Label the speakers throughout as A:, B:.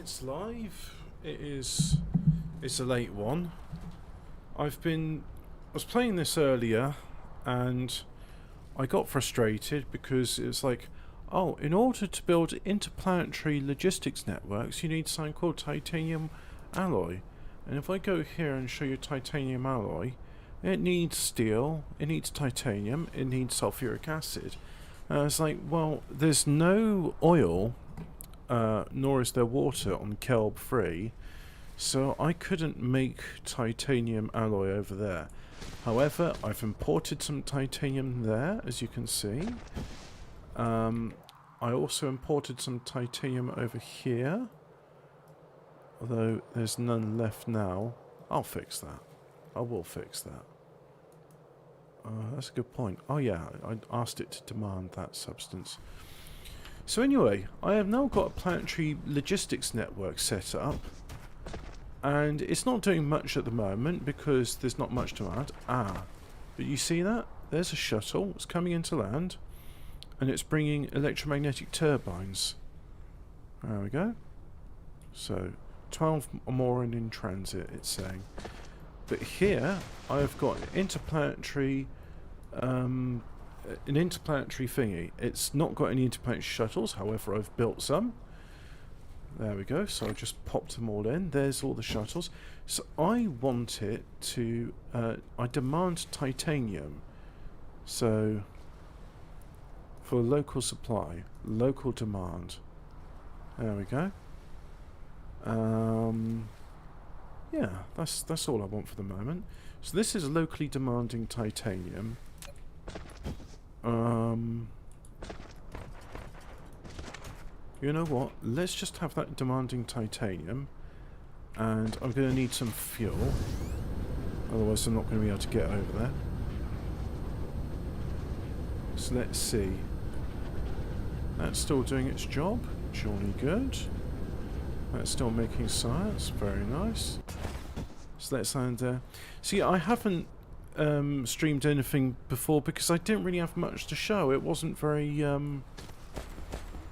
A: It's live. It's a late one. I was playing this earlier and I got frustrated because it was like, oh, in order to build interplanetary logistics networks, you need something called titanium alloy. And if I go here and show you titanium alloy, it needs steel, it needs titanium, it needs sulfuric acid. And I was like, well, there's no oil, nor is there water on Kelb 3, so I couldn't make titanium alloy over there. However, I've imported some titanium there, as you can see. I also imported some titanium over here, although there's none left now. I'll fix that. I will fix that. That's a good point. Oh yeah, I asked it to demand that substance. So anyway, I have now got a planetary logistics network set up, and it's not doing much at the moment because there's not much to add. But you see that? There's a shuttle, it's coming into land, and it's bringing electromagnetic turbines. There we go. So, 12 or more and in transit, it's saying. But here, I've got interplanetary an interplanetary thingy. It's not got any interplanetary shuttles, however I've built some. There we go, so I just popped them all in. There's all the shuttles. So I want it to, I demand titanium. So, for local supply, local demand. There we go. Yeah, that's all I want for the moment. So this is locally demanding titanium. You know what? Let's just have that demanding titanium, and I'm going to need some fuel. Otherwise, I'm not going to be able to get over there. So let's see. That's still doing its job. Jolly good. That's still making science. Very nice. So let's land there. See, I haven't streamed anything before because I didn't really have much to show. It wasn't very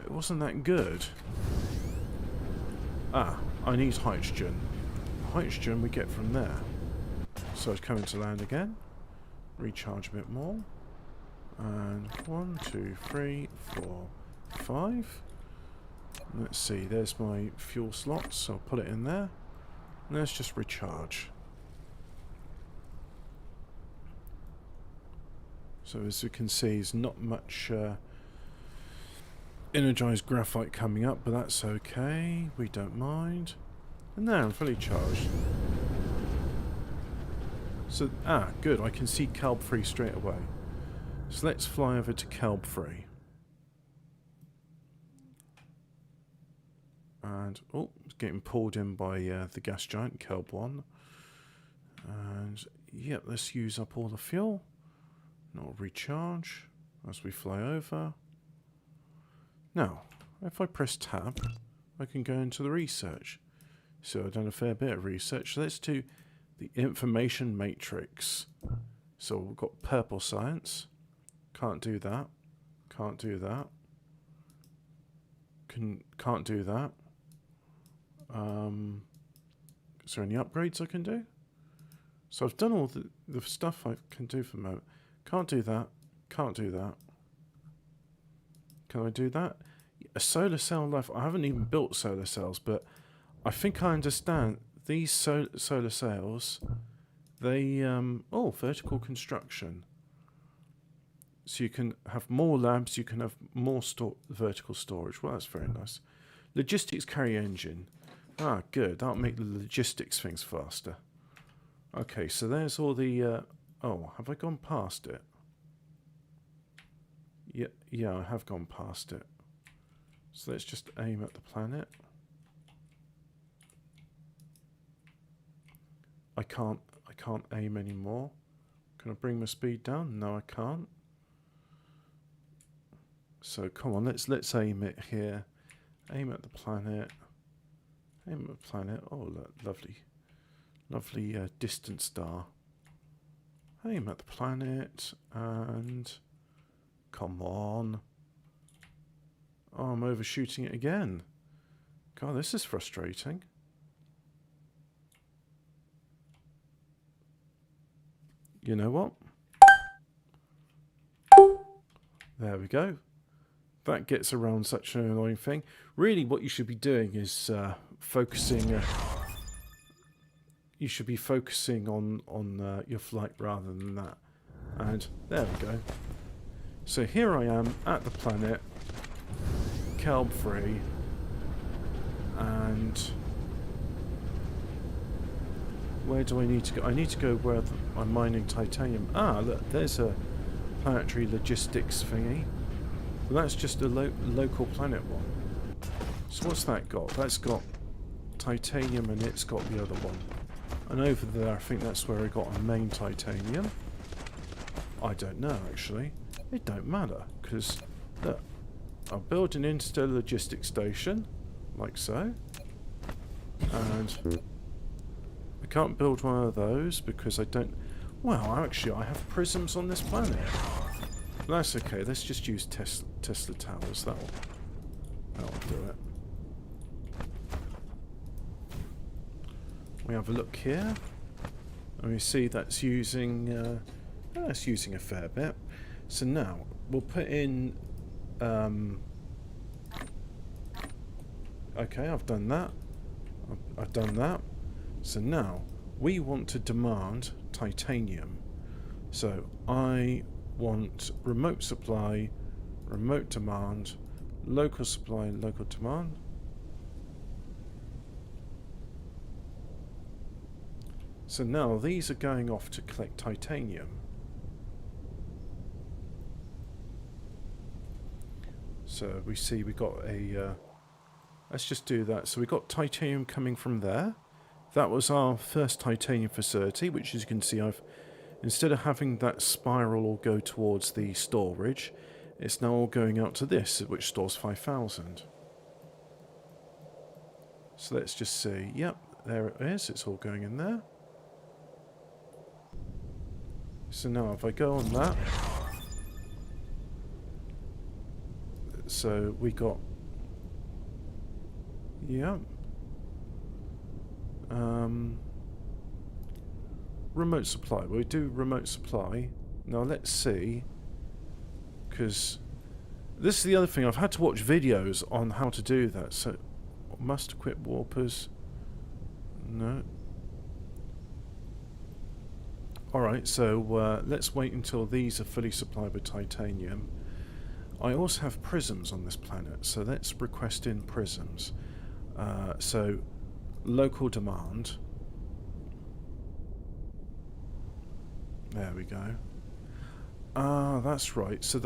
A: it wasn't that good. I need hydrogen. Hydrogen we get from there. So it's coming to land again. Recharge a bit more. And 1, 2, 3, 4, 5. Let's see, there's my fuel slots, so I'll put it in there. And let's just recharge. So as you can see, there's not much energized graphite coming up, but that's okay. We don't mind. And now I'm fully charged. So, good. I can see Kelb 3 straight away. So let's fly over to Kelb 3. And, oh, it's getting pulled in by the gas giant, Kelb 1. And, yep, let's use up all the fuel. And I'll recharge as we fly over. Now, if I press tab, I can go into the research. So I've done a fair bit of research. Let's do the information matrix. So we've got purple science. Can't do that. Can't do that. Can't do that. Is there any upgrades I can do? So I've done all the stuff I can do for the moment. Can't do that. Can't do that. Can I do that? A solar cell life. I haven't even built solar cells, but I think I understand these solar cells. They vertical construction. So you can have more labs. You can have more vertical storage. Well, that's very nice. Logistics carrier engine. Good. That'll make the logistics things faster. Okay, so there's all the... have I gone past it? Yeah, I have gone past it. So let's just aim at the planet. I can't aim anymore. Can I bring my speed down? No, I can't. So come on, let's aim it here. Aim at the planet. Aim at the planet. Oh, look, lovely distant star. Aim at the planet and come on. Oh, I'm overshooting it again. God, this is frustrating. You know what? There we go. That gets around such an annoying thing. Really, what you should be doing is focusing. You should be focusing on your flight rather than that. And there we go. So here I am at the planet, kelp free, and where do I need to go? I need to go where I'm mining titanium. Ah, look, there's a planetary logistics thingy. Well, that's just a local planet one. So what's that got? That's got titanium and it's got the other one. And over there, I think that's where I got a main titanium. I don't know, actually. It don't matter, because, look, I'll build an interstellar logistics station, like so. And I can't build one of those because I don't... Well, actually, I have prisms on this planet. That's okay, let's just use Tesla towers, that'll do it. We have a look here, and we see that's using a fair bit. So now we'll put in. Okay, I've done that. I've done that. So now we want to demand titanium. So I want remote supply, remote demand, local supply, local demand. So now these are going off to collect titanium. So we see we got a... let's just do that. So we got titanium coming from there. That was our first titanium facility, which as you can see I've... Instead of having that spiral all go towards the storage, it's now all going out to this, which stores 5,000. So let's just see. Yep, there it is. It's all going in there. So now if I go on that, so we got, yeah, remote supply. We do remote supply. Now let's see, because this is the other thing. I've had to watch videos on how to do that. So must equip warpers. No. Alright, so let's wait until these are fully supplied with titanium. I also have prisms on this planet, so let's request in prisms. So, local demand. There we go. Ah, that's right. So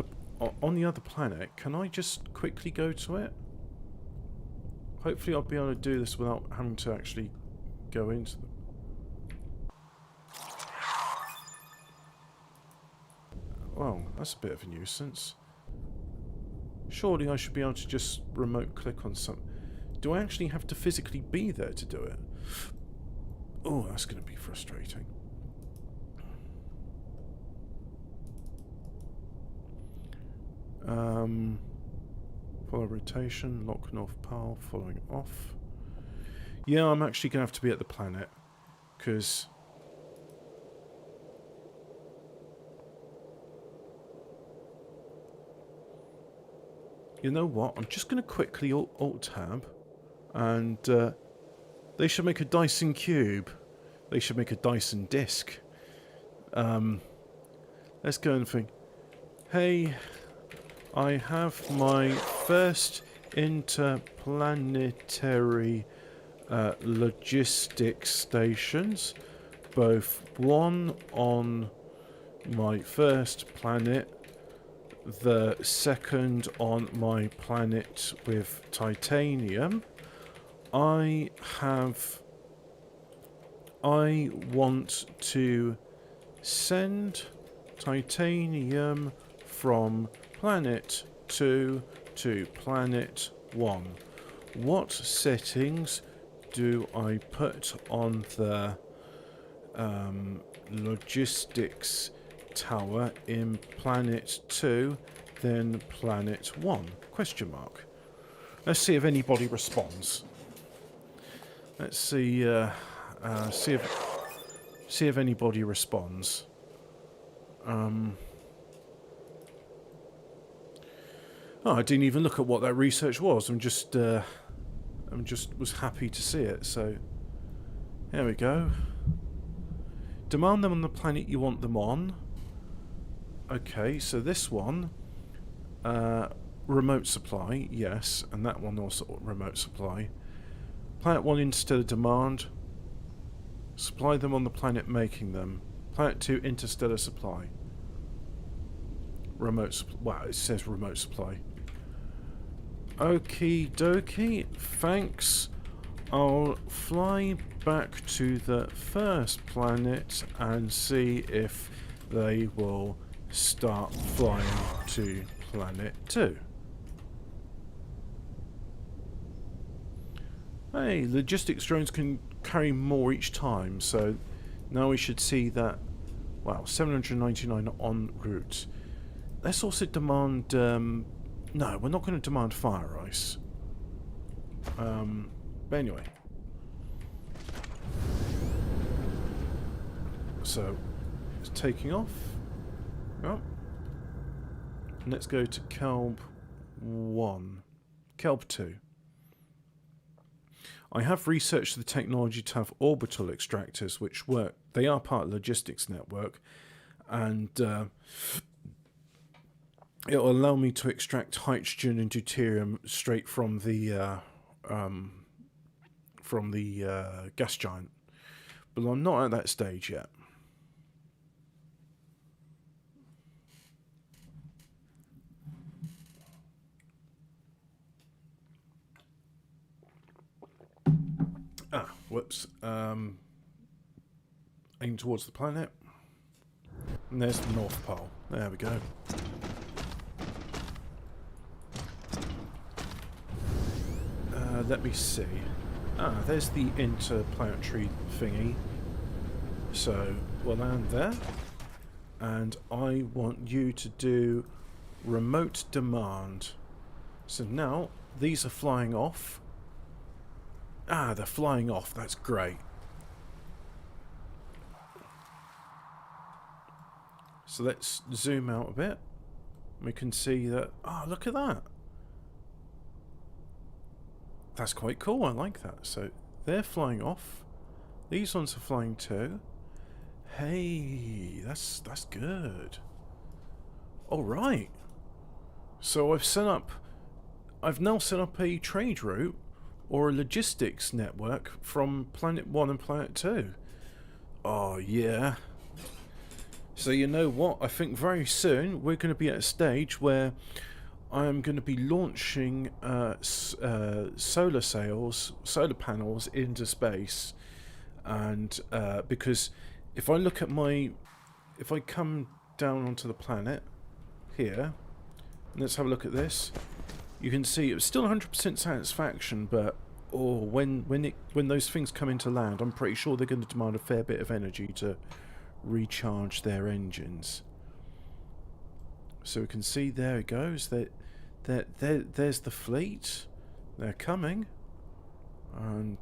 A: on the other planet, can I just quickly go to it? Hopefully I'll be able to do this without having to actually go into them. Well, that's a bit of a nuisance. Surely I should be able to just remote click on something. Do I actually have to physically be there to do it? Oh, that's going to be frustrating. Follow rotation, lock north pole, following off. Yeah, I'm actually going to have to be at the planet, because... You know what? I'm just going to quickly Alt-Tab, and they should make a Dyson cube. They should make a Dyson disc. Let's go and think. Hey, I have my first interplanetary logistics stations, both one on my first planet, the second on my planet with titanium. I want to send titanium from planet 2 to planet 1. What settings do I put on the logistics tower in planet 2, then planet 1? Question mark. Let's see if anybody responds. Let's see. See if anybody responds. Oh, I didn't even look at what that research was. I'm just was happy to see it. So, there we go. Demand them on the planet you want them on. Okay, so this one, remote supply, yes, and that one also remote supply. Planet 1 interstellar demand. Supply them on the planet making them. Planet 2 interstellar supply. Remote supply. Wow, it says remote supply. Okie dokie, thanks. I'll fly back to the first planet and see if they will start flying to planet 2. Hey, logistics drones can carry more each time, so now we should see that. Wow, 799 en route. Let's also demand. No, we're not going to demand fire ice. But anyway. So, it's taking off. Oh. Let's go to Kelb 1. Kelb 2. I have researched the technology to have orbital extractors which work. They are part of the logistics network, and it will allow me to extract hydrogen and deuterium straight from the gas giant. But I'm not at that stage yet. Ah, whoops. Aim towards the planet. And there's the North Pole. There we go. Let me see. Ah, there's the interplanetary thingy. So, we'll land there. And I want you to do remote demand. So now, these are flying off. Ah, they're flying off. That's great. So let's zoom out a bit. We can see that... Ah, look at that. That's quite cool. I like that. So they're flying off. These ones are flying too. Hey, that's good. All right. So I've now set up a trade route or a logistics network from Planet 1 and Planet 2. Oh, yeah. So you know what? I think very soon we're going to be at a stage where I'm going to be launching solar panels into space. And because if I look at if I come down onto the planet here, let's have a look at this. You can see it's still 100% satisfaction, but when those things come into land, I'm pretty sure they're going to demand a fair bit of energy to recharge their engines. So we can see there it goes. There's the fleet. They're coming, and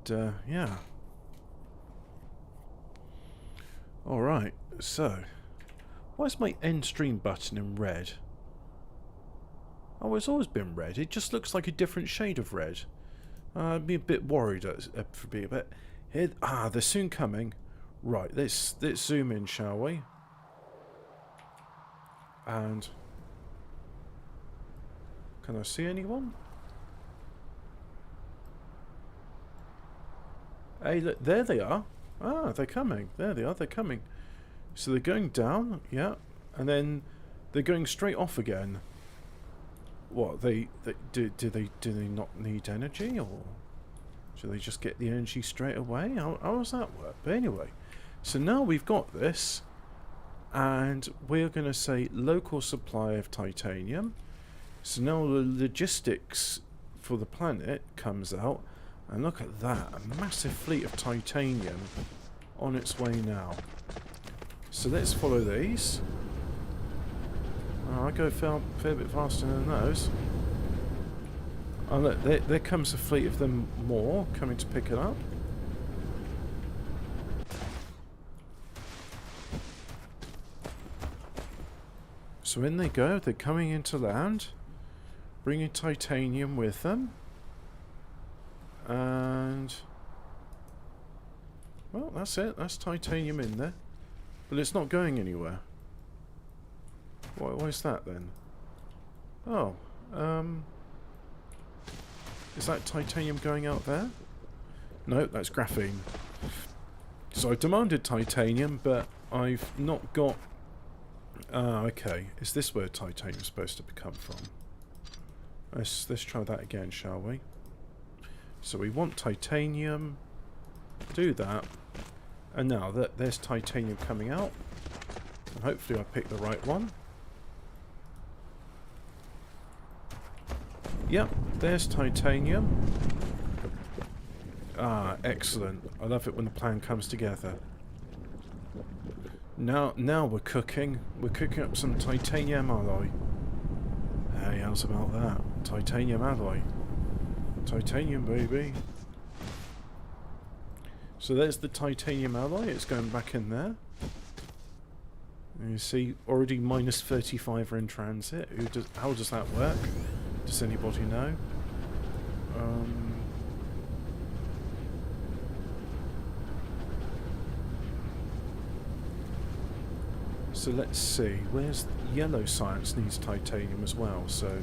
A: yeah. All right. So, why is my end stream button in red? Oh, it's always been red. It just looks like a different shade of red. I'd be a bit worried for being a bit. Here, they're soon coming. Right, let's zoom in, shall we? And can I see anyone? Hey, look, there they are. Ah, they're coming. There they are. They're coming. So they're going down, yeah, and then they're going straight off again. What do they not need energy, or do they just get the energy straight away? How does that work? But anyway, so now we've got this, and we're going to say local supply of titanium. So now the logistics for the planet comes out, and look at that, a massive fleet of titanium on its way now. So let's follow these. Oh, I go a fair bit faster than those. Oh look, there comes a fleet of them more coming to pick it up. So in they go. They're coming into land, bringing titanium with them, and well, that's it. That's titanium in there, but it's not going anywhere. Why is that then? Oh, is that titanium going out there? No, that's graphene. So I demanded titanium, but I've not got... okay. Is this where titanium's supposed to come from? Let's try that again, shall we? So we want titanium. Do that. And now that there's titanium coming out. And hopefully I picked the right one. Yep, there's titanium. Ah, excellent. I love it when the plan comes together. Now we're cooking. We're cooking up some titanium alloy. Hey, how's about that? Titanium alloy. Titanium, baby. So there's the titanium alloy. It's going back in there. And you see, already minus 35 are in transit. How does that work? Does anybody know? So let's see. Where's yellow science needs titanium as well? So,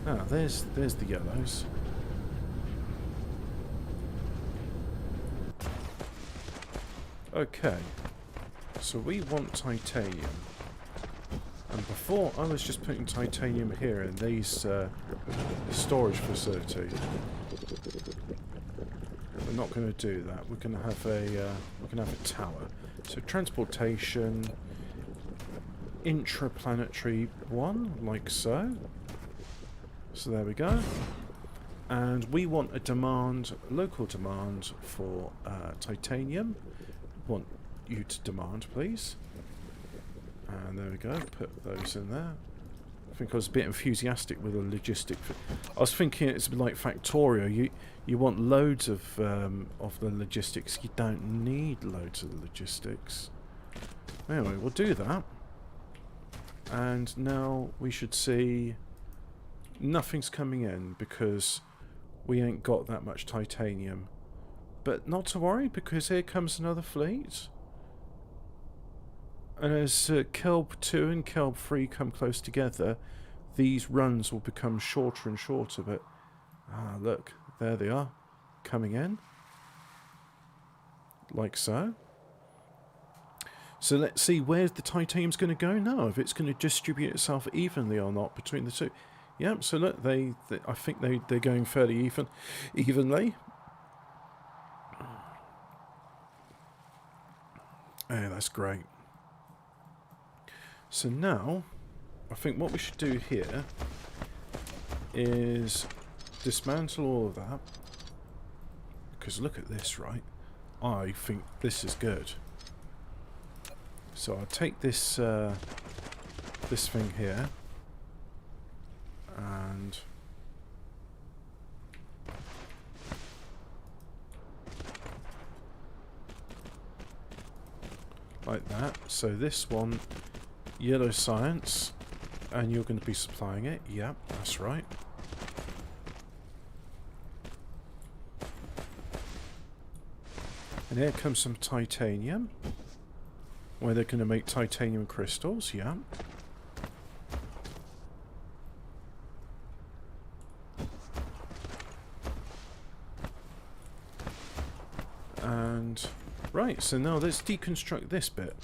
A: there's the yellows. Okay. So we want titanium. And before, I was just putting titanium here in these storage facility. We're not going to do that. We're going to have a tower. So transportation, intraplanetary one, like so. So there we go. And we want a demand, local demand for titanium. Want you to demand, please. And there we go, put those in there. I think I was a bit enthusiastic with the logistic. I was thinking it's like Factorio. You want loads of the logistics. You don't need loads of the logistics. Anyway, we'll do that. And now we should see nothing's coming in because we ain't got that much titanium. But not to worry, because here comes another fleet. And as Kelb 2 and Kelb 3 come close together, these runs will become shorter and shorter. But, look, there they are, coming in. Like so. So let's see where the titanium's going to go now, if it's going to distribute itself evenly or not between the two. Yep, so look, I think they're going fairly evenly. Yeah, that's great. So now, I think what we should do here is dismantle all of that. Because look at this, right? I think this is good. So I'll take this this thing here and like that. So this one, yellow science, and you're going to be supplying it. Yep, that's right. And here comes some titanium, where they're going to make titanium crystals. Yeah. And right, so now let's deconstruct this bit.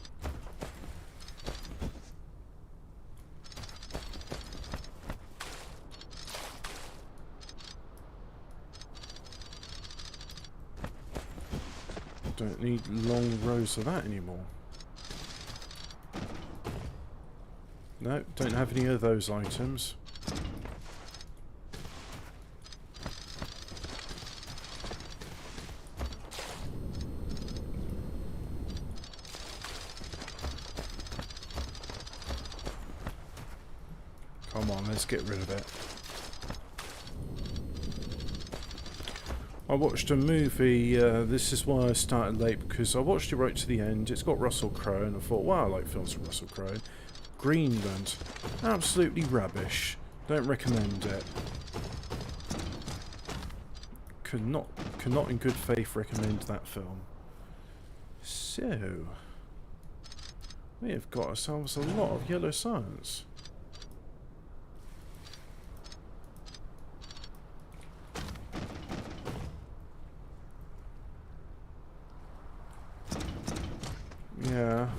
A: Don't need long rows of that anymore. No, don't have any of those items. Come on, let's get rid of it. I watched a movie, this is why I started late, because I watched it right to the end. It's got Russell Crowe, and I thought, wow, I like films with Russell Crowe. Greenland. Absolutely rubbish. Don't recommend it. Cannot in good faith recommend that film. So, we have got ourselves a lot of yellow science. Yeah.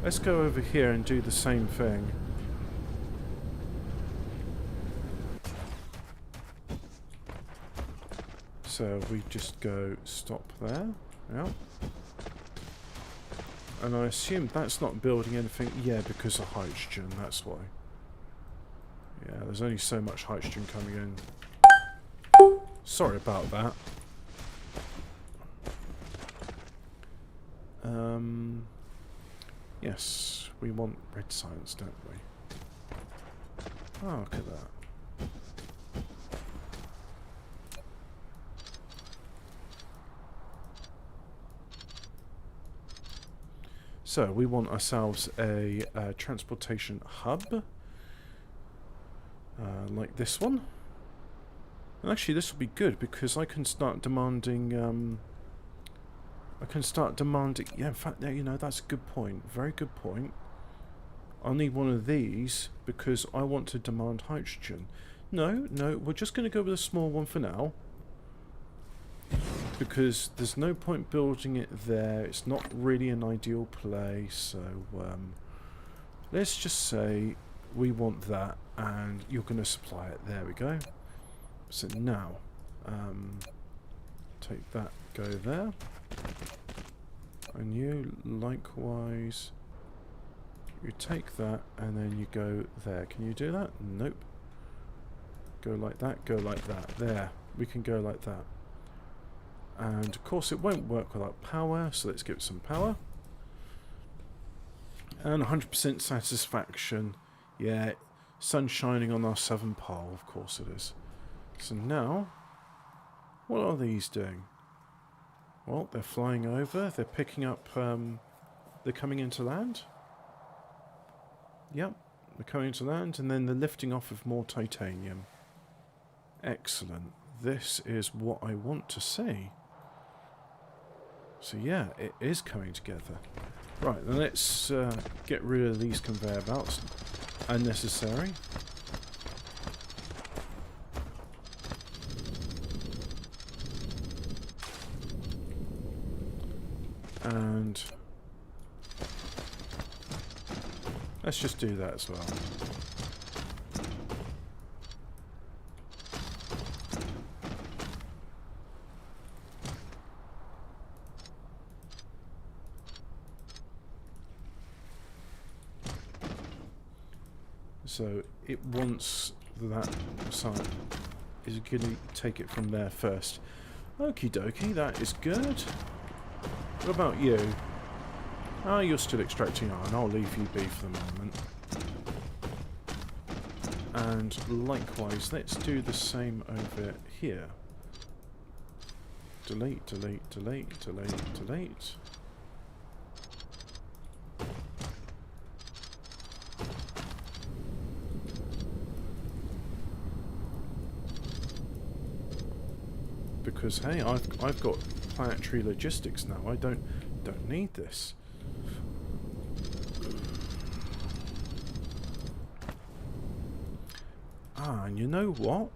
A: Let's go over here and do the same thing. So we just go stop there. Yeah. And I assume that's not building anything. Yeah, because of hydrogen, that's why. Yeah, there's only so much hydrogen coming in. Sorry about that. Yes, we want red science, don't we? Oh, look at that. So, we want ourselves a transportation hub. Like this one. And actually, this will be good because I can start demanding... yeah, in fact, you know, that's a good point. Very good point. I'll need one of these because I want to demand hydrogen. No, we're just going to go with a small one for now. Because there's no point building it there. It's not really an ideal place. So, let's just say we want that and you're going to supply it. There we go. So now, take that, go there. And you, likewise, you take that and then you go there. Can you do that? Nope. Go like that, go like that. There, we can go like that. And of course it won't work without power, so let's give it some power. And 100% satisfaction. Yeah, sun shining on our southern pole, of course it is. So now, what are these doing? Well, they're flying over, they're picking up, they're coming into land. Yep, they're coming into land, and then they're lifting off with more titanium. Excellent. This is what I want to see. So yeah, it is coming together. Right, then let's get rid of these conveyor belts. Unnecessary. And let's just do that as well. So it wants that side is going to take it from there first. Okie dokie, that is good. What about you? Ah, you're still extracting iron. I'll leave you be for the moment. And likewise, let's do the same over here. Delete, delete, delete, delete, delete. Because hey, I've got planetary logistics now. I don't need this. Ah, and you know what?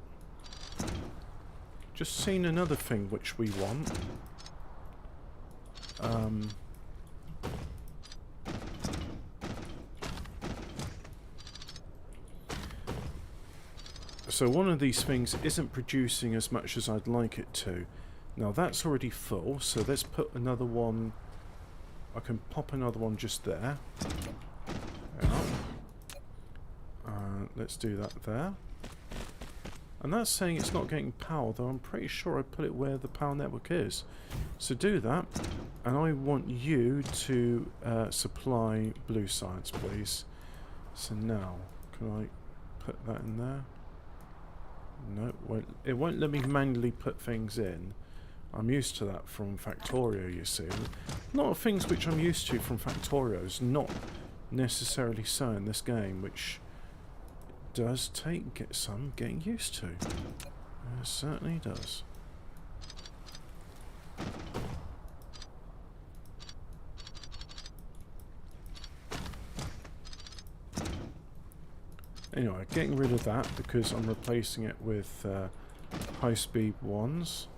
A: Just seen another thing which we want. So one of these things isn't producing as much as I'd like it to. Now that's already full, so let's put another one. I can pop another one just there. Let's do that there. And that's saying it's not getting power, though I'm pretty sure I put it where the power network is. So do that, and I want you to supply blue science, please. So now, can I put that in there? No, it won't let me manually put things in. I'm used to that from Factorio, you see. A lot of things which I'm used to from Factorio is not necessarily so in this game, which does take some getting used to. It certainly does. Anyway, getting rid of that because I'm replacing it with high-speed ones.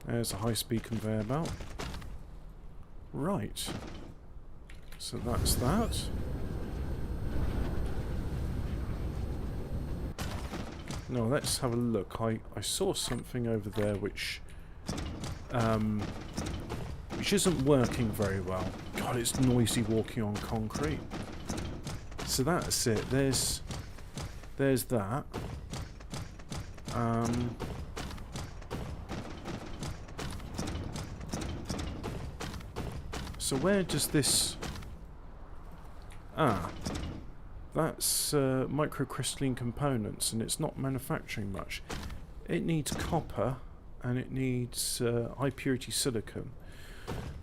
A: There's a high-speed conveyor belt. Right. So that's that. Now let's have a look. I saw something over there which isn't working very well. God, it's noisy walking on concrete. So that's it. There's that. So where does this... Ah, that's microcrystalline components, and it's not manufacturing much. It needs copper, and it needs high purity silicon.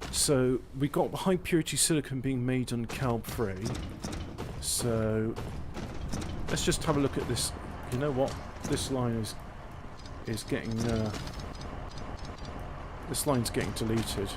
A: So we got high purity silicon being made on calb-free. So let's just have a look at this. You know what? This line is getting this line's getting deleted.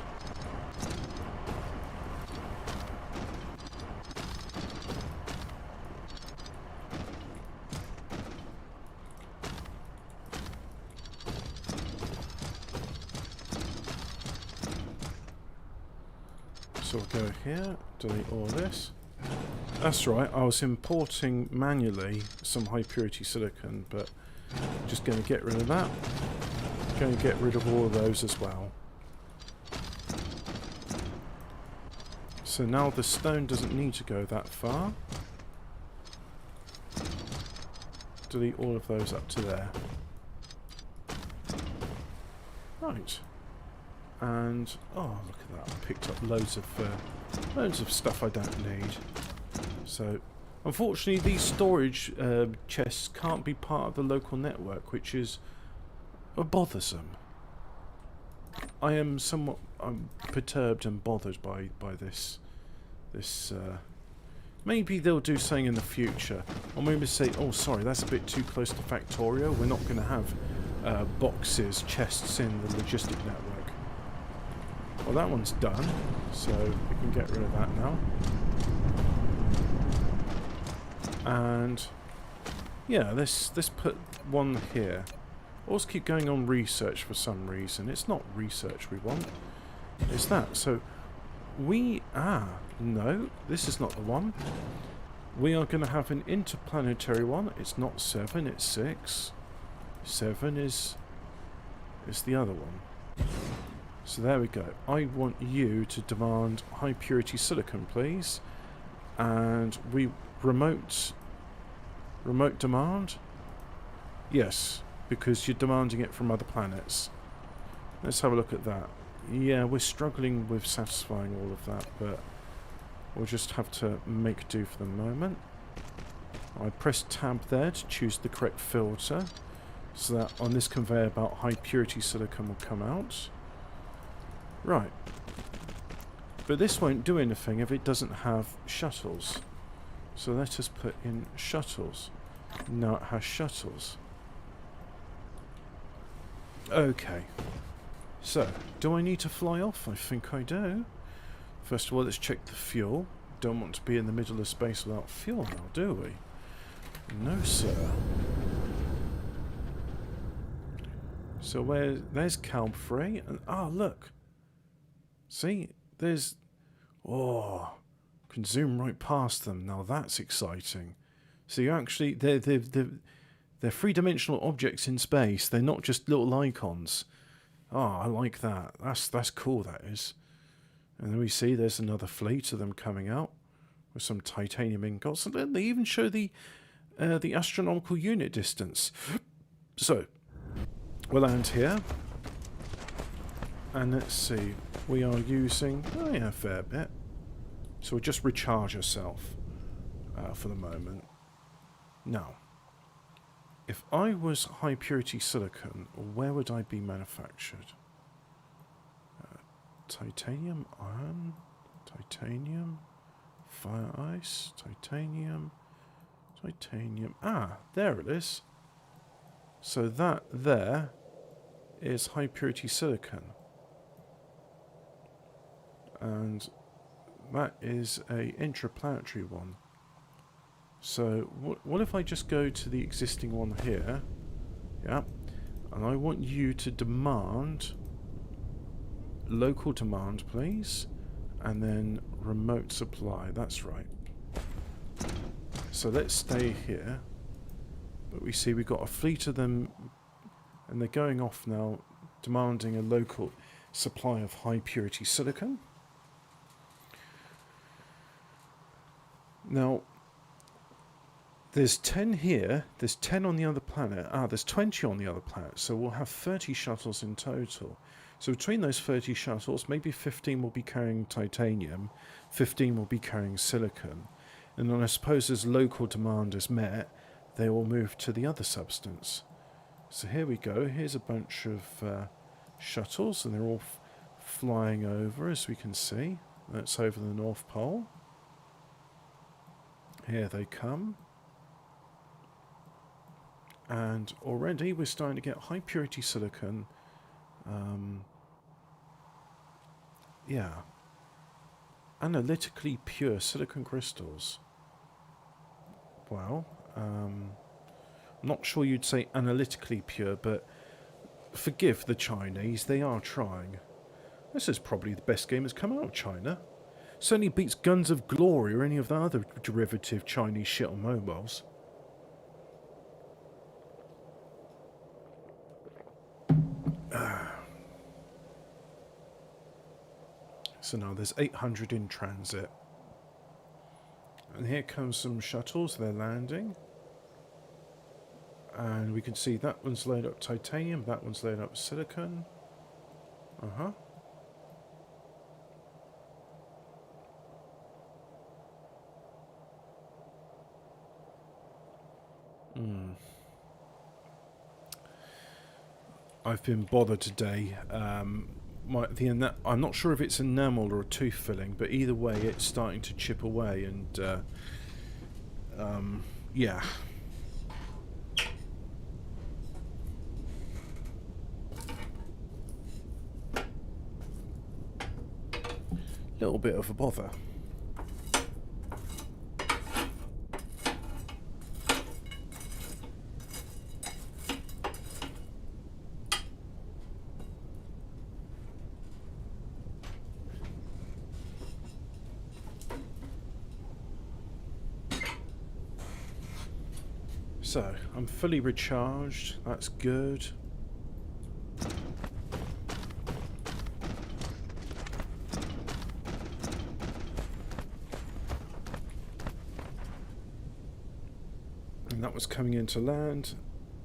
A: So we'll go here, delete all this. That's right, I was importing manually some high purity silicon, but I'm just going to get rid of that. Going to get rid of all of those as well. So now the stone doesn't need to go that far. Delete all of those up to there. Right. And oh, look at that! I picked up loads of stuff I don't need. So, unfortunately, these storage chests can't be part of the local network, which is bothersome. I am somewhat perturbed and bothered by this. Maybe they'll do something in the future, or maybe say, "Oh, sorry, that's a bit too close to Factorio. We're not going to have boxes, chests in the logistic network." Well, that one's done, so we can get rid of that now. And yeah, let's put one here. Always keep going on research for some reason. It's not research we want. It's that. So no, this is not the one. We are going to have an interplanetary one. It's not 7, it's 6. 7 is the other one. So there we go. I want you to demand high purity silicon, please. And we remote demand? Yes, because you're demanding it from other planets. Let's have a look at that. Yeah, we're struggling with satisfying all of that, but we'll just have to make do for the moment. I press tab there to choose the correct filter, so that on this conveyor belt high purity silicon will come out. Right. But this won't do anything if it doesn't have shuttles. So let us put in shuttles. Now it has shuttles. Okay. So, do I need to fly off? I think I do. First of all, let's check the fuel. Don't want to be in the middle of space without fuel now, do we? No, sir. So there's calb-free, and look. See, there's... Oh, can zoom right past them. Now that's exciting. So you actually... They're three-dimensional objects in space. They're not just little icons. Oh, I like that. That's cool, that is. And then we see there's another fleet of them coming out with some titanium ingots. And then they even show the astronomical unit distance. So, we'll land here. And let's see. We are using... Oh yeah, a fair bit. So we'll just recharge ourselves for the moment. Now, If I was high purity silicon, where would I be manufactured? Titanium, iron, titanium, fire ice, titanium, titanium. Ah, there it is. So that there is high purity silicon. And that is a intraplanetary one. So what if I just go to the existing one here? Yeah. And I want you to demand local demand, please. And then remote supply. That's right. So let's stay here. But we see we've got a fleet of them, and they're going off now, demanding a local supply of high purity silicon. Now, there's 10 here, there's 10 on the other planet. Ah, there's 20 on the other planet, so we'll have 30 shuttles in total. So between those 30 shuttles, maybe 15 will be carrying titanium, 15 will be carrying silicon, and then I suppose as local demand is met, they will move to the other substance. So here we go, here's a bunch of shuttles, and they're all flying over, as we can see. That's over the North Pole. Here they come. And already we're starting to get high purity silicon. Yeah. Analytically pure silicon crystals. Well, I'm not sure you'd say analytically pure, but forgive the Chinese, they are trying. This is probably the best game that's come out of China. Certainly beats Guns of Glory or any of the other derivative Chinese shit on mobiles. So now there's 800 in transit. And here comes some shuttles, they're landing. And we can see that one's loaded up titanium, that one's loaded up silicon. Uh-huh. I've been bothered today. I'm not sure if it's enamel or a tooth filling, but either way it's starting to chip away, and yeah. Little bit of a bother. So, I'm fully recharged, that's good. And that was coming into land,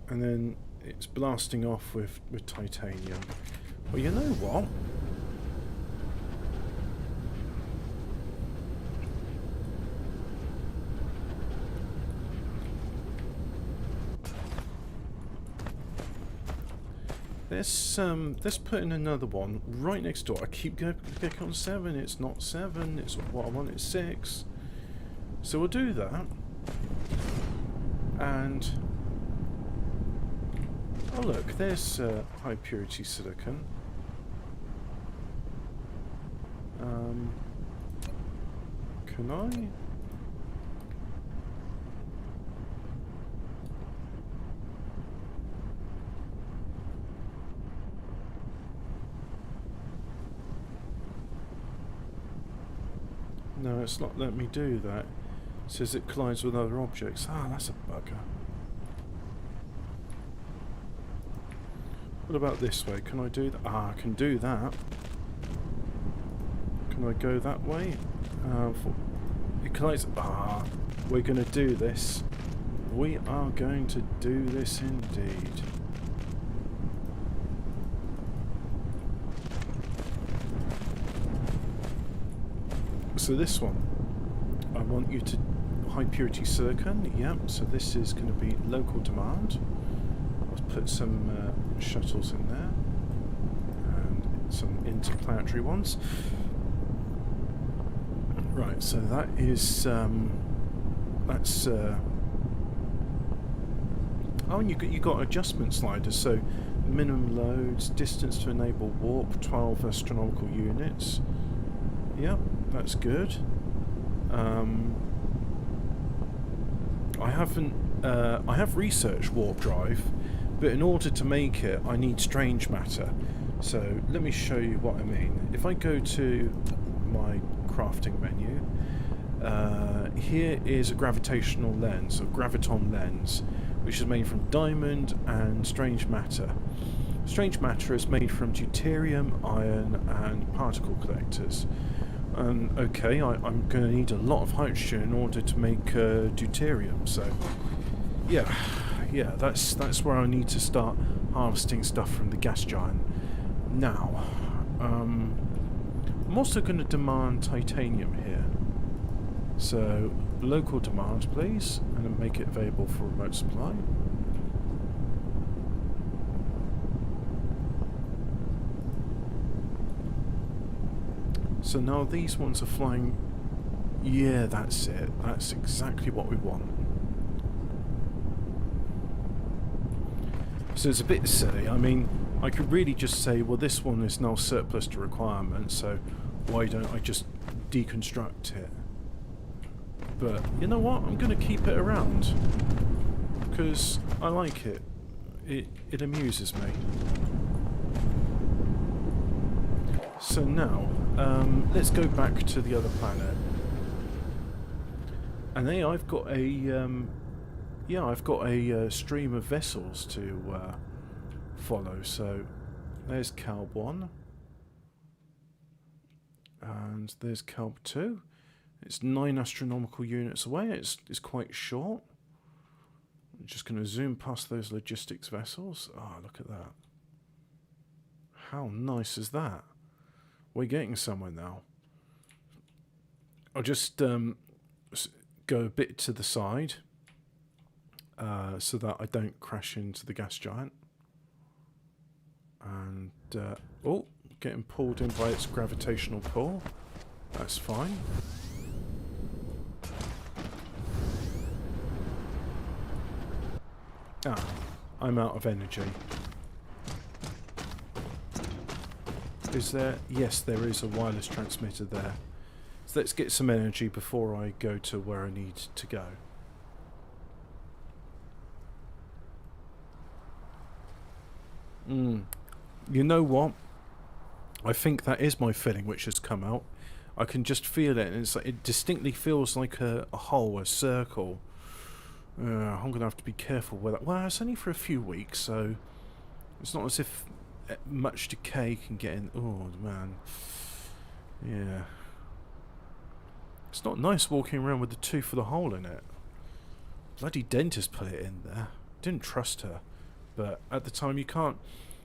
A: and then it's blasting off with titanium. Well, you know what? Let's put in another one right next door. I keep going on 7. It's not 7. It's what I want. It's 6. So we'll do that. And oh look, there's high purity silicon. Can I? No, it's not letting me do that. It says it collides with other objects. Ah, that's a bugger. What about this way? Can I do that? Ah, I can do that. Can I go that way? It collides. Ah, we're going to do this. We are going to do this indeed. So this one, I want you to high purity silicon. Yep. So this is going to be local demand. put some shuttles in there, and some interplanetary ones. Right, so that is that's. Oh, and you got adjustment sliders. So minimum loads, distance to enable warp, 12 astronomical units. Yep, that's good. I have researched warp drive, but in order to make it, I need strange matter. So let me show you what I mean. If I go to my crafting menu, here is a gravitational lens, a graviton lens, which is made from diamond and strange matter. Strange matter is made from deuterium, iron, and particle collectors. Okay, I'm going to need a lot of hydrogen in order to make deuterium. So, yeah, that's where I need to start harvesting stuff from the gas giant. Now, I'm also going to demand titanium here. So, local demand, please, and then make it available for remote supply. So now these ones are flying. Yeah, that's it. That's exactly what we want. So it's a bit silly. I mean, I could really just say, well, this one is now surplus to requirement, so why don't I just deconstruct it? But you know what? I'm going to keep it around because I like it. It amuses me. So now, let's go back to the other planet. And hey, I've got a stream of vessels to follow. So there's Calb 1, and there's Calb 2. It's 9 astronomical units away. It's quite short. I'm just going to zoom past those logistics vessels. Oh, look at that! How nice is that? We're getting somewhere now. I'll just go a bit to the side so that I don't crash into the gas giant. And, oh, getting pulled in by its gravitational pull. That's fine. Ah, I'm out of energy. Is there? Yes, there is a wireless transmitter there. So let's get some energy before I go to where I need to go. You know what? I think that is my filling which has come out. I can just feel it, and it's like, it distinctly feels like a hole, a circle. I'm going to have to be careful with that. Well, it's only for a few weeks, so it's not as if much decay can get in. Oh, man. Yeah. It's not nice walking around with the tooth with a hole in it. Bloody dentist put it in there. Didn't trust her. But at the time, you can't...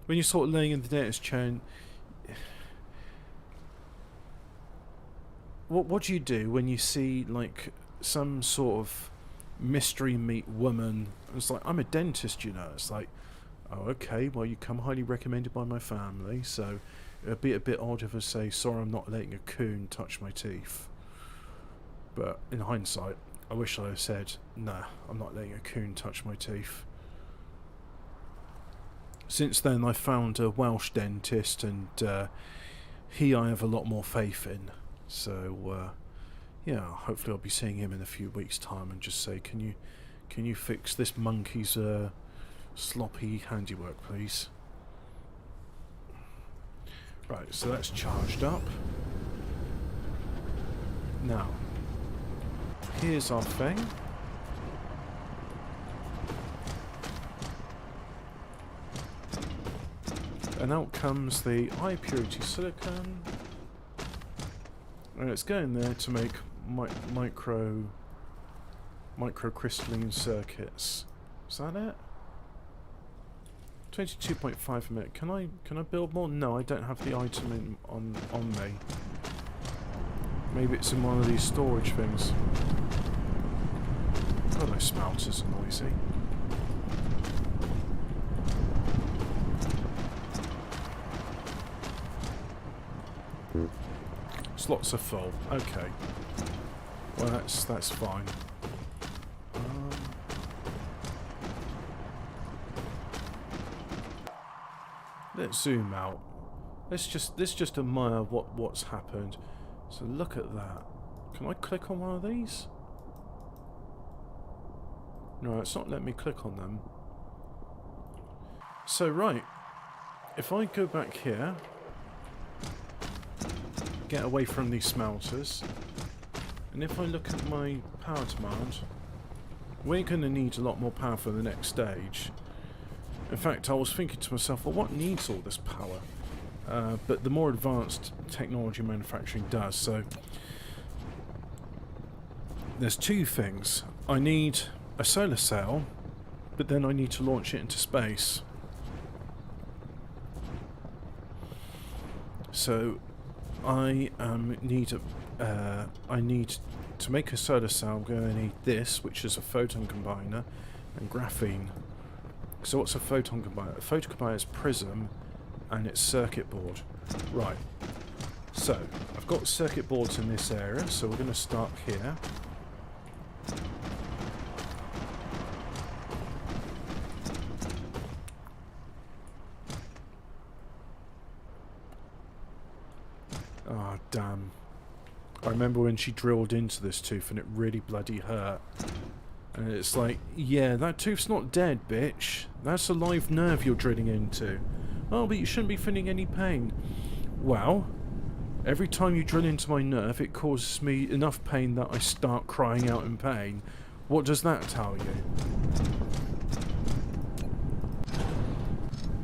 A: When you're sort of laying in the dentist chair and... What do you do when you see, like, some sort of mystery meat woman? It's like, I'm a dentist, you know. It's like, oh, okay, well, you come highly recommended by my family, so it'd be a bit odd if I say, sorry, I'm not letting a coon touch my teeth. But in hindsight, I wish I had said, nah, I'm not letting a coon touch my teeth. Since then, I found a Welsh dentist, and he I have a lot more faith in. So, yeah, hopefully I'll be seeing him in a few weeks' time and just say, can you fix this monkey's sloppy handiwork, please? Right, so that's charged up. Now, here's our thing. And out comes the high purity silicon. And it's going there to make microcrystalline circuits. Is that it? 22.5 a minute. Can I build more? No, I don't have the item on me. Maybe it's in one of these storage things. Oh, those smelters are noisy. Slots are full. Okay. Well, that's fine. Let's zoom out. Let's just admire what's happened. So look at that. Can I click on one of these? No, it's not letting me click on them. So right, if I go back here, get away from these smelters, and if I look at my power demand, we're going to need a lot more power for the next stage. In fact, I was thinking to myself, well, what needs all this power? But the more advanced technology manufacturing does. So there's two things. I need a solar cell, but then I need to launch it into space. So I need to make a solar cell. I'm going to need this, which is a photon combiner, and graphene. So what's a photon combiner? A photon combiner is prism, and it's circuit board. Right. So I've got circuit boards in this area, so we're going to start here. Ah, damn. I remember when she drilled into this tooth and it really bloody hurt. And it's like, yeah, that tooth's not dead, bitch. That's a live nerve you're drilling into. Oh, but you shouldn't be feeling any pain. Well, every time you drill into my nerve, it causes me enough pain that I start crying out in pain. What does that tell you?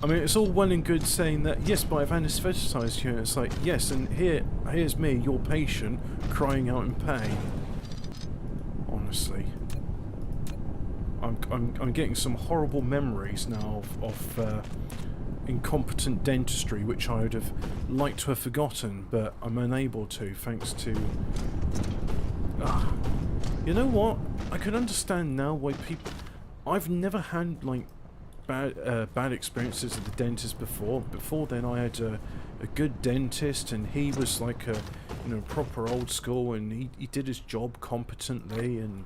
A: I mean, it's all well and good saying that, yes, but I've anaesthetised you. It's like, yes, and here's me, your patient, crying out in pain. Honestly. I'm getting some horrible memories now of incompetent dentistry, which I would have liked to have forgotten, but I'm unable to, thanks to... You know what? I can understand now why people... I've never had, like, bad experiences at the dentist before. Before then, I had a good dentist, and he was like a proper old school, and he did his job competently, and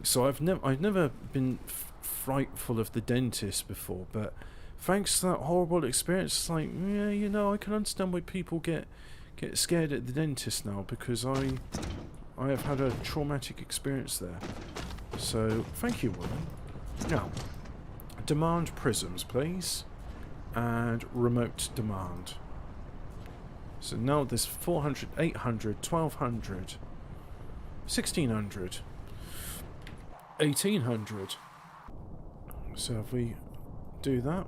A: so I've never been frightful of the dentist before. But thanks to that horrible experience, it's like, yeah, I can understand why people get scared at the dentist now, because I have had a traumatic experience there. So thank you, woman. Now, demand prisms, please, and remote demand. So now there's 400, 800, 1200, 1600, 1800. So if we do that,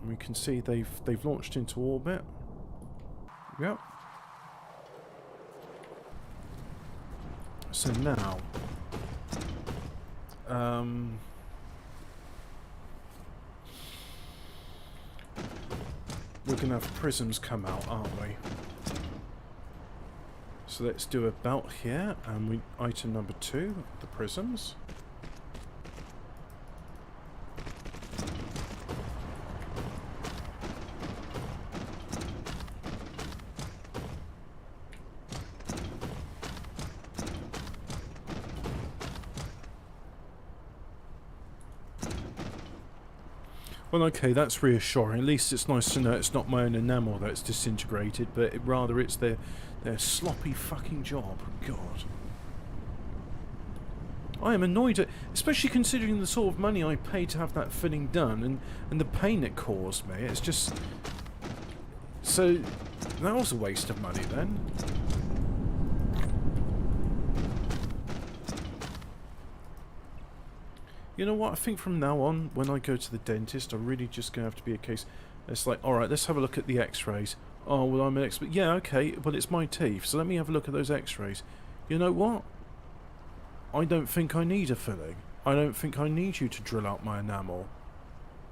A: we can see they've launched into orbit. Yep. So now, we're going to have prisms come out, aren't we? So let's do about here, and item number 2, the prisms. Well, okay, that's reassuring. At least it's nice to know it's not my own enamel that's disintegrated, but rather it's their sloppy fucking job. God. I am annoyed at... Especially considering the sort of money I paid to have that filling done, and the pain it caused me. It's just... So, that was a waste of money then. You know what, I think from now on, when I go to the dentist, I'm really just going to have to be a case... It's like, alright, let's have a look at the x-rays. Oh, well, I'm an expert. Yeah, okay, but it's my teeth, so let me have a look at those x-rays. You know what? I don't think I need a filling. I don't think I need you to drill out my enamel.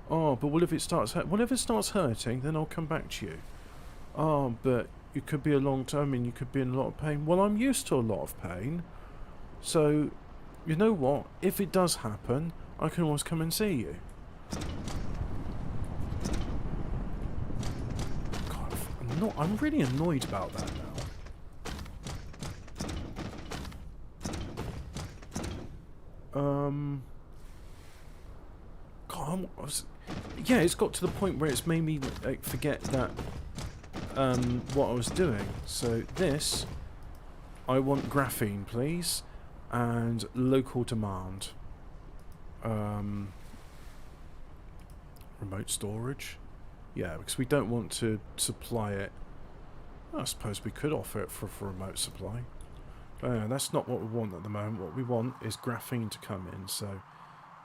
A: Oh, but what if it starts hurting? Well, if it starts hurting, then I'll come back to you. Oh, but it could be a long time and you could be in a lot of pain. Well, I'm used to a lot of pain. So... You know what? If it does happen, I can always come and see you. God, I'm really annoyed about that now. God, yeah, it's got to the point where it's made me like, forget that what I was doing. So this, I want graphene, please, and local demand. Remote storage. Yeah, because we don't want to supply it. I suppose we could offer it for remote supply. That's not what we want at the moment. What we want is graphene to come in. So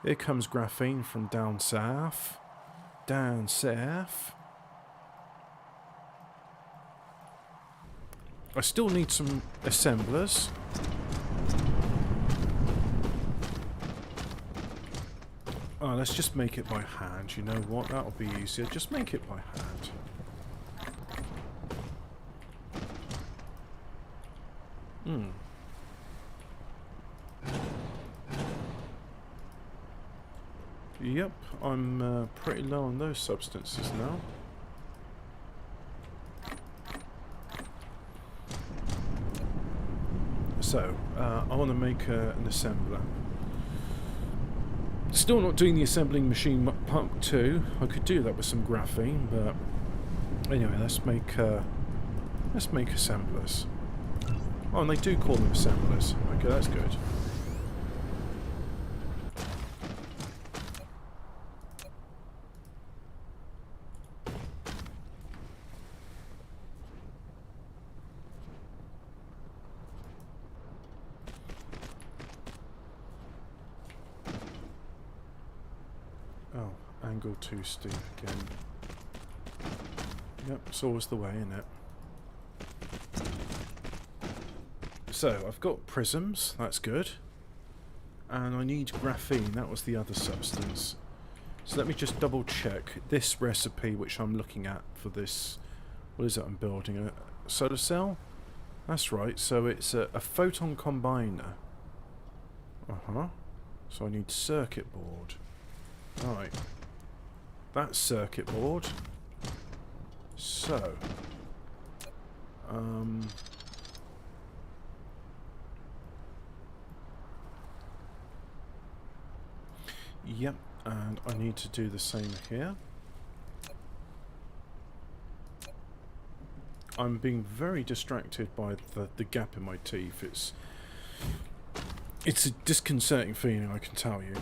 A: here comes graphene from down south. Down south. I still need some assemblers. Oh, let's just make it by hand. You know what? That'll be easier. Just make it by hand. Yep, I'm pretty low on those substances now. So, I want to make an assembler. Still not doing the assembling machine part 2. I could do that with some graphene, but anyway, let's make assemblers. Oh, and they do call them assemblers. Okay, that's good. Oh, angle too steep again. Yep, it's always the way, isn't it? So, I've got prisms, that's good. And I need graphene, that was the other substance. So let me just double check this recipe which I'm looking at for this. What is it I'm building? A solar cell? That's right, so it's a photon combiner. So I need circuit board. Right. That's circuit board. So. Yep, and I need to do the same here. I'm being very distracted by the gap in my teeth. It's a disconcerting feeling, I can tell you.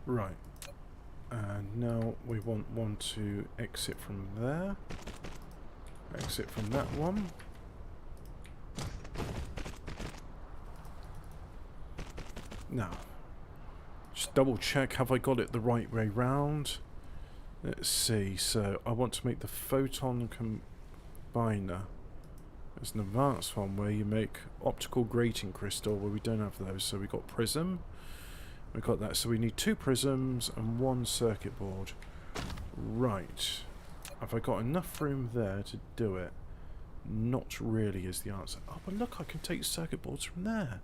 A: Right. And now we want one to exit from there. Exit from that one. Now, just double check, have I got it the right way round? Let's see, so I want to make the photon combiner. There's an advanced one where you make optical grating crystal, where we don't have those, so we've got prism. We've got that, so we need 2 prisms and 1 circuit board. Right. Have I got enough room there to do it? Not really is the answer. Oh, but look, I can take circuit boards from there.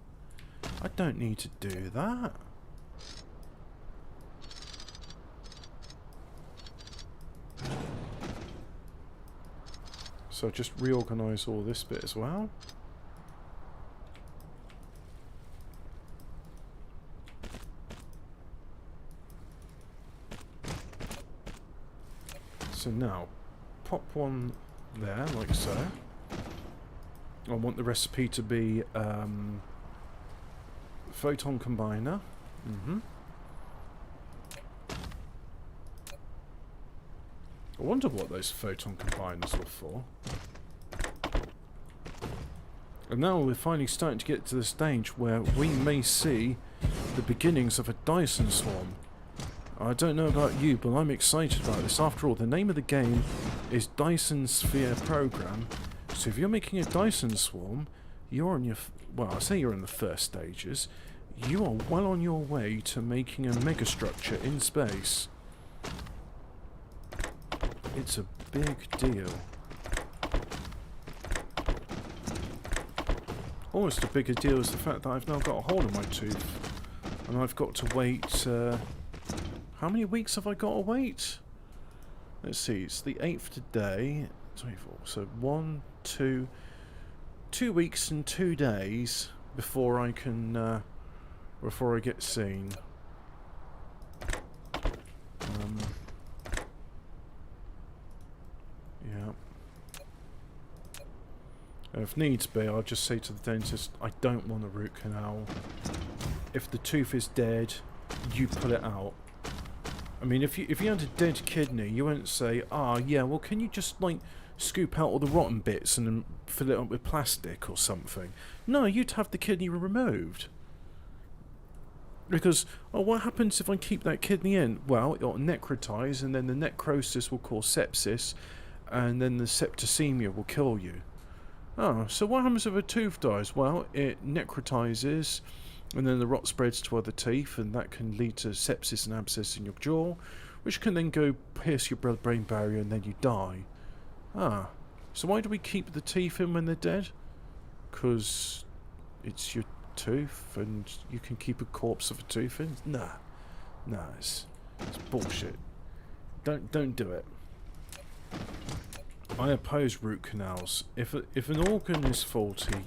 A: I don't need to do that. So just reorganise all this bit as well. So now, pop one there, like so. I want the recipe to be photon combiner. I wonder what those photon combiners were for. And now we're finally starting to get to the stage where we may see the beginnings of a Dyson swarm. I don't know about you, but I'm excited about this. After all, the name of the game is Dyson Sphere Program. So if you're making a Dyson swarm, you're on your... well, I say you're in the first stages. You are well on your way to making a megastructure in space. It's a big deal. almost a bigger deal is the fact that I've now got a hole in my tooth. And I've got to wait... how many weeks have I got to wait? Let's see, it's the 8th today. 24. So 2 weeks and 2 days before I can... before I get seen. Yeah. If needs be, I'll just say to the dentist, I don't want a root canal. If the tooth is dead, you pull it out. I mean, if you had a dead kidney, you wouldn't say, yeah, well, can you just, like, scoop out all the rotten bits and then fill it up with plastic or something? No, you'd have the kidney removed. Because, what happens if I keep that kidney in? Well, it'll necrotize, and then the necrosis will cause sepsis, and then the septicemia will kill you. So what happens if a tooth dies? Well, it necrotizes, and then the rot spreads to other teeth, and that can lead to sepsis and abscess in your jaw, which can then go pierce your blood-brain barrier, and then you die. So why do we keep the teeth in when they're dead? Because it's your tooth, and you can keep a corpse of a tooth in? Nah, it's bullshit. Don't do it. I oppose root canals. If an organ is faulty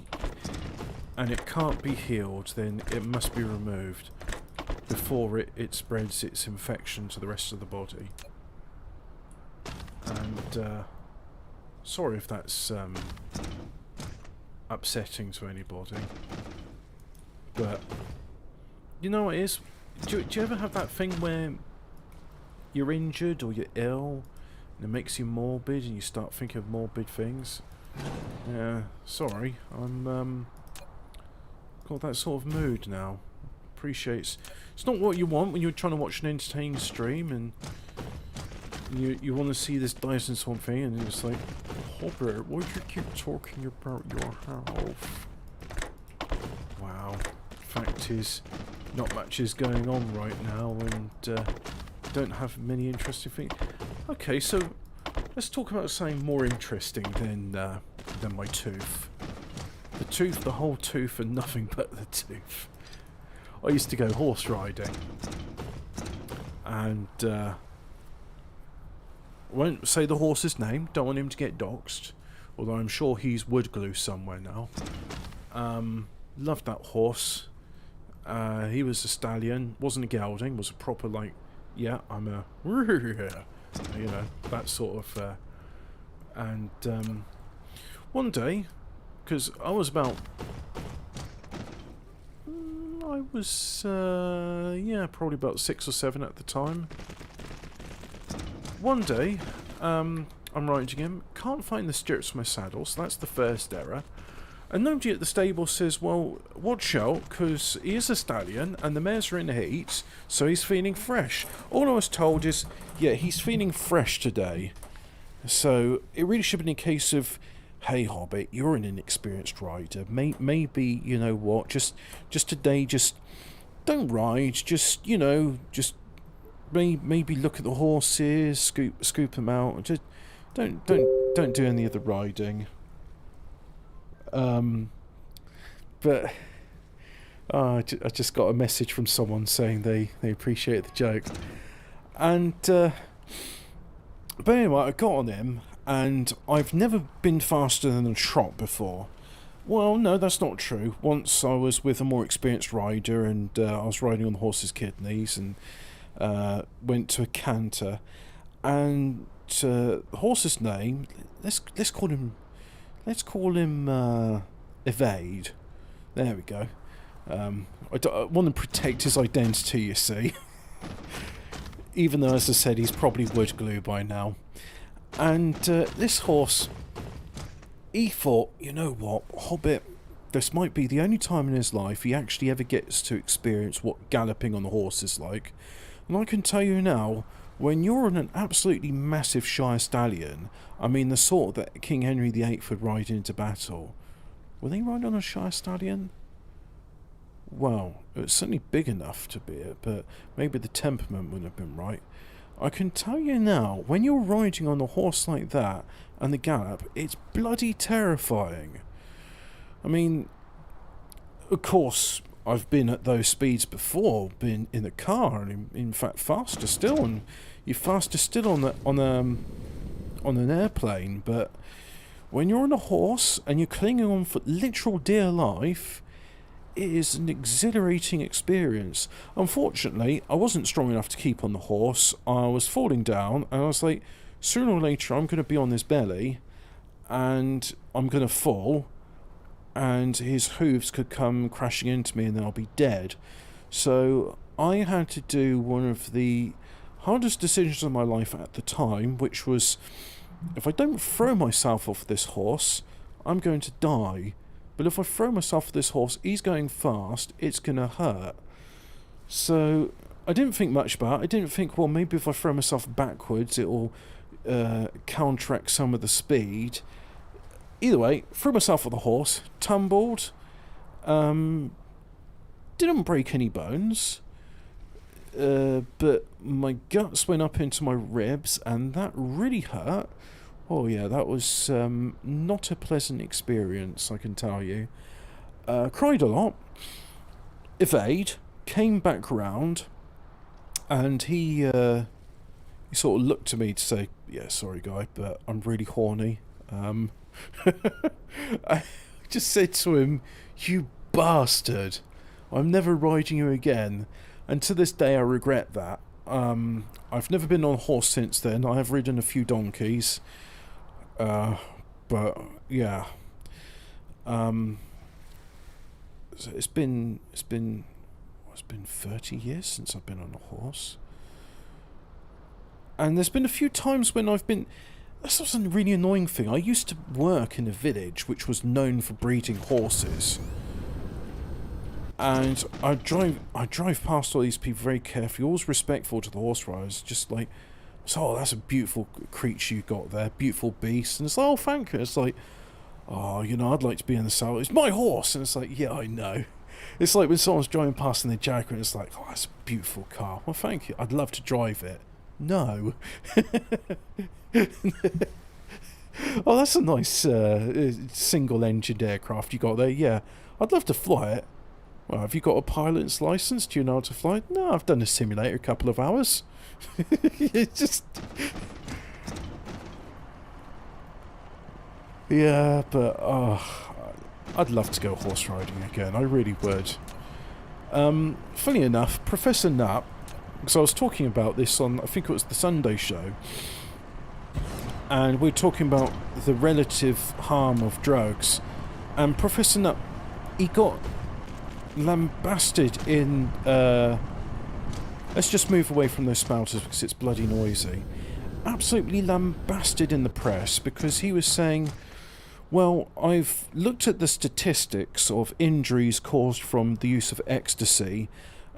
A: and it can't be healed, then it must be removed before it spreads its infection to the rest of the body. And sorry if that's upsetting to anybody, but you know what it is? Do you ever have that thing where you're injured or you're ill? It makes you morbid and you start thinking of morbid things. Yeah, sorry. I'm got that sort of mood now. Appreciate it's not what you want when you're trying to watch an entertaining stream and you want to see this Dyson swan thing and it's like, Hobbit, why do you keep talking about your health? Wow. Fact is, not much is going on right now and don't have many interesting things. Okay, so let's talk about something more interesting than my tooth. The whole tooth, and nothing but the tooth. I used to go horse riding, and I won't say the horse's name. Don't want him to get doxed, although I'm sure he's wood glue somewhere now. Loved that horse. He was a stallion, wasn't a gelding, was a proper like. Yeah, I'm a... You know, that sort of... and one day, because I was about... I was, yeah, probably about 6 or 7 at the time. One day, I'm riding him, can't find the stirrups for my saddle, so that's the first error. And nobody at the stable says, well, watch out, because he is a stallion, and the mares are in the heat, so he's feeling fresh. All I was told is, yeah, he's feeling fresh today. So, it really should have been a case of, hey, Hobbit, you're an inexperienced rider. Maybe, you know what, just today, just don't ride, just, you know, just maybe look at the horses, scoop them out, just don't do any of the riding. But I just got a message from someone saying they appreciate the joke, and but anyway, I got on him, and I've never been faster than a trot before. Well, no, that's not true. Once I was with a more experienced rider, and I was riding on the horse's kidneys, and went to a canter, and the horse's name, let's call him Evade. There we go. I want to protect his identity, you see. Even though, as I said, he's probably wood glue by now. And this horse, he thought, you know what, Hobbit, this might be the only time in his life he actually ever gets to experience what galloping on a horse is like. And I can tell you now, when you're on an absolutely massive Shire stallion, I mean the sort that King Henry VIII would ride into battle, were they riding on a Shire stallion? Well, it was certainly big enough to be it, but maybe the temperament wouldn't have been right. I can tell you now, when you're riding on a horse like that, and the gallop, it's bloody terrifying. I mean, of course, I've been at those speeds before, been in the car, and in fact faster still, and you're faster still on an airplane, but when you're on a horse and you're clinging on for literal dear life, it is an exhilarating experience. Unfortunately, I wasn't strong enough to keep on the horse. I was falling down, and I was like, sooner or later I'm going to be on his belly, and I'm going to fall, and his hooves could come crashing into me, and then I'll be dead. So I had to do one of the hardest decisions of my life at the time, which was, if I don't throw myself off this horse, I'm going to die. But if I throw myself off this horse, he's going fast, it's going to hurt. So I didn't think much about it. I didn't think, well, maybe if I throw myself backwards, it will counteract some of the speed. Either way, threw myself off the horse, tumbled, didn't break any bones, but my guts went up into my ribs, and that really hurt. Oh yeah, that was not a pleasant experience, I can tell you. Cried a lot, evade, came back round, and he sort of looked at me to say, yeah, sorry guy, but I'm really horny. I just said to him, you bastard, I'm never riding you again. And to this day I regret that. I've never been on a horse since then. I have ridden a few donkeys. But yeah, so it's been 30 years since I've been on a horse, and there's been a few times when I've been. This was a really annoying thing. I used to work in a village which was known for breeding horses, and I drive past all these people very carefully, always respectful to the horse riders, just like, so, oh, that's a beautiful creature you got there, beautiful beast. And it's like, oh, thank you. It's like, oh, you know, I'd like to be in the saddle. It's my horse. And it's like, yeah, I know. It's like when someone's driving past in their Jaguar, and it's like, oh, that's a beautiful car. Well, thank you. I'd love to drive it. No. Oh, that's a nice single-engined aircraft you got there. Yeah, I'd love to fly it. Well, have you got a pilot's license? Do you know how to fly it? No, I've done a simulator a couple of hours. It's just... Yeah, but I'd love to go horse riding again. I really would. Funny enough, Professor Nutt, because I was talking about this on, I think it was the Sunday show, and we're talking about the relative harm of drugs, and Professor Nutt, he got lambasted in... let's just move away from those spouters because it's bloody noisy. Absolutely lambasted in the press because he was saying, well, I've looked at the statistics of injuries caused from the use of ecstasy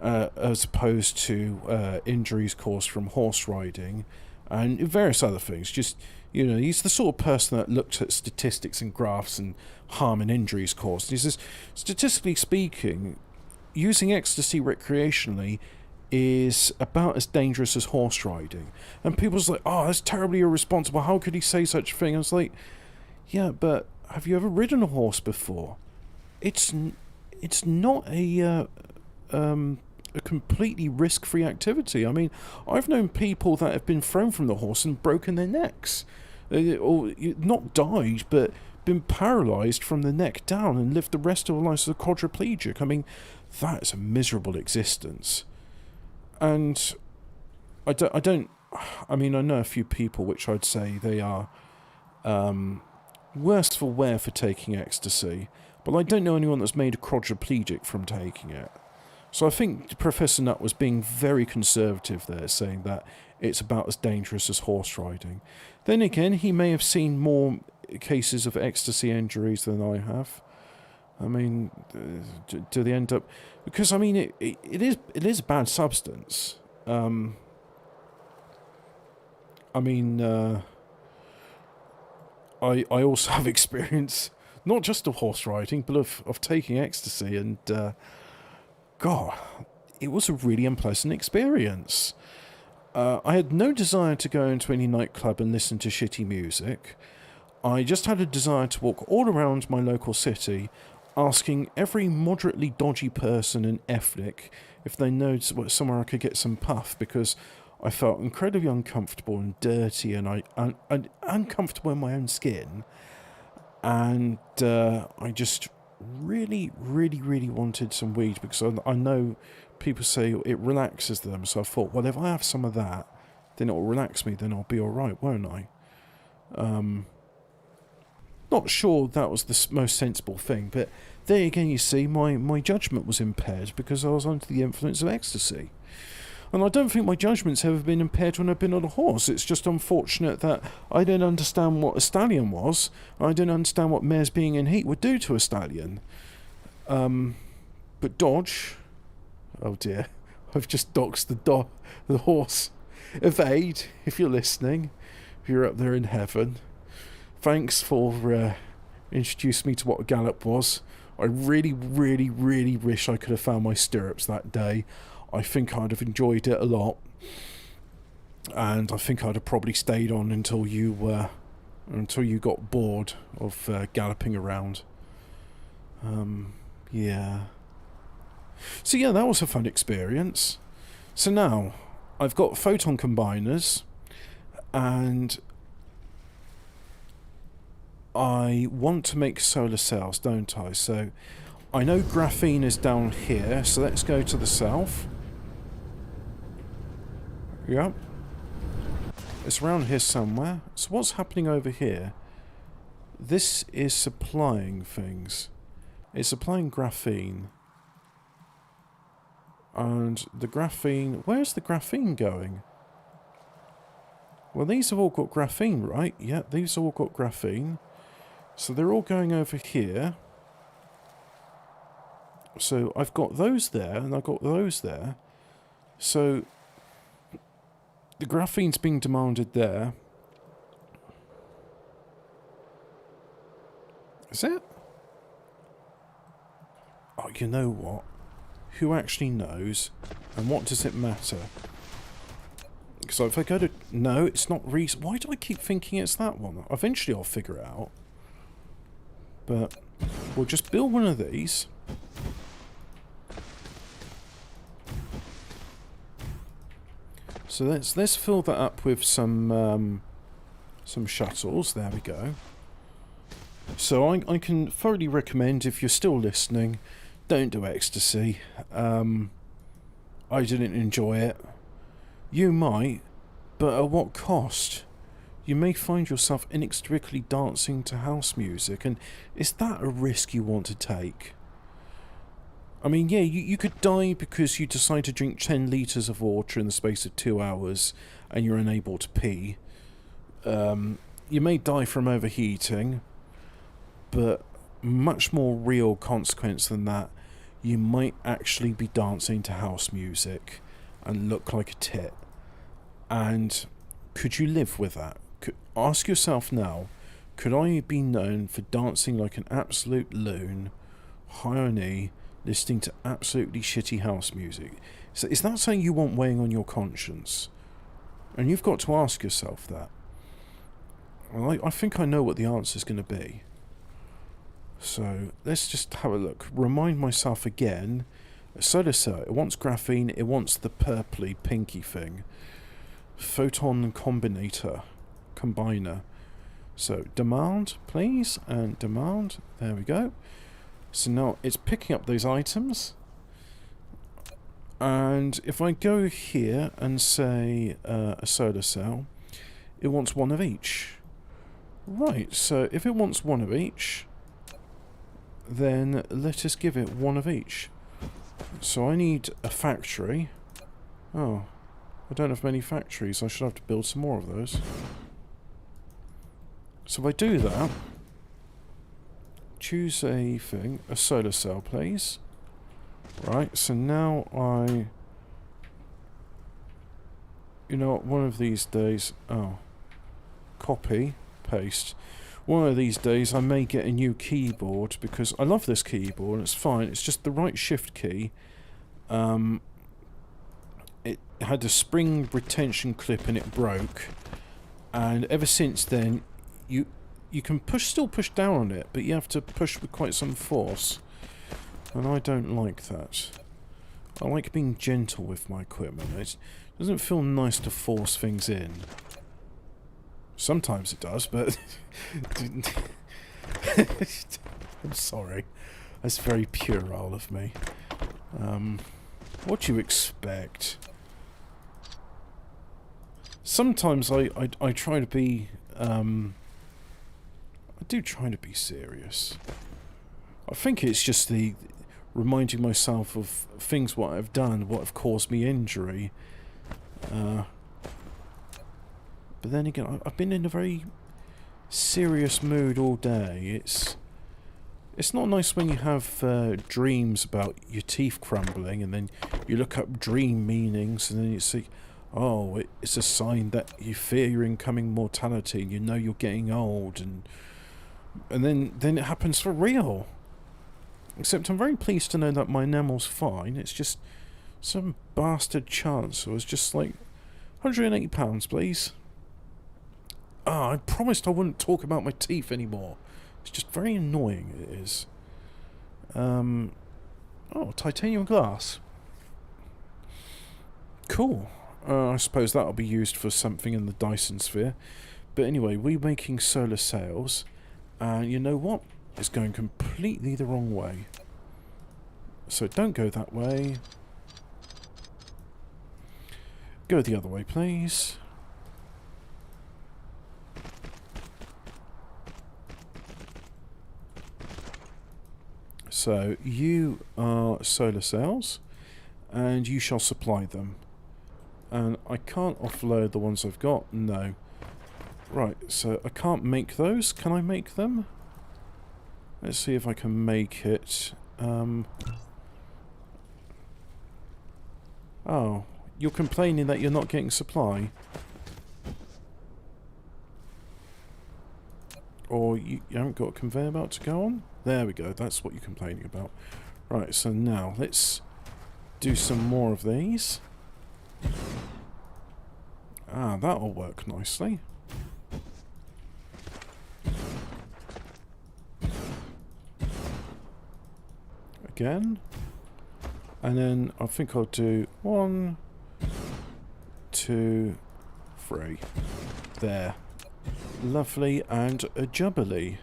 A: as opposed to injuries caused from horse riding and various other things. Just, you know, he's the sort of person that looked at statistics and graphs and harm and injuries caused. He says, statistically speaking, using ecstasy recreationally is about as dangerous as horse riding. And people's like, oh, that's terribly irresponsible. How could he say such a thing? I was like, yeah, but have you ever ridden a horse before? It's not a completely risk-free activity. I mean, I've known people that have been thrown from the horse and broken their necks. Or not died, but been paralysed from the neck down and lived the rest of their life as a quadriplegic. I mean, that is a miserable existence. And I mean, I know a few people which I'd say they are worse for wear for taking ecstasy, but I don't know anyone that's made a quadriplegic from taking it. So I think Professor Nutt was being very conservative there, saying that it's about as dangerous as horse riding. Then again, he may have seen more cases of ecstasy injuries than I have. I mean, do they end up... Because, I mean, it is a bad substance. I mean, I also have experience, not just of horse riding, but of taking ecstasy, and, God, it was a really unpleasant experience. I had no desire to go into any nightclub and listen to shitty music. I just had a desire to walk all around my local city asking every moderately dodgy person in ethnic if they know somewhere I could get some puff, because I felt incredibly uncomfortable and dirty, and and uncomfortable in my own skin, and I just really, really, really wanted some weed, because I know people say it relaxes them, so I thought, well, if I have some of that, then it'll relax me, then I'll be alright, won't I? Not sure that was the most sensible thing, but there again, you see, my judgment was impaired because I was under the influence of ecstasy. And I don't think my judgment's ever been impaired when I've been on a horse. It's just unfortunate that I didn't understand what a stallion was. I didn't understand what mares being in heat would do to a stallion. But dodge... Oh dear, I've just doxed the horse. Evade, if you're listening, if you're up there in heaven. Thanks for introducing me to what a gallop was. I really, really, really wish I could have found my stirrups that day. I think I'd have enjoyed it a lot. And I think I'd have probably stayed on until you got bored of galloping around. Yeah. So yeah, that was a fun experience. So now, I've got photon combiners, and I want to make solar cells, don't I? So I know graphene is down here, so let's go to the south. Yep. It's around here somewhere. So what's happening over here? This is supplying things. It's supplying graphene. And the graphene... Where's the graphene going? Well, these have all got graphene, right? Yeah, these have all got graphene. So they're all going over here. So I've got those there, and I've got those there. So the graphene's being demanded there. Is it? Oh, you know what? Who actually knows? And what does it matter? So if I go to... No, it's not reason. Why do I keep thinking it's that one? Eventually I'll figure it out. But we'll just build one of these. So let's fill that up with some shuttles. There we go. So I can thoroughly recommend, if you're still listening, don't do ecstasy. I didn't enjoy it. You might, but at what cost? You may find yourself inextricably dancing to house music, and is that a risk you want to take? I mean, yeah, you could die because you decide to drink 10 litres of water in the space of 2 hours and you're unable to pee. You may die from overheating, but much more real consequence than that, you might actually be dancing to house music and look like a tit. And could you live with that? Ask yourself now, could I be known for dancing like an absolute loon, high on E, listening to absolutely shitty house music? So is that something you want weighing on your conscience? And you've got to ask yourself that. Well, I think I know what the answer is going to be. So let's just have a look. Remind myself again. A solar cell, it wants graphene, it wants the purpley pinky thing. Photon combiner. So demand, please, and demand. There we go. So now it's picking up those items. And if I go here and say a solar cell, it wants one of each. Right, so if it wants one of each, then let us give it one of each. So I need a factory. Oh, I don't have many factories. I should have to build some more of those. So if I do that, choose a thing, a solar cell, please. Right, so now you know what, one of these days... Oh. Copy, paste. One of these days I may get a new keyboard, because I love this keyboard and it's fine, it's just the right shift key. It had a spring retention clip and it broke, and ever since then you you can still push down on it, but you have to push with quite some force. And I don't like that. I like being gentle with my equipment. It doesn't feel nice to force things in. Sometimes it does, but... I'm sorry. That's very puerile of me. What do you expect? Sometimes I try to be... I do try to be serious. I think it's just the... reminding myself of things what I've done, what have caused me injury. But then again, I've been in a very serious mood all day. It's not nice when you have dreams about your teeth crumbling, and then you look up dream meanings, and then you see, oh, it's a sign that you fear your incoming mortality, and you know you're getting old, and then it happens for real. Except I'm very pleased to know that my enamel's fine. It's just some bastard chance. I was just like, £180, please. Ah, I promised I wouldn't talk about my teeth anymore. It's just very annoying, it is. Oh, titanium glass. Cool. I suppose that'll be used for something in the Dyson sphere. But anyway, we're making solar sails. And you know what? It's going completely the wrong way. So don't go that way. Go the other way, please. So you are solar cells, and you shall supply them. And I can't offload the ones I've got. No. Right, so I can't make those. Can I make them? Let's see if I can make it. Oh, you're complaining that you're not getting supply? Or you haven't got a conveyor belt to go on? There we go, that's what you're complaining about. Right, so now let's do some more of these. Ah, that'll work nicely. Again. And then I think I'll do 1, 2, 3. There. Lovely and a jubbly.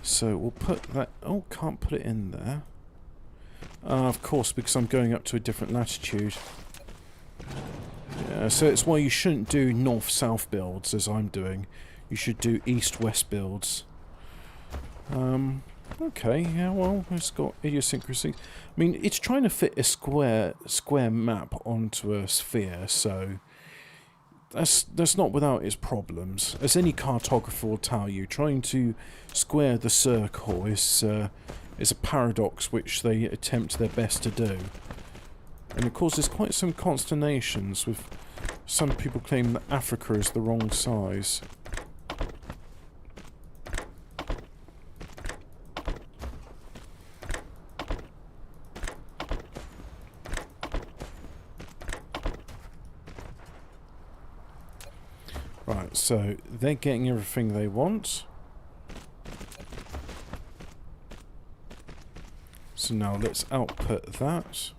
A: So we'll put that... Oh, can't put it in there. Of course, because I'm going up to a different latitude. Yeah, so it's why you shouldn't do north-south builds, as I'm doing. You should do east-west builds. Okay, yeah, well, it's got idiosyncrasies. I mean, it's trying to fit a square map onto a sphere, so... That's not without its problems. As any cartographer will tell you, trying to square the circle is a paradox which they attempt their best to do. And it causes quite some consternations with some people claiming that Africa is the wrong size. Right, so they're getting everything they want. So now let's output that.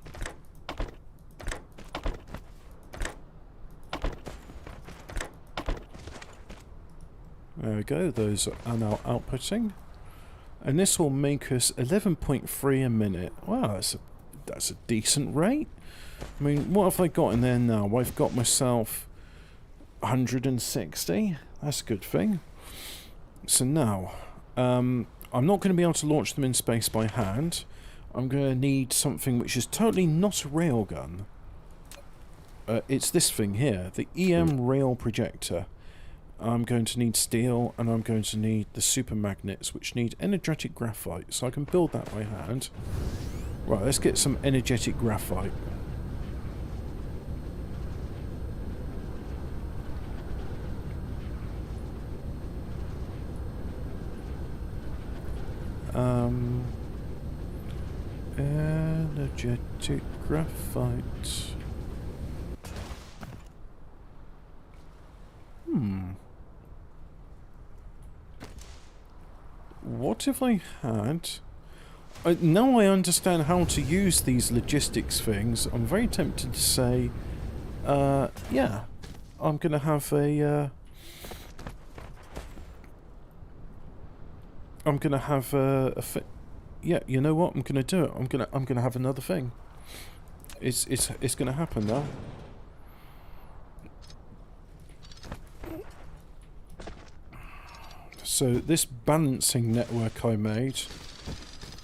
A: There we go, those are now outputting. And this will make us 11.3 a minute. Wow, that's a decent rate. I mean, what have I got in there now? I've got myself 160. That's a good thing. So now, I'm not going to be able to launch them in space by hand. I'm going to need something which is totally not a railgun. It's this thing here, the EM rail projector. I'm going to need steel, and I'm going to need the super magnets, which need energetic graphite, so I can build that by hand. Right, let's get some energetic graphite. Energetic graphite. what if I had... now I understand how to use these logistics things. I'm very tempted to say, yeah, I'm going to have a... I'm going to have yeah, you know what? I'm going to do it. I'm going to have another thing. It's going to happen now. So this balancing network I made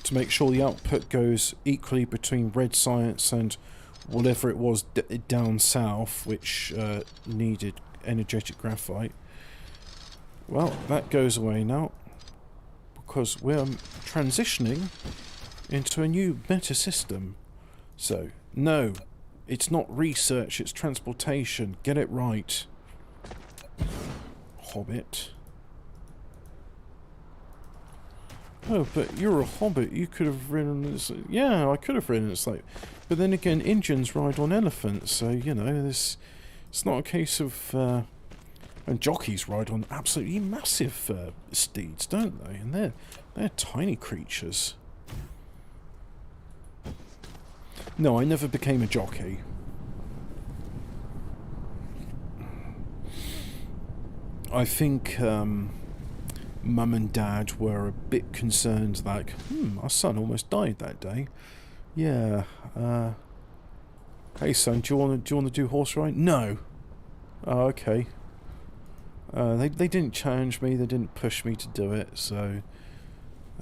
A: to make sure the output goes equally between red science and whatever it was down south, which needed energetic graphite. Well, that goes away now because we're transitioning into a new meta system. So, no, it's not research, it's transportation. Get it right. Hobbit. Oh, but you're a hobbit. You could have ridden this. Yeah, I could have ridden this. Like, but then again, Indians ride on elephants, so you know this. It's not a case of. And jockeys ride on absolutely massive steeds, don't they? And they're tiny creatures. No, I never became a jockey. I think. Mum and Dad were a bit concerned, like, our son almost died that day. Yeah. Hey son, do you want to do horse riding? No. Oh, okay. They didn't challenge me. They didn't push me to do it. So.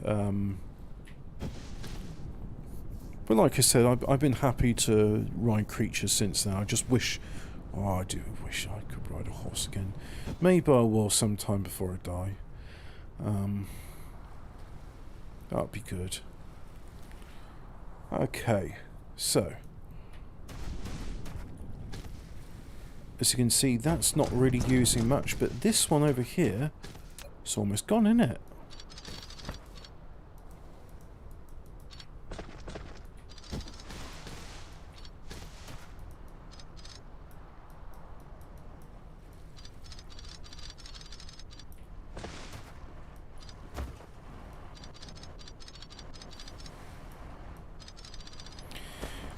A: But like I said, I've been happy to ride creatures since then. I just wish. Oh, I do wish I could ride a horse again. Maybe I will sometime before I die. That'd be good. Okay, so as you can see, that's not really using much, but this one over here, it's almost gone, isn't it?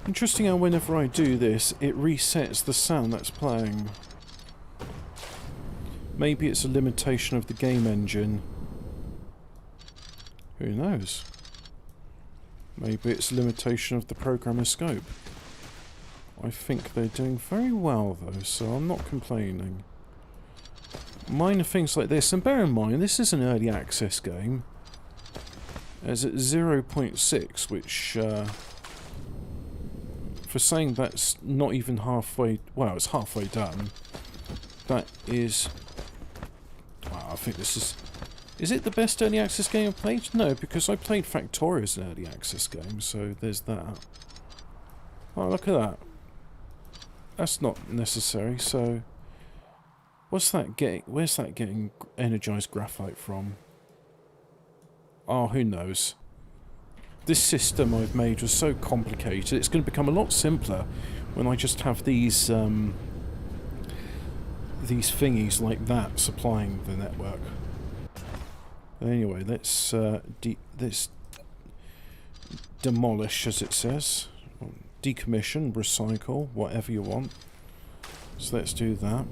A: Interesting how whenever I do this, it resets the sound that's playing. Maybe it's a limitation of the game engine. Who knows? Maybe it's a limitation of the programmer's scope. I think they're doing very well though, so I'm not complaining. Minor things like this, and bear in mind, this is an early access game. As at 0.6, which... for saying that's not even halfway... Well, it's halfway done. That is... Wow, I think this is... Is it the best early access game I've played? No, because I played Factorio as an early access game, so there's that. Oh, look at that. That's not necessary, so... What's that getting... Where's that getting energized graphite from? Oh, who knows? This system I've made was so complicated, it's going to become a lot simpler when I just have these thingies like that supplying the network. Anyway, let's demolish, as it says. Decommission, recycle, whatever you want. So let's do that.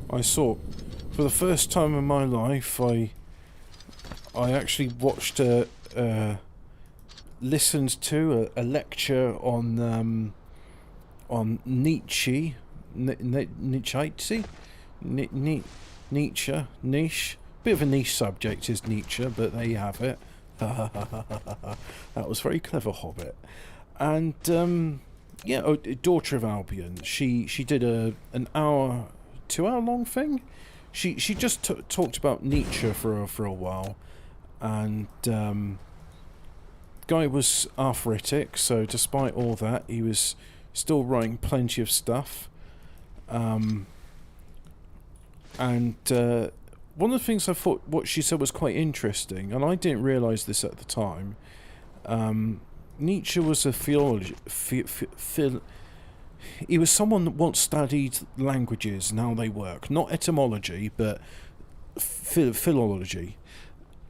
A: I saw, for the first time in my life, I actually watched listened to a lecture on Nietzsche, Nietzsche, niche. Bit of a niche subject is Nietzsche, but there you have it. That was very clever, Hobbit. And yeah, Daughter of Albion. She did an hour. 2-hour long thing. She just talked about Nietzsche for a while, and guy was arthritic, so despite all that, he was still writing plenty of stuff. And one of the things I thought what she said was quite interesting, and I didn't realise this at the time. Nietzsche was a he was someone that once studied languages and how they work. Not etymology, but philology.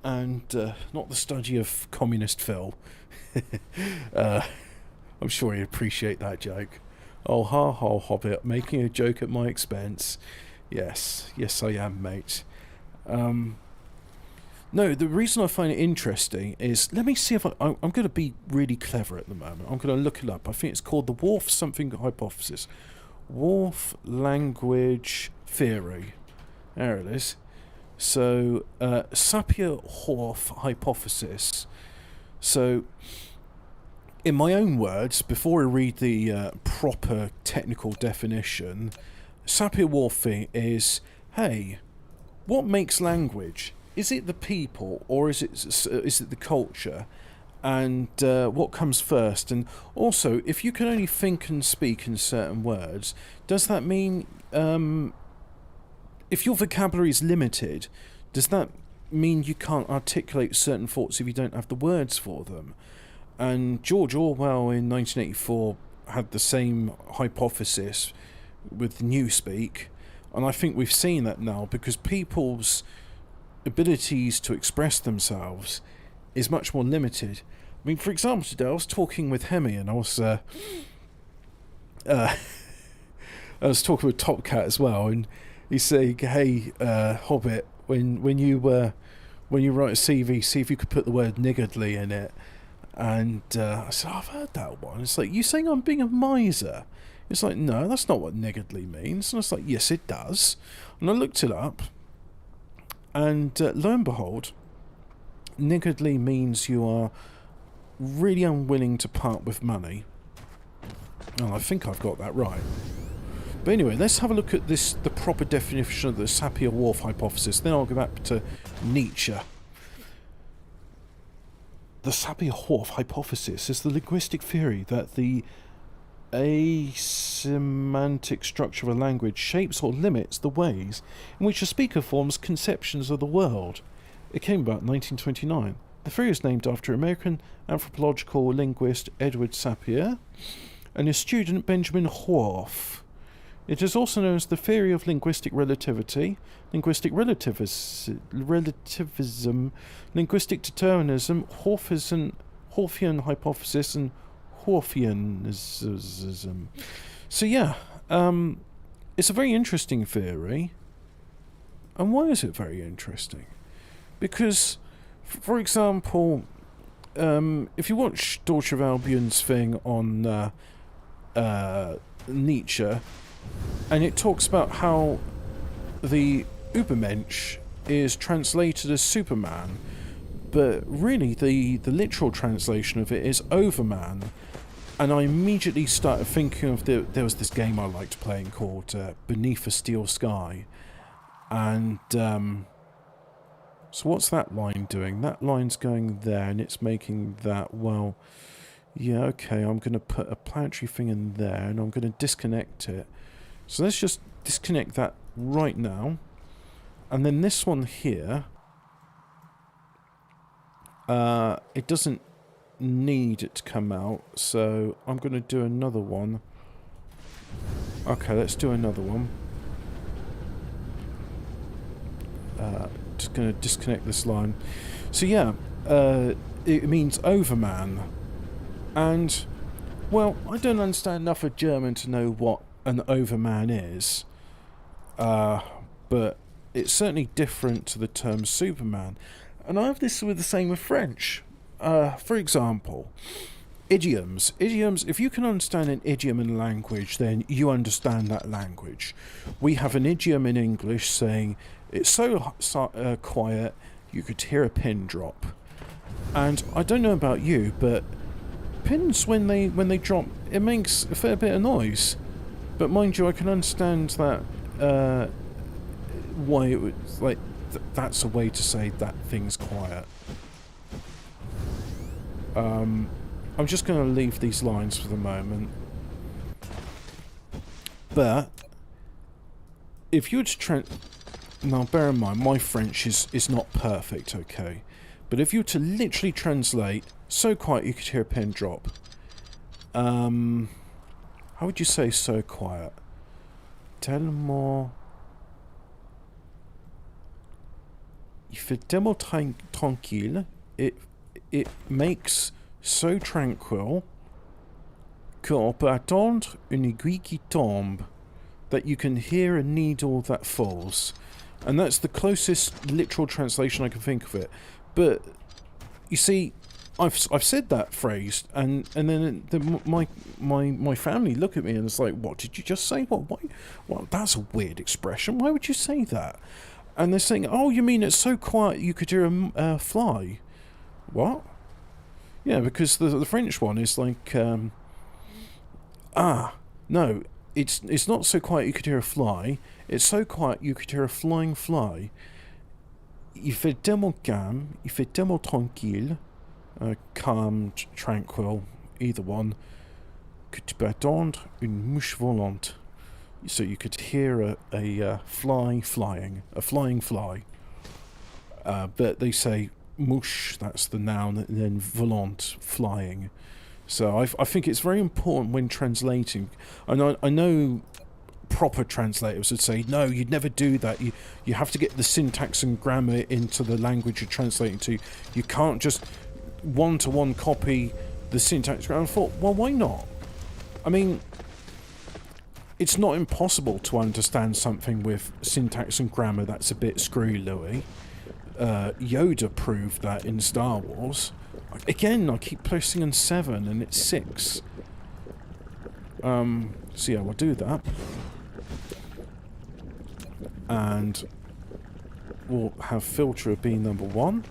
A: And not the study of communist Phil. I'm sure he'd appreciate that joke. Oh, ha ha, Hobbit, making a joke at my expense. Yes, yes I am, mate. No, the reason I find it interesting is, let me see if I'm going to be really clever at the moment. I'm going to look it up. I think it's called the Whorf something hypothesis. Whorf language theory. There it is. So, Sapir-Whorf hypothesis. So, in my own words, before I read the proper technical definition, Sapir-Whorf thing is, hey, what makes language? Is it the people, or is it the culture? And what comes first? And also, if you can only think and speak in certain words, does that mean, if your vocabulary is limited, does that mean you can't articulate certain thoughts if you don't have the words for them? And George Orwell in 1984 had the same hypothesis with Newspeak, and I think we've seen that now, because people's abilities to express themselves is much more limited. I mean, for example, today I was talking with Hemi, and I was talking with Top Cat as well, and he's saying, "Hey, Hobbit, when you write a CV, see if you could put the word niggardly in it." And I said, "I've heard that one." It's like, "You saying I'm being a miser?" It's like, "No, that's not what niggardly means." And I was like, "Yes, it does." And I looked it up, and lo and behold, niggardly means you are really unwilling to part with money. And I think I've got that right. But anyway, let's have a look at the proper definition of the Sapir-Whorf hypothesis. Then I'll go back to Nietzsche. The Sapir-Whorf hypothesis is the linguistic theory that the asemantic structure of a language shapes or limits the ways in which a speaker forms conceptions of the world. It came about in 1929. The theory is named after American anthropological linguist Edward Sapir and his student Benjamin Whorf. It is also known as the theory of linguistic relativity, linguistic relativism, linguistic determinism, Whorfian hypothesis, and Whorfianism. So yeah, it's a very interesting theory. And why is it very interesting? Because, for example, if you watch Deutsche Albion's thing on Nietzsche, and it talks about how the Übermensch is translated as Superman, but really the literal translation of it is Overman. And I immediately started thinking of there was this game I liked playing called Beneath a Steel Sky. And so what's that line doing? That line's going there, and it's making that, well, yeah, okay, I'm going to put a planetary thing in there, and I'm going to disconnect it. So let's just disconnect that right now. And then this one here, it doesn't need it to come out, so I'm going to do another one. Okay, let's do another one. Just going to disconnect this line. So yeah, it means Overman. And, well, I don't understand enough of German to know what an Overman is. But it's certainly different to the term Superman. And I have this with the same with French. For example, idioms. Idioms, if you can understand an idiom in a language, then you understand that language. We have an idiom in English saying, it's so quiet, you could hear a pin drop. And I don't know about you, but pins, when they drop, it makes a fair bit of noise. But mind you, I can understand that, why it would, like, that's a way to say that thing's quiet. I'm just going to leave these lines for the moment. But if you were to now bear in mind, my French is not perfect, okay? But if you were to literally translate, so quiet you could hear a pin drop, How would you say so quiet? Tellement... Il fait tellement tranquille. It makes so tranquil qu'on peut attendre une aiguille qui tombe. That you can hear a needle that falls. And that's the closest literal translation I can think of it. But you see, I've said that phrase, and then my family look at me and it's like, what did you just say? What? Why? Well, that's a weird expression. Why would you say that? And they're saying, oh, you mean it's so quiet you could hear a fly? What? Yeah, because the French one is like, no, it's not so quiet you could hear a fly. It's so quiet you could hear a flying fly. Il fait tellement calme, il fait tellement tranquille, calm, tranquil, either one, que tu peux attendre une mouche volante. So you could hear a fly flying, a flying fly. But they say mouche, that's the noun, and then volant, flying. So I think it's very important when translating. I know proper translators would say, no, you'd never do that. You have to get the syntax and grammar into the language you're translating to. You can't just one-to-one copy the syntax. And I thought, well, why not? I mean, it's not impossible to understand something with syntax and grammar that's a bit screwy. Yoda proved that in Star Wars. Again, I keep pressing on 7 and it's 6. So yeah, we'll do that. And we'll have filter of being number 1.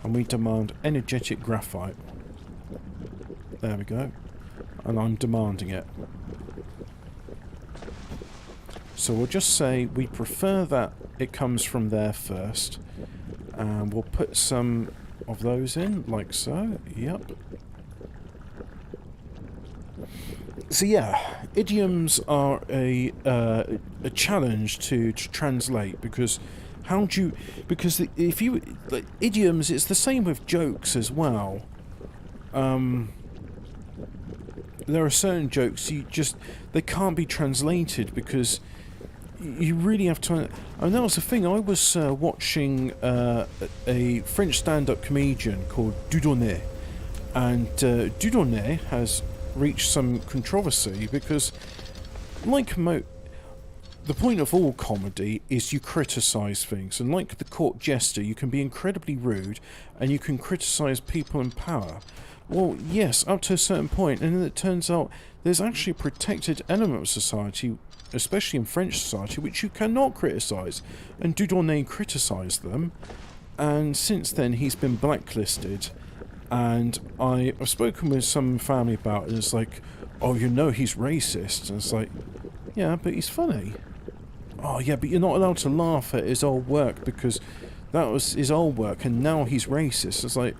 A: And we demand energetic graphite. There we go. And I'm demanding it. So we'll just say we prefer that it comes from there first. And we'll put some of those in, like so. Yep. So yeah, idioms are a challenge to translate, because if you like idioms, it's the same with jokes as well. There are certain jokes they can't be translated because you really have to. And that was the thing. I was watching a French stand-up comedian called Dudonné, and Dudonné has reached some controversy because, like the point of all comedy is you criticise things, and like the court jester, you can be incredibly rude and you can criticise people in power. Well, yes, up to a certain point, and then it turns out there's actually a protected element of society, especially in French society, which you cannot criticise. And Dudonné criticised them, and since then he's been blacklisted. And I've spoken with some family about it, and it's like, oh, you know he's racist. And it's like, yeah, but he's funny. Oh, yeah, but you're not allowed to laugh at his old work because that was his old work, and now he's racist. It's like,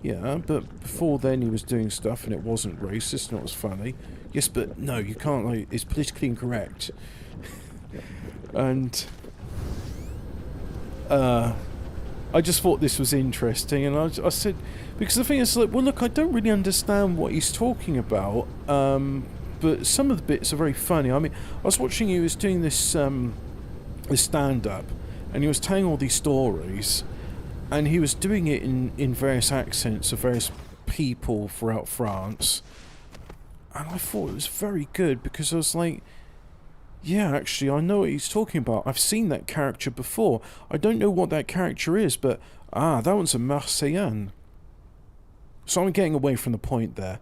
A: yeah, but before then he was doing stuff and it wasn't racist and it was funny. Yes, but no, you can't, like, it's politically incorrect. And I just thought this was interesting, and I said, because the thing is, like, well, look, I don't really understand what he's talking about, but some of the bits are very funny. I mean, I was watching, he was doing this stand-up, and he was telling all these stories, and he was doing it in various accents of various people throughout France, and I thought it was very good, because I was like, yeah, actually, I know what he's talking about. I've seen that character before. I don't know what that character is, but, that one's a Marseillan. So I'm getting away from the point there.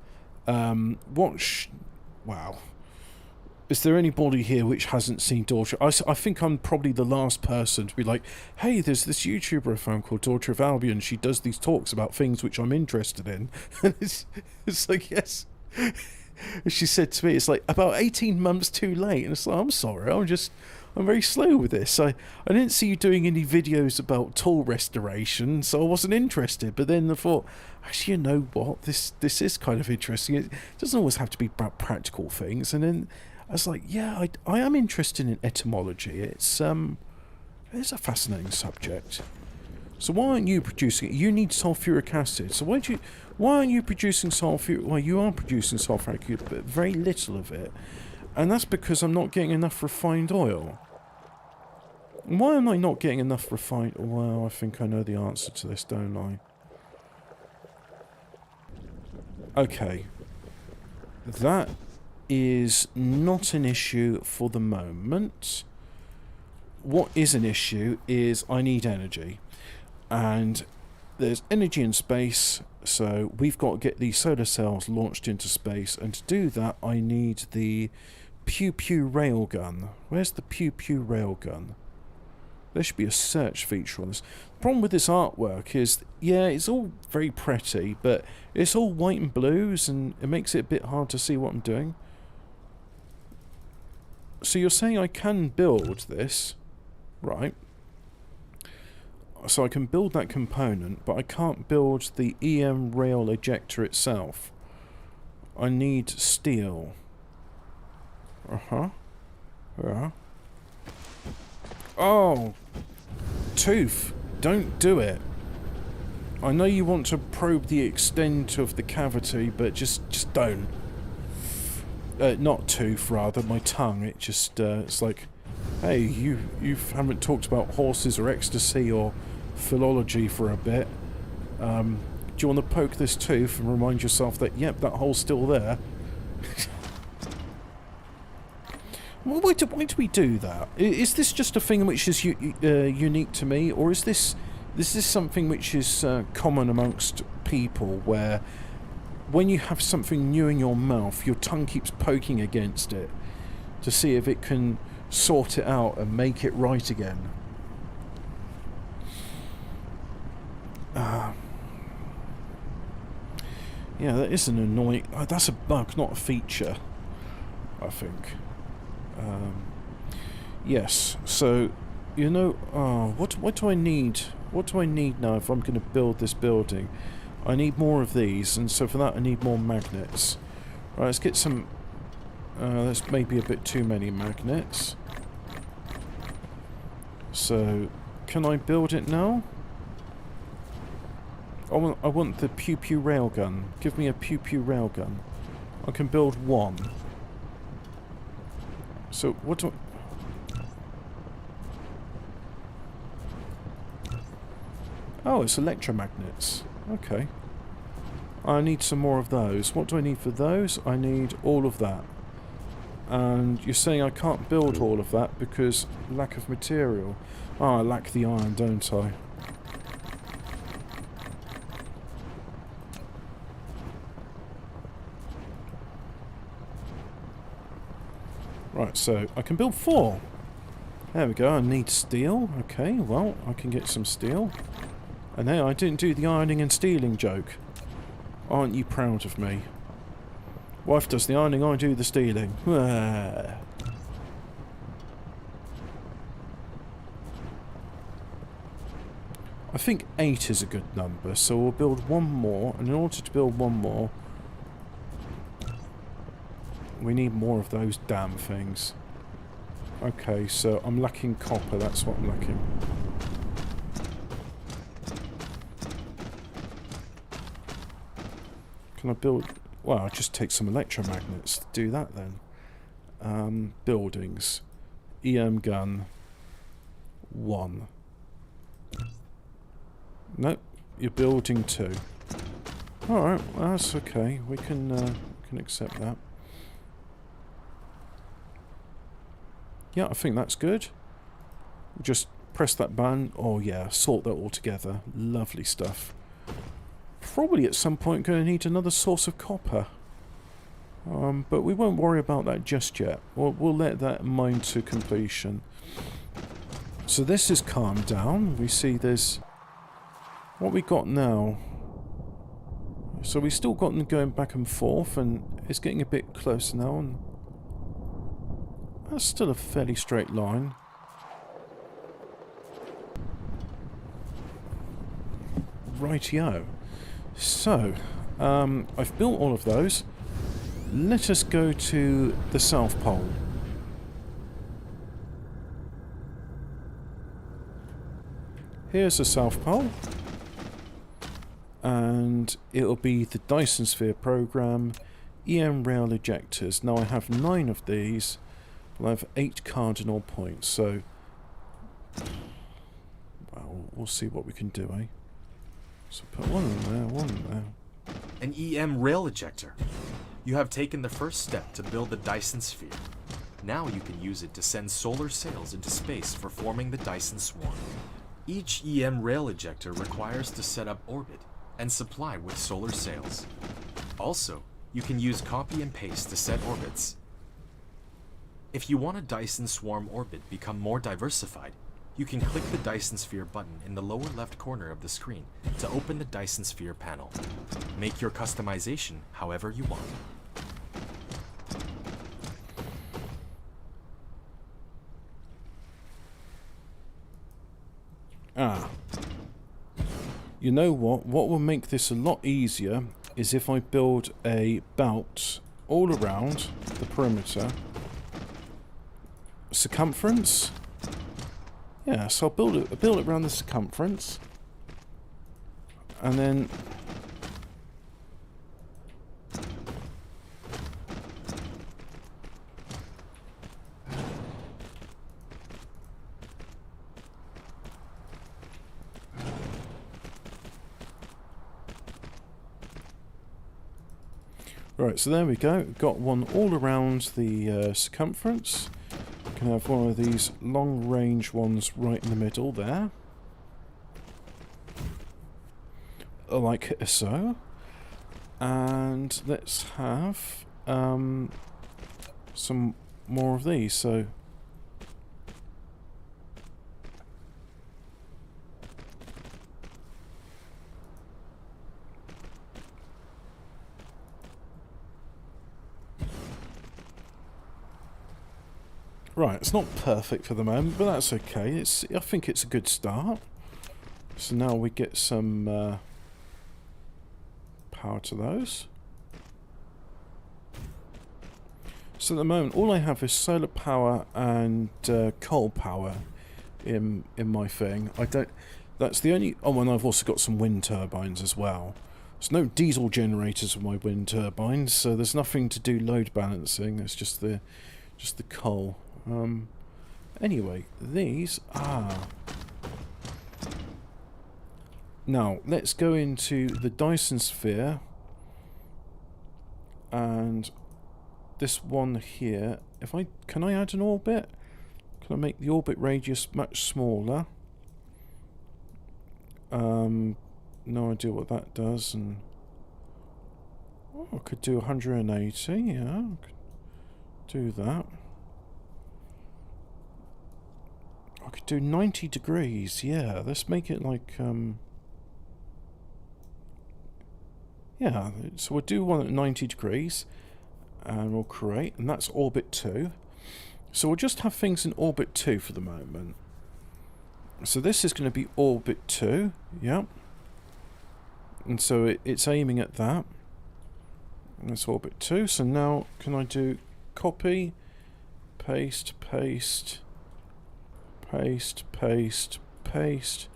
A: Wow. Is there anybody here which hasn't seen Daughter? I think I'm probably the last person to be like, hey, there's this YouTuber I found called Daughter of Albion. She does these talks about things which I'm interested in. And it's like, yes. She said to me, it's like, about 18 months too late. And it's like, I'm sorry, I'm very slow with this. I didn't see you doing any videos about tool restoration, so I wasn't interested. But then I thought, actually, you know what? This is kind of interesting. It doesn't always have to be about practical things. And then I was like, yeah, I am interested in etymology. It's a fascinating subject. So why aren't you producing it? You need sulfuric acid. So why aren't you producing sulfuric? Well, you are producing sulfuric acid, but very little of it. And that's because I'm not getting enough refined oil. Why am I not getting enough refined? Well, I think I know the answer to this, don't I? Okay. That is not an issue for the moment. What is an issue is I need energy. And there's energy in space, so we've got to get these solar cells launched into space. And to do that, I need the Pew Pew railgun. Where's the Pew Pew railgun? There should be a search feature on this. The problem with this artwork is, yeah, it's all very pretty, but it's all white and blues, and it makes it a bit hard to see what I'm doing. So you're saying I can build this, right? So I can build that component, but I can't build the EM rail ejector itself. I need steel. Yeah. Oh! Tooth! Don't do it! I know you want to probe the extent of the cavity, but just don't. Not tooth, rather, my tongue. It just, it's like, hey, you haven't talked about horses or ecstasy or philology for a bit. Do you want to poke this tooth and remind yourself that, yep, that hole's still there? Well, why do we do that? Is this just a thing which is unique to me, or is this something which is common amongst people, where when you have something new in your mouth, your tongue keeps poking against it to see if it can sort it out and make it right again? Yeah, that is an annoying... that's a bug, not a feature, I think. Yes, so, you know... what do I need? What do I need now if I'm going to build this building? I need more of these, and so for that I need more magnets. Right, let's get some... that's maybe a bit too many magnets. So, can I build it now? I want the Pew Pew railgun. Give me a Pew Pew railgun. I can build one. So, what do I... Oh, it's electromagnets. Okay. I need some more of those. What do I need for those? I need all of that. And you're saying I can't build all of that because lack of material. Oh, I lack the iron, don't I? Right, so I can build 4. There we go, I need steel. Okay, well, I can get some steel. And hey, I didn't do the ironing and steeling joke. Aren't you proud of me? Wife does the ironing, I do the stealing. I think 8 is a good number, so we'll build one more, and in order to build one more, we need more of those damn things. Okay, so I'm lacking copper, that's what I'm lacking. Can I build... Well, I'll just take some electromagnets to do that then. Buildings. EM gun. 1. Nope, you're building 2. Alright, well, that's okay. We can accept that. Yeah, I think that's good. Just press that button. Oh yeah, sort that all together. Lovely stuff. Probably at some point going to need another source of copper. But we won't worry about that just yet. We'll let that mine to completion. So this is calmed down. We see there's... What we got now... So we still got them going back and forth, and it's getting a bit closer now, and... That's still a fairly straight line. Rightio. So, I've built all of those. Let us go to the South Pole. here's the South Pole. And it'll be the Dyson Sphere program, EM rail ejectors. Now I have 9 of these. I'll have 8 cardinal points, so well, we'll see what we can do, eh? So put one in there, one in there.
B: An EM rail ejector. You have taken the first step to build the Dyson Sphere. Now you can use it to send solar sails into space for forming the Dyson Swarm. Each EM rail ejector requires to set up orbit and supply with solar sails. Also, you can use copy and paste to set orbits. If you want a Dyson Swarm orbit become more diversified, you can click the Dyson Sphere button in the lower left corner of the screen to open the Dyson Sphere panel. Make your customization however you want.
A: You know what? What will make this a lot easier is if I build a belt all around the perimeter. Circumference? Yeah, so I'll build it around the circumference. And then right, so there we go. Got one all around the circumference. Can have one of these long-range ones right in the middle there, like so. And let's have some more of these. So right, it's not perfect for the moment, but that's okay. I think it's a good start. So now we get some power to those. So at the moment, all I have is solar power and coal power in my thing. I don't. That's the only. Oh, and I've also got some wind turbines as well. There's no diesel generators for my wind turbines, so there's nothing to do load balancing. It's just the coal. Anyway, these are... Now, let's go into the Dyson Sphere. And this one here, can I add an orbit? Can I make the orbit radius much smaller? No idea what that does, and... Oh, I could do 180, yeah, I could do that. I could do 90 degrees, yeah, let's make it like, yeah, so we'll do one at 90 degrees, and we'll create, and that's orbit 2. So we'll just have things in orbit 2 for the moment. So this is going to be orbit 2, yeah. And so it's aiming at that. And that's orbit 2, so now can I do copy, paste, paste... Paste, paste, paste.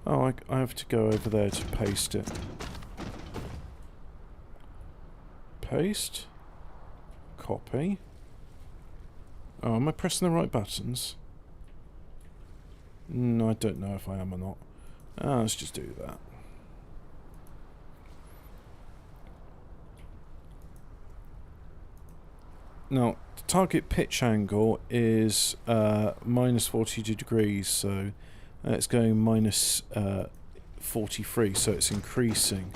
A: Oh, I have to go over there to paste it. Paste. Copy. Oh, am I pressing the right buttons? No, I don't know if I am or not. Let's just do that. Now, the target pitch angle is minus 42 degrees, so it's going minus 43, so it's increasing.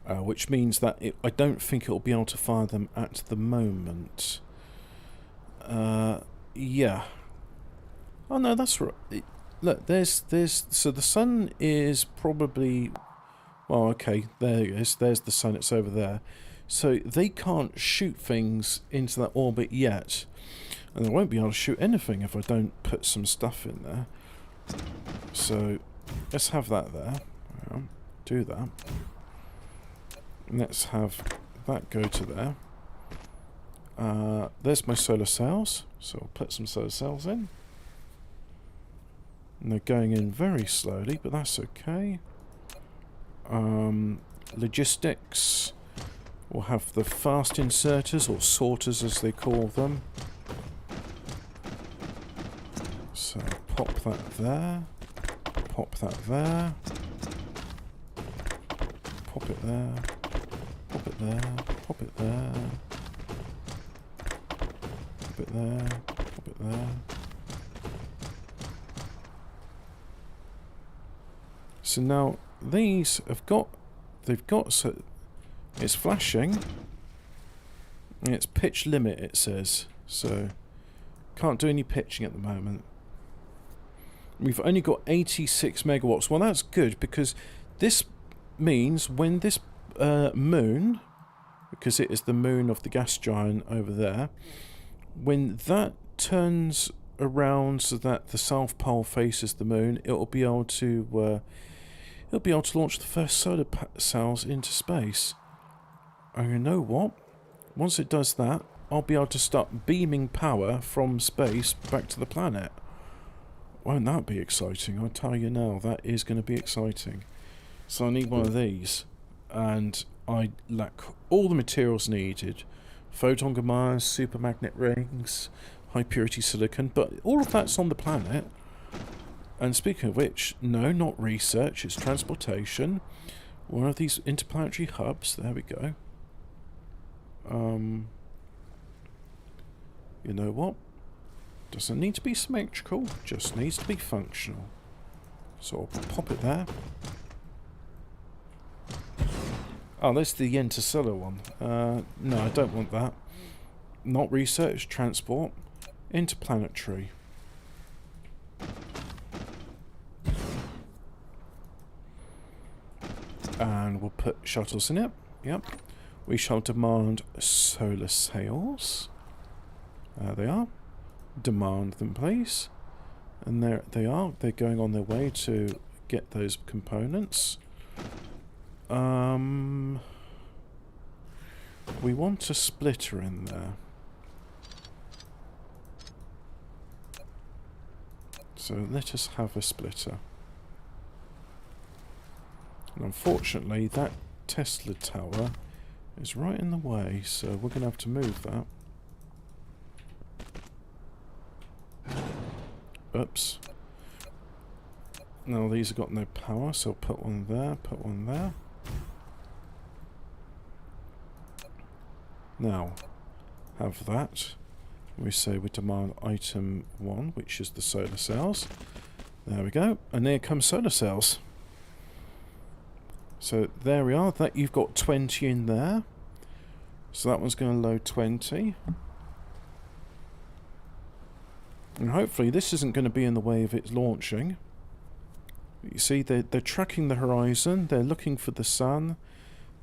A: Which means that I don't think it'll be able to fire them at the moment. Yeah. Oh no, that's right. Look, so the sun is probably... Well, okay, there it is. There's the sun, it's over there. So they can't shoot things into that orbit yet. And they won't be able to shoot anything if I don't put some stuff in there. So let's have that there. Do that. And let's have that go to there. There's my solar cells. So I'll put some solar cells in. And they're going in very slowly, but that's okay. Logistics. We'll have the fast inserters, or sorters as they call them. So pop that there. Pop that there. Pop it there. Pop it there. Pop it there. Pop it there. Pop it there. So now these have got, so it's flashing. And it's pitch limit, it says. So can't do any pitching at the moment. We've only got 86 megawatts. Well, that's good, because this means when this moon, because it is the moon of the gas giant over there, when that turns around so that the south pole faces the moon, it'll be able to launch the first solar cells into space. And you know what? Once it does that, I'll be able to start beaming power from space back to the planet. Won't that be exciting? I'll tell you now, that is going to be exciting. So I need one of these, and I lack all the materials needed. Photon gammas, supermagnet rings, high purity silicon, but all of that's on the planet. And speaking of which, no, not research, it's transportation. One of these interplanetary hubs, there we go. You know what? Doesn't need to be symmetrical, just needs to be functional. So I'll pop it there. Oh, that's the interstellar one. No, I don't want that. Not research, transport, interplanetary. And we'll put shuttles in it. Yep. We shall demand solar sails. There they are. Demand them, please. And there they are. They're going on their way to get those components. We want a splitter in there. So let us have a splitter. And unfortunately, that Tesla tower is right in the way, so we're going to have to move that. Oops. Now these have got no power, so I'll put one there, put one there. Now, have that. We say we demand item 1, which is the solar cells. There we go. And there comes solar cells. So there we are. That you've got 20 in there. So that one's going to load 20. And hopefully this isn't going to be in the way of it launching. You see, they're tracking the horizon. They're looking for the sun.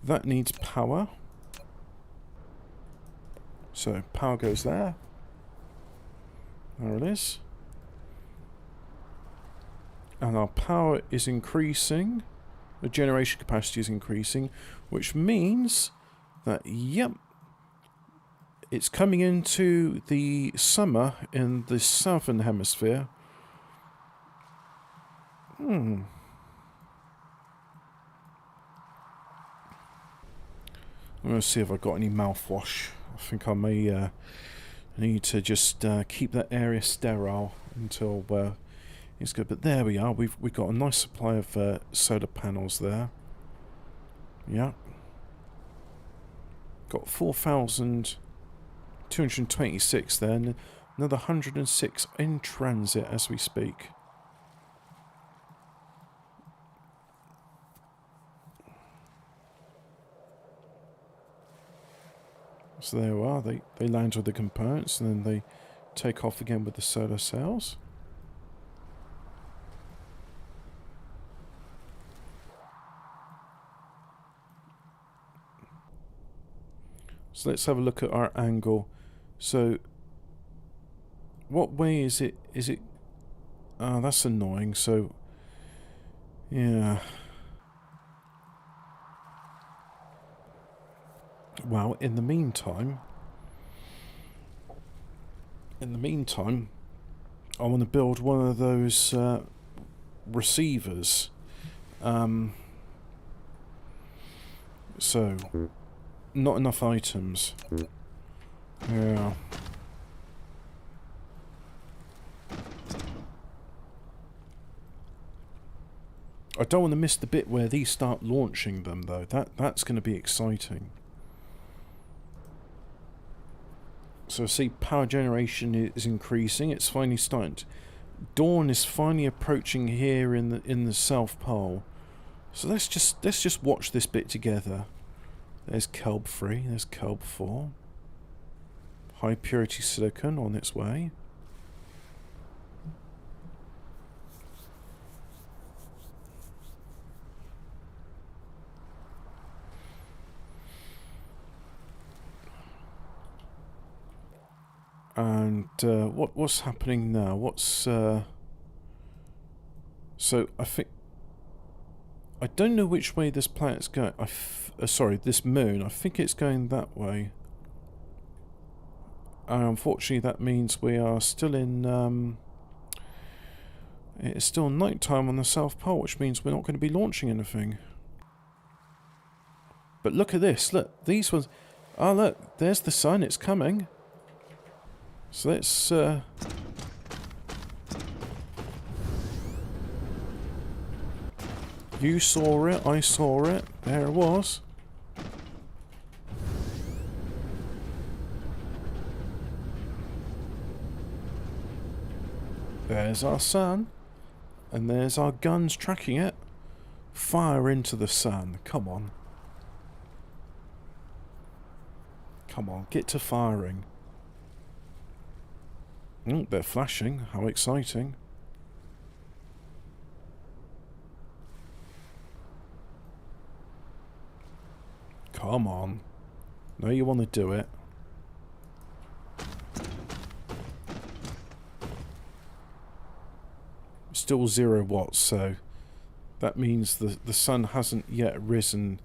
A: That needs power. So power goes there. There it is. And our power is increasing. The generation capacity is increasing, which means that, yep, it's coming into the summer in the southern hemisphere. I'm going to see if I've got any mouthwash. I think I may need to just keep that area sterile until it's good. But there we are. We've got a nice supply of solar panels there. Yeah. Got 4,226 there, and another 106 in transit as we speak. So there we are. They land with the components, and then they take off again with the solar cells. So let's have a look at our angle. So what way is it? Is it... Oh, that's annoying. So, yeah. Well, in the meantime, I want to build one of those receivers. So, not enough items. Yeah. I don't want to miss the bit where these start launching them, though. That's going to be exciting. So, see, power generation is increasing. It's finally starting to... Dawn is finally approaching here in the South Pole. So let's just watch this bit together. There's Kelb 3, there's Kelb 4. High purity silicon on its way. And what's happening now? What's so I think I don't know which way this planet's going. Sorry, this moon. I think it's going that way. And unfortunately, that means we are still in. It's still night time on the South Pole, which means we're not going to be launching anything. But look at this. Look, these ones. Oh, look, there's the sun. It's coming. So let's. You saw it, I saw it, there it was. There's our sun, and there's our guns tracking it. Fire into the sun, come on. Come on, get to firing. Oh, they're flashing, how exciting. Come on. Know you want to do it. Still 0 watts, so that means the sun hasn't yet risen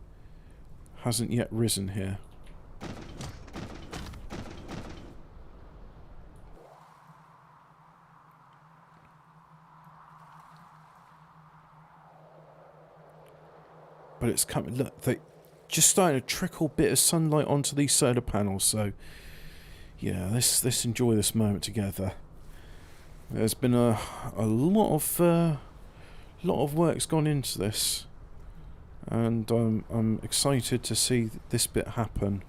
A: here. But it's coming. Look, they just starting to trickle a bit of sunlight onto these solar panels, so yeah, let's enjoy this moment together. There's been a lot of work's gone into this, and I'm excited to see this bit happen.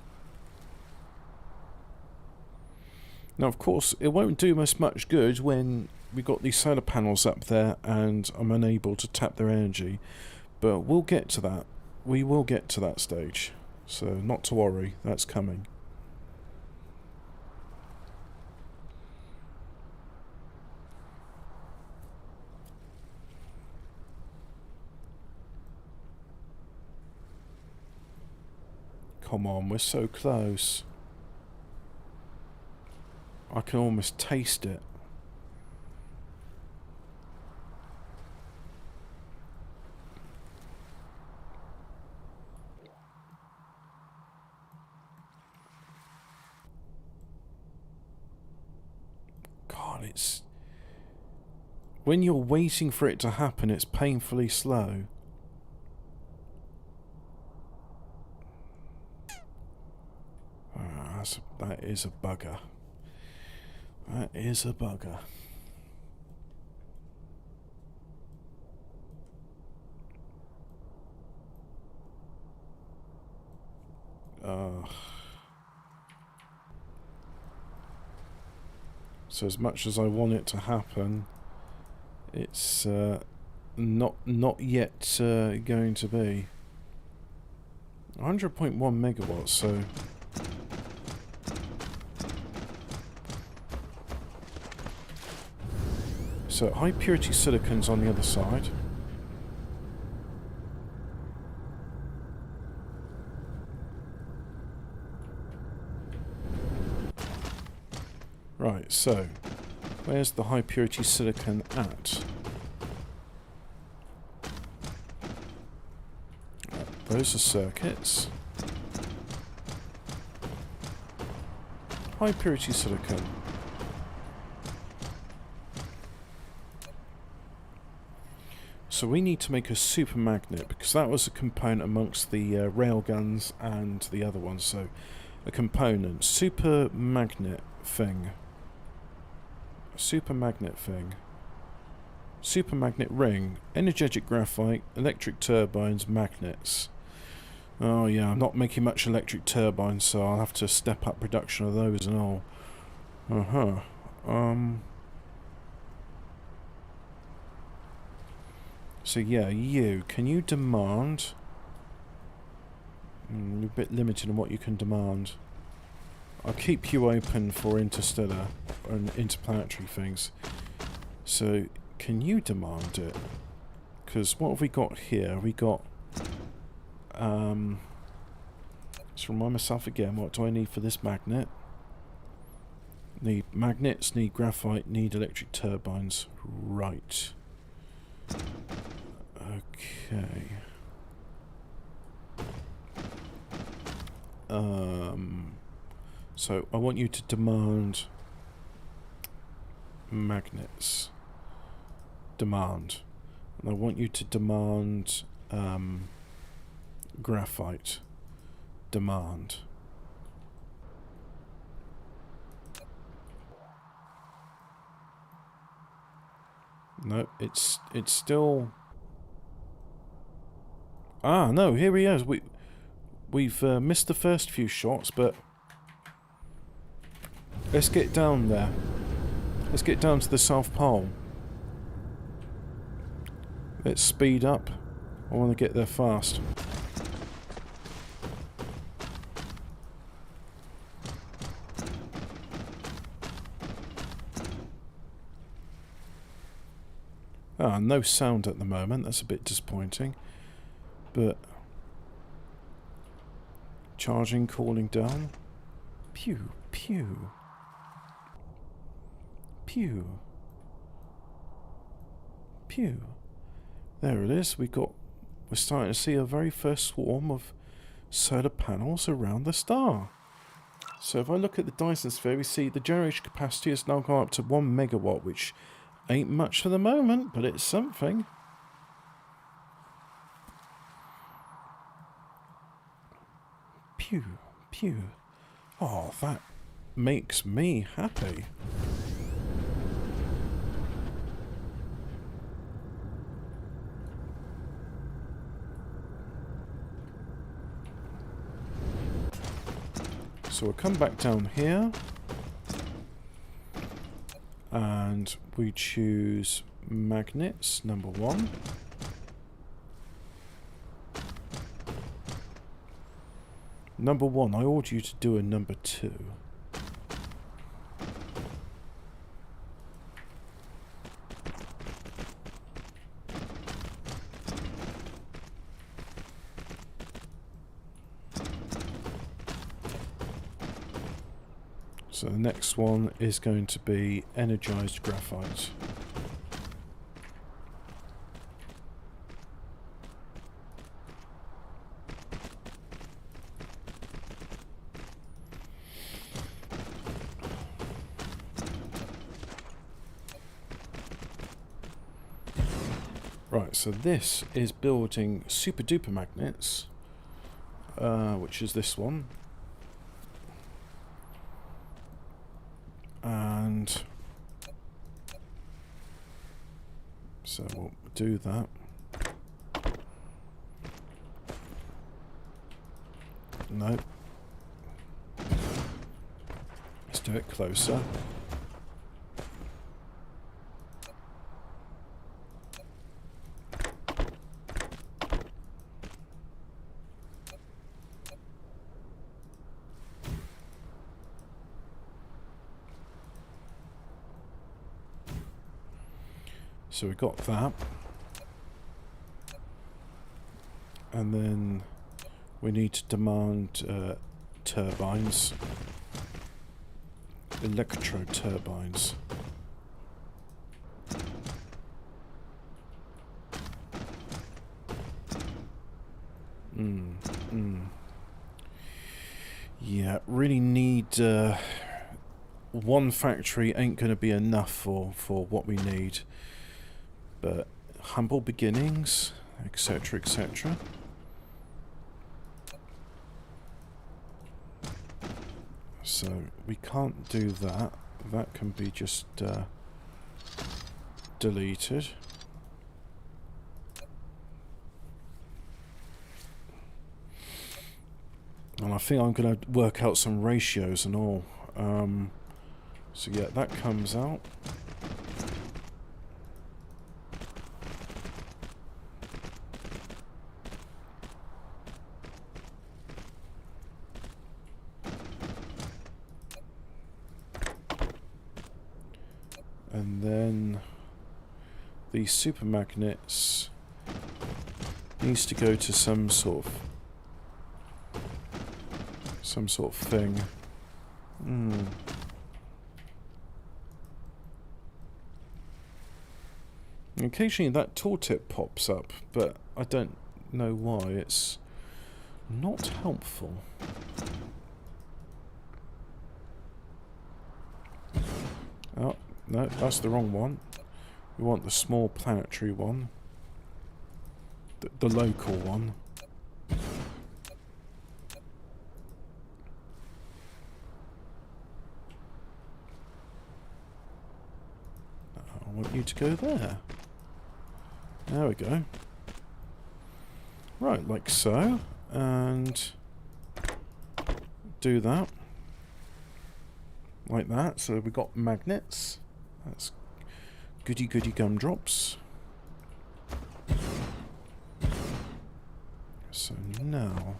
A: Now, of course, it won't do us much good when we got these solar panels up there and I'm unable to tap their energy, but we'll get to that. We will get to that stage, so not to worry, that's coming. Come on, we're so close. I can almost taste it. God, it's... When you're waiting for it to happen, it's painfully slow. That is a bugger. That is a bugger. So as much as I want it to happen, it's not yet going to be. 100.1 megawatts, so... So high purity silicon's on the other side. Right, so where's the high purity silicon at? Those are circuits. High purity silicon. So we need to make a super magnet, because that was a component amongst the railguns and the other ones. So a component, super magnet thing, super magnet thing, super magnet ring, energetic graphite, electric turbines, magnets. Oh yeah, I'm not making much electric turbines, so I'll have to step up production of those and all. So yeah, can you demand... you're a bit limited in what you can demand. I'll keep you open for interstellar and interplanetary things. So, can you demand it? Because what have we got here? We got... let's remind myself again, what do I need for this magnet? Need magnets, need graphite, need electric turbines. Right. Okay. So I want you to demand magnets. Demand. And I want you to demand graphite. Demand. No, it's still... Ah, no, here he is. We've missed the first few shots, but let's get down there. Let's get down to the South Pole. Let's speed up. I want to get there fast. Ah, no sound at the moment. That's a bit disappointing. But... charging, cooling down. Pew, pew. Pew. Pew. There it is. We're starting to see a very first swarm of solar panels around the star. So if I look at the Dyson sphere, we see the generation capacity has now gone up to 1 megawatt, which ain't much for the moment, but it's something. Pew, pew. Oh, that makes me happy. So we'll come back down here. And we choose magnets, number 1. Number 1, I order you to do a number 2. So the next one is going to be energized graphite. Right, so this is building super duper magnets, which is this one. And so we'll do that. No. Let's do it closer. So we got that, and then we need to demand turbines, electro turbines. Yeah, really need one factory ain't going to be enough for what we need. But humble beginnings, etc., etc. So we can't do that. That can be just deleted. And I think I'm going to work out some ratios and all. So yeah, that comes out. And then the super magnets needs to go to some sort of thing. Occasionally that tooltip pops up, but I don't know why. It's not helpful. Oh, no, that's the wrong one. We want the small planetary one. The local one. I want you to go there. There we go. Right, like so. And do that. Like that. So we've got magnets. That's goody goody gumdrops. So now,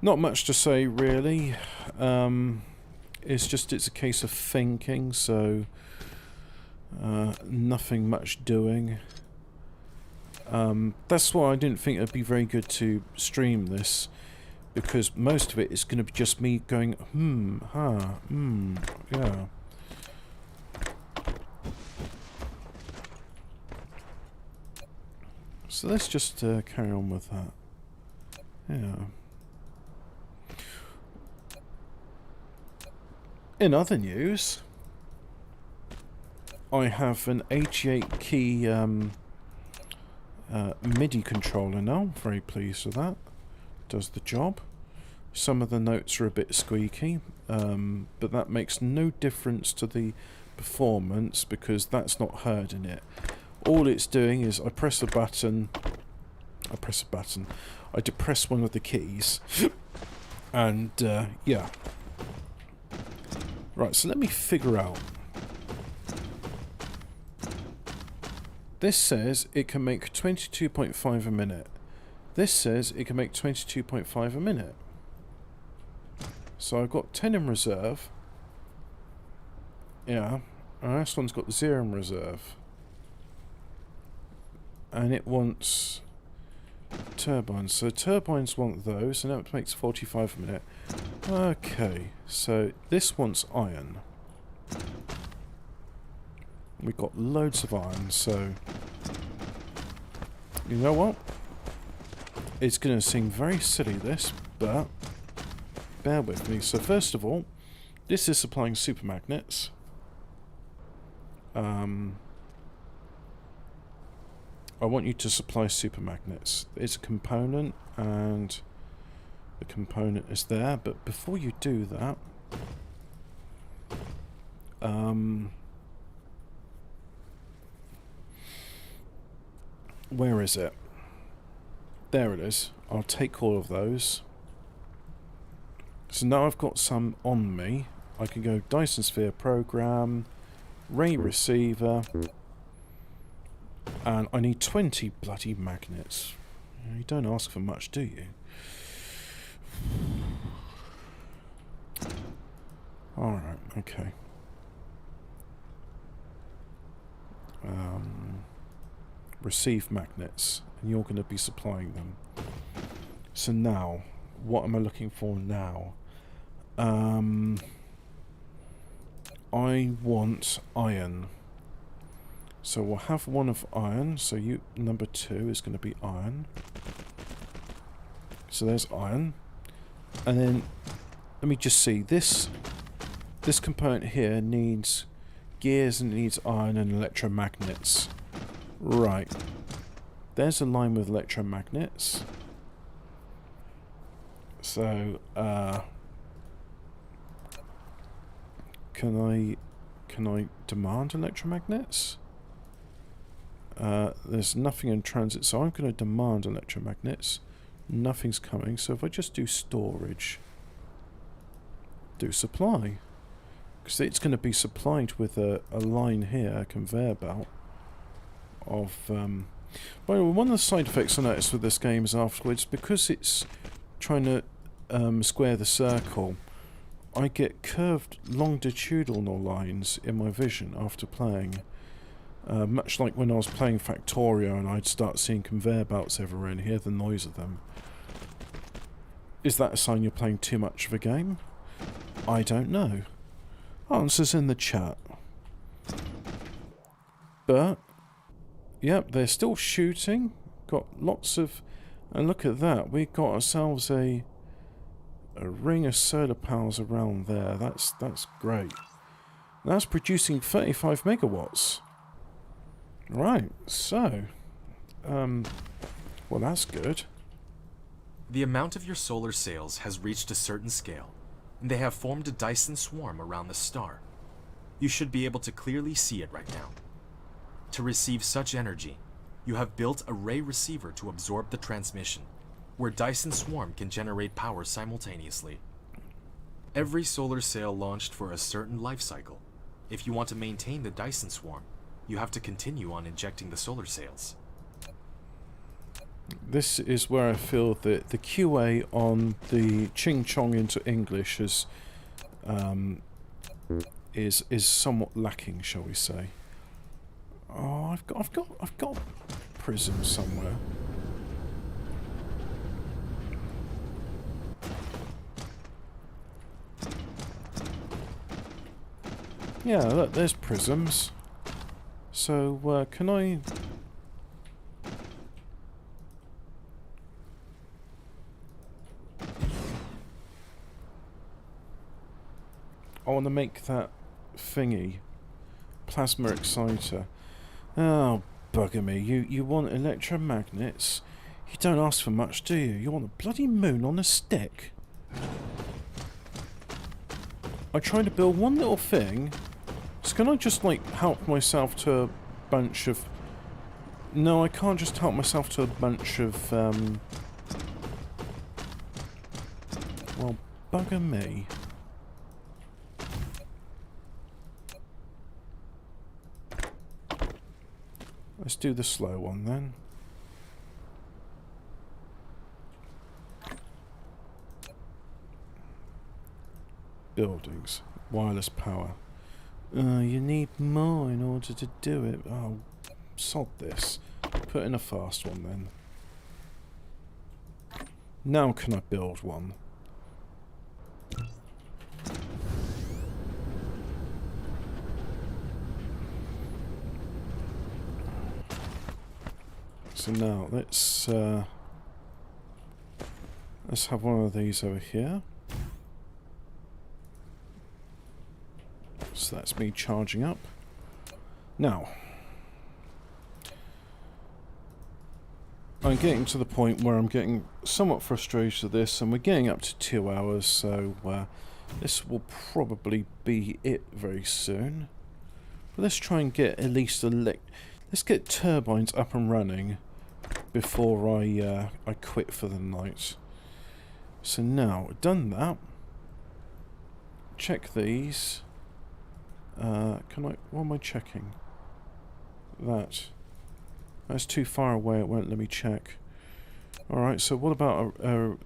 A: not much to say really. It's a case of thinking, so nothing much doing. That's why I didn't think it'd be very good to stream this, because most of it is going to be just me going, yeah. So let's just carry on with that. Yeah. In other news, I have an 88 key MIDI controller now. Very pleased with that. Does the job. Some of the notes are a bit squeaky, but that makes no difference to the performance because that's not heard in it. All it's doing is I press a button, I depress one of the keys, and yeah. Right, so let me figure out. This says it can make 22.5 a minute. This says it can make 22.5 a minute. So I've got 10 in reserve. Yeah, and this one's got 0 in reserve. And it wants turbines. So turbines want those, and that makes 45 a minute. Okay, so this wants iron. We've got loads of iron, so you know what? It's going to seem very silly this, but bear with me. So first of all, this is supplying super magnets. I want you to supply super magnets. It's a component, and the component is there. But before you do that, where is it? There it is. I'll take all of those. So now I've got some on me. I can go Dyson Sphere Program, Ray Receiver, and I need 20 bloody magnets. You don't ask for much, do you? Alright, okay. Receive magnets, and you're going to be supplying them. So now, what am I looking for now? I want iron. So we'll have one of iron. So you number 2 is going to be iron. So there's iron. And then let me just see, this component here needs gears and it needs iron and electromagnets. Right. There's a line with electromagnets. So, can I demand electromagnets? There's nothing in transit, so I'm going to demand electromagnets. Nothing's coming, so if I just do storage, do supply, because it's going to be supplied with a line here, a conveyor belt of... By the way, one of the side effects I noticed with this game is afterwards, because it's trying to square the circle, I get curved longitudinal lines in my vision after playing. Much like when I was playing Factorio and I'd start seeing conveyor belts everywhere and hear the noise of them. Is that a sign you're playing too much of a game? I don't know. Answers in the chat. But, yep, they're still shooting. Got lots of... And look at that, we got ourselves a ring of solar panels around there. That's great. That's producing 35 megawatts. Right, so... well, that's good.
B: The amount of your solar sails has reached a certain scale, and they have formed a Dyson swarm around the star. You should be able to clearly see it right now. To receive such energy, you have built a ray receiver to absorb the transmission, where Dyson swarm can generate power simultaneously. Every solar sail launched for a certain life cycle. If you want to maintain the Dyson swarm, you have to continue on injecting the solar sails.
A: This is where I feel that the QA on the Ching Chong into English is somewhat lacking, shall we say? Oh, I've got prism somewhere. Yeah, look, there's prisms. So, can I... I want to make that thingy. Plasma exciter. Oh, bugger me. You want electromagnets? You don't ask for much, do you? You want a bloody moon on a stick? I tried to build one little thing. So can I just, like, help myself to a bunch of... No, I can't just help myself to a bunch of, well, bugger me. Let's do the slow one then. Buildings. Wireless power. You need more in order to do it. Oh, sod this. Put in a fast one then. Now can I build one? So now let's have one of these over here. So that's me charging up. Now, I'm getting to the point where I'm getting somewhat frustrated with this, and we're getting up to 2 hours, so this will probably be it very soon. But let's try and get at least let's get turbines up and running before I quit for the night. So now, done that. Check these. What am I checking? That's too far away, it won't let me check. Alright, so what about a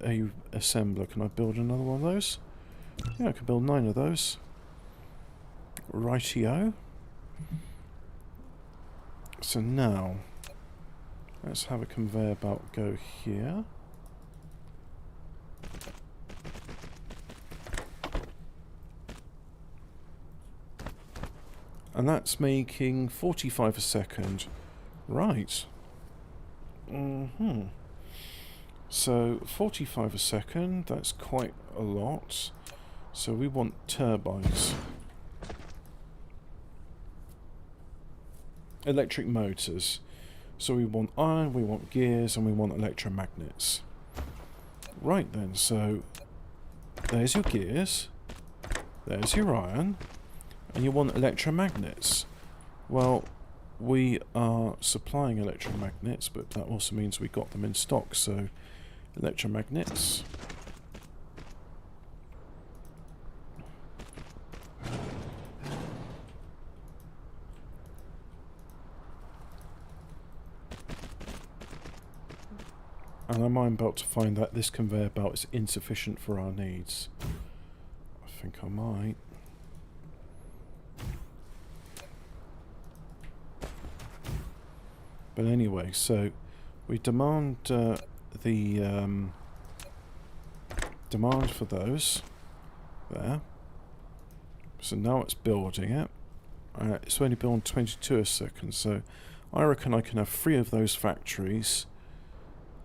A: assembler? Can I build another one of those? Yeah, I can build 9 of those. Rightio. So now, let's have a conveyor belt go here. And that's making 45 a second. Right. So, 45 a second, that's quite a lot. So we want turbines. electric motors. So we want iron, we want gears, and we want electromagnets. Right then, so there's your gears, there's your iron, and you want electromagnets. Well, we are supplying electromagnets, but that also means we got them in stock, so electromagnets. And I'm about to find that this conveyor belt is insufficient for our needs. I think I might. But anyway, so we demand demand for those there. So now it's building it. It's only building 22 a second, so I reckon I can have 3 of those factories.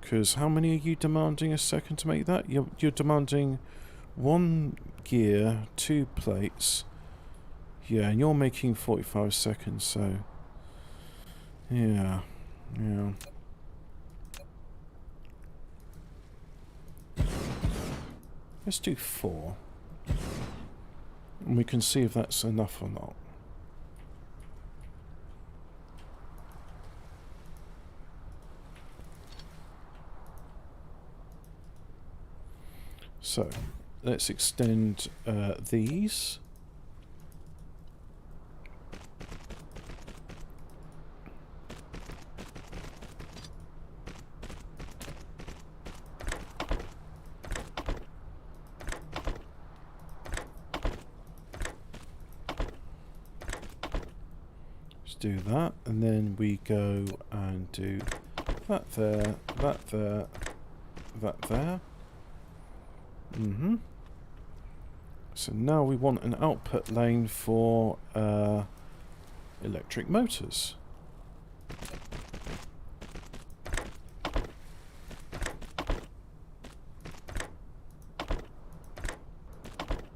A: Because how many are you demanding a second to make that? You're demanding 1 gear, 2 plates. Yeah, and you're making 45 seconds, so yeah. Let's do 4. And we can see if that's enough or not. So, let's extend these. Let's do that, and then we go and do that there, that there, that there. So now we want an output lane for electric motors.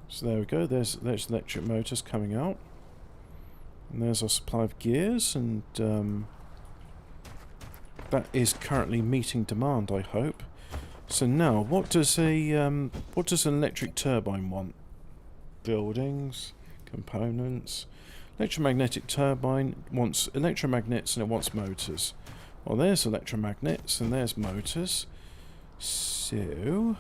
A: So there we go, there's electric motors coming out. And there's our supply of gears, and that is currently meeting demand, I hope. So now, what does an electric turbine want? Buildings, components. Electromagnetic turbine wants electromagnets and it wants motors. Well, there's electromagnets and there's motors. So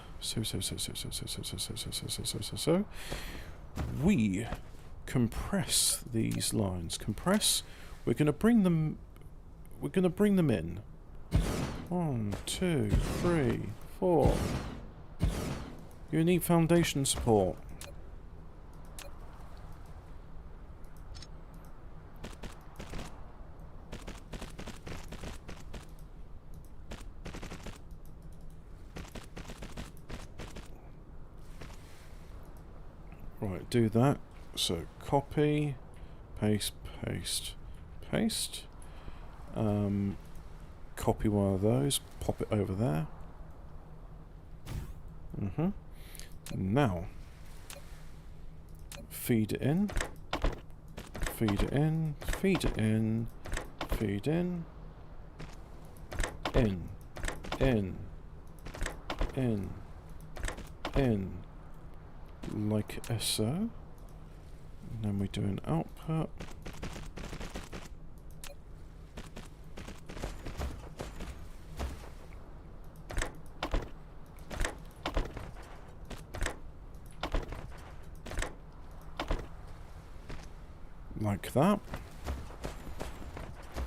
A: we compress these lines. Compress. We're going to bring them in. 1, 2, 3, 4. You need foundation support. Right, do that. So copy, paste, paste, paste. Copy one of those, pop it over there. Now, feed it in, feed it in, feed it in, feed in, in, like so. And then we do an output. Like that.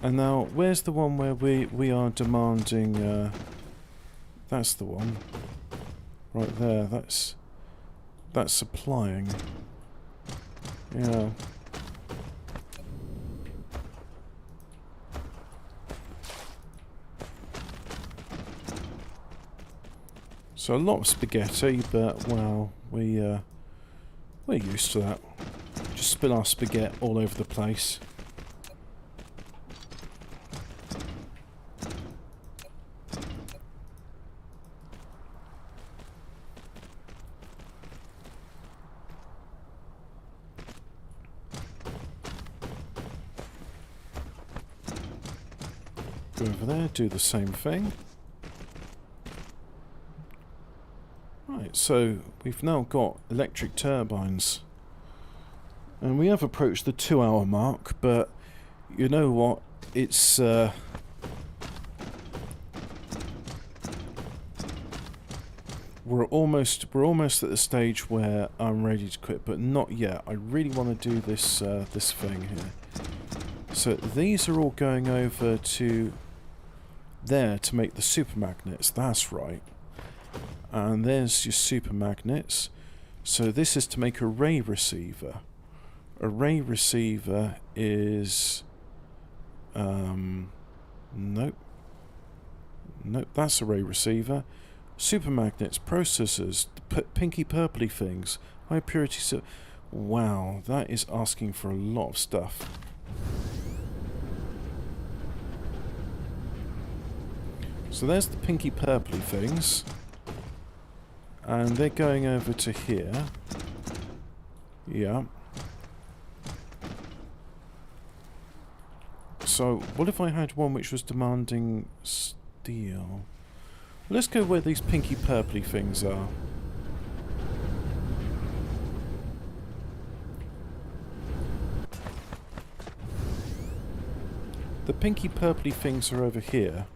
A: And now, where's the one where we are demanding, that's the one. Right there, that's supplying. Yeah. So a lot of spaghetti, but, well, we're used to that. Just spill our spaghetti all over the place. Go over there, do the same thing. Right, so we've now got electric turbines. And we have approached the 2-hour mark, but you know what? It's we're almost at the stage where I'm ready to quit, but not yet. I really want to do this this thing here. So these are all going over to there to make the super magnets. That's right. And there's your super magnets. So this is to make a ray receiver. A ray receiver is nope, that's a ray receiver. Super magnets, processors, pinky purpley things, high purity. Wow, that is asking for a lot of stuff. So there's the pinky purpley things, and they're going over to here. Yeah. So what if I had one which was demanding steel? Let's go where these pinky purpley things are. The pinky purpley things are over here.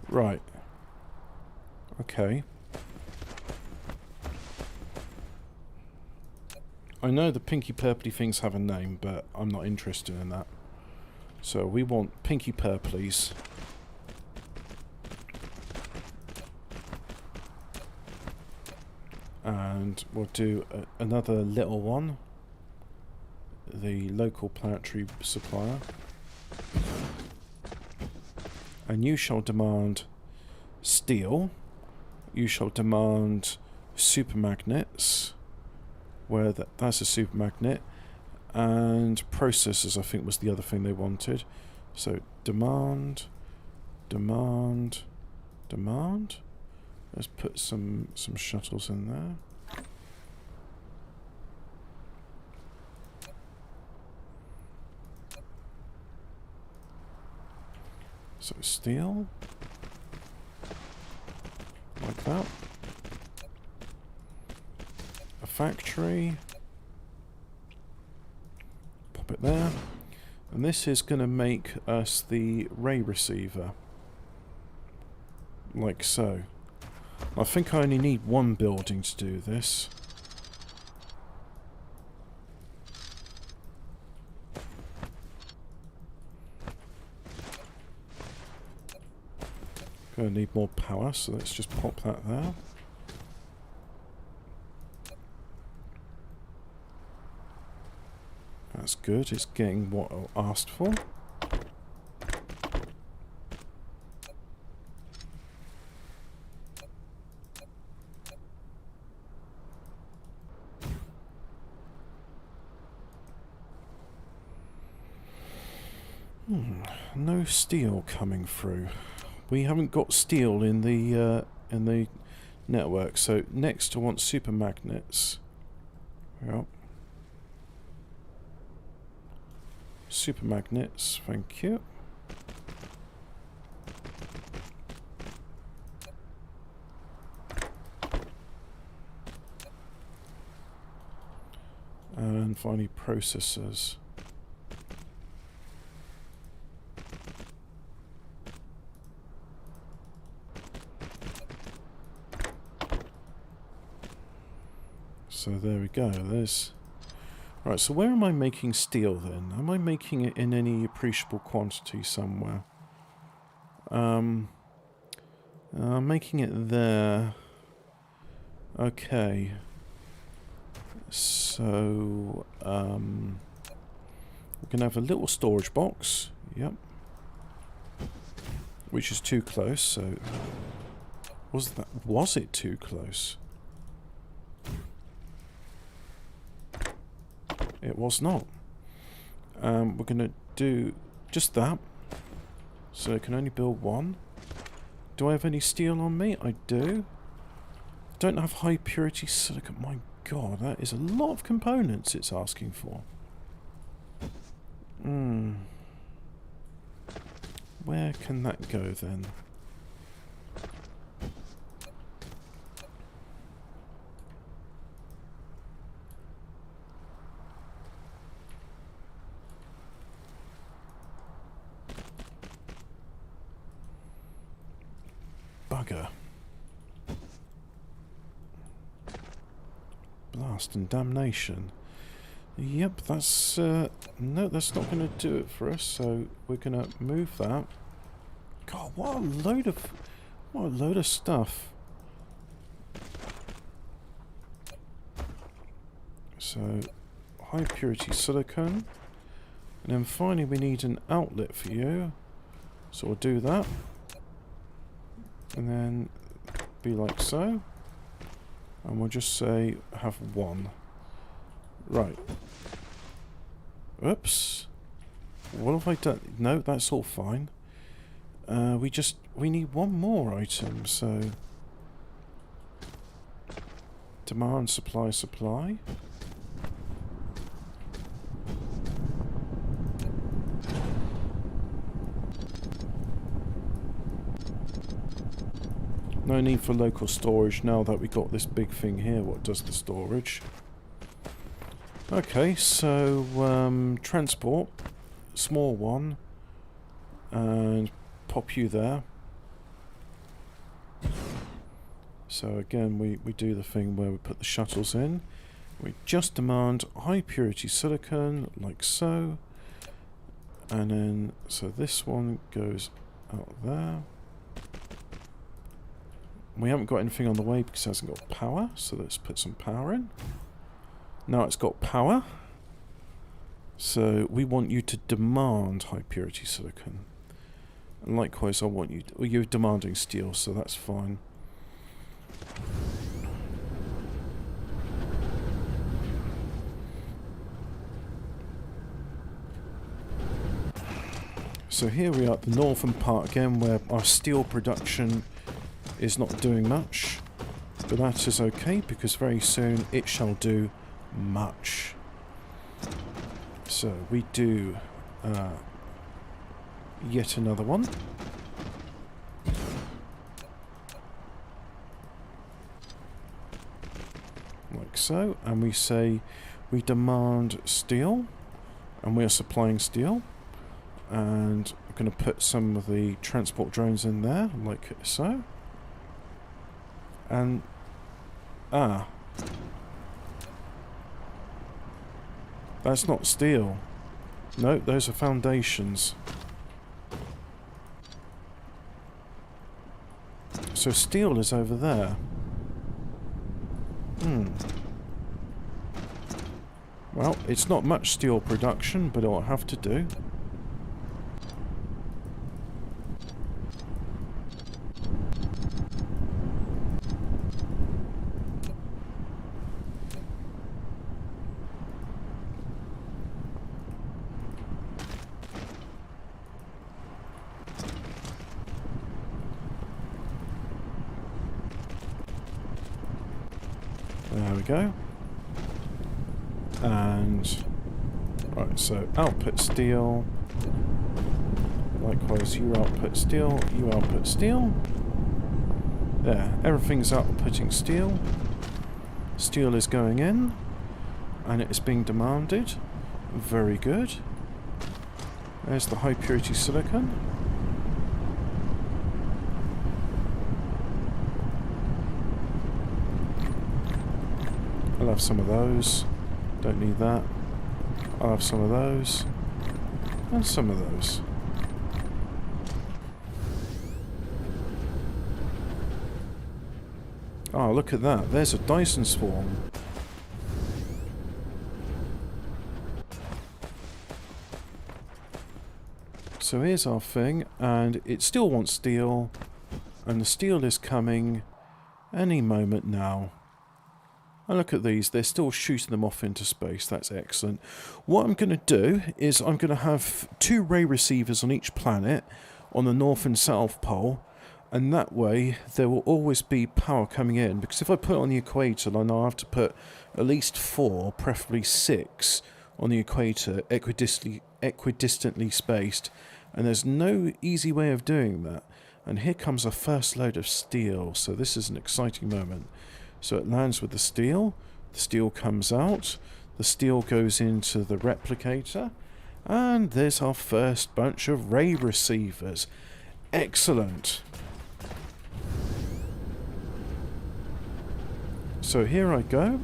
A: Right. Okay. I know the pinky purpley things have a name, but I'm not interested in that. So we want pinky purplies. And we'll do another little one. The local planetary supplier. And you shall demand steel. You shall demand super magnets. Where that's a super magnet. And processors, I think, was the other thing they wanted. So demand, demand, demand. Let's put some shuttles in there. So steel, like that. A factory. Pop it there. And this is going to make us the ray receiver. Like so. I think I only need one building to do this. Gonna need more power, so let's just pop that there. That's good, it's getting what I asked for. No steel coming through. We haven't got steel in the network. So next I want super magnets. Yep. Super magnets, thank you. And finally processors. So there we go, there's... Right, so where am I making steel then? Am I making it in any appreciable quantity somewhere? I'm making it there. Okay. So, we're going to have a little storage box. Yep. Which is too close, so... Was it too close? It was not. We're going to do just that. So I can only build one. Do I have any steel on me? I do. Don't have high purity silicon. My god, that is a lot of components it's asking for. Where where can that go then? Bugger. Blast and damnation. Yep, that's no, that's not going to do it for us. So we're going to move that. God, what a load of stuff. So high purity silicon, and then finally we need an outlet for you. So we'll do that, and then be like so, and we'll just say have one. Right. Oops. What have I done? No, that's all fine. We need one more item, so demand, supply, supply. No need for local storage now that we got this big thing here. What does the storage? Okay, so transport, small one, and pop you there. So again, we do the thing where we put the shuttles in. We just demand high purity silicon, like so. And then, so this one goes out there. We haven't got anything on the way because it hasn't got power, so let's put some power in. Now it's got power, so we want you to demand high purity silicon. And likewise, I want you to, well, you're demanding steel, so that's fine. So here we are at the northern part again, where our steel production is not doing much, but that is okay because very soon it shall do much. So we do yet another one. Like so, and we say we demand steel, and we are supplying steel, and we're going to put some of the transport drones in there, like so. And that's not steel. No, those are foundations. So steel is over there. Well, it's not much steel production, but it'll have to do. There we go. And right, so output steel. Likewise, you output steel, you output steel. There, everything's outputting steel. Steel is going in, and it is being demanded. Very good. There's the high purity silicon. I'll have some of those. Don't need that. I'll have some of those. And some of those. Oh, look at that. There's a Dyson swarm. So here's our thing, and it still wants steel, and the steel is coming any moment now. And look at these, they're still shooting them off into space. That's excellent. What I'm going to do is I'm going to have 2 ray receivers on each planet, on the north and south pole, and that way there will always be power coming in. Because if I put it on the equator, then I'll have to put at least 4, preferably 6, on the equator, equidistantly spaced, And there's no easy way of doing that. And here comes a first load of steel. So this is an exciting moment. So it lands with the steel comes out, the steel goes into the replicator, and there's our first bunch of ray receivers. Excellent. So here I go,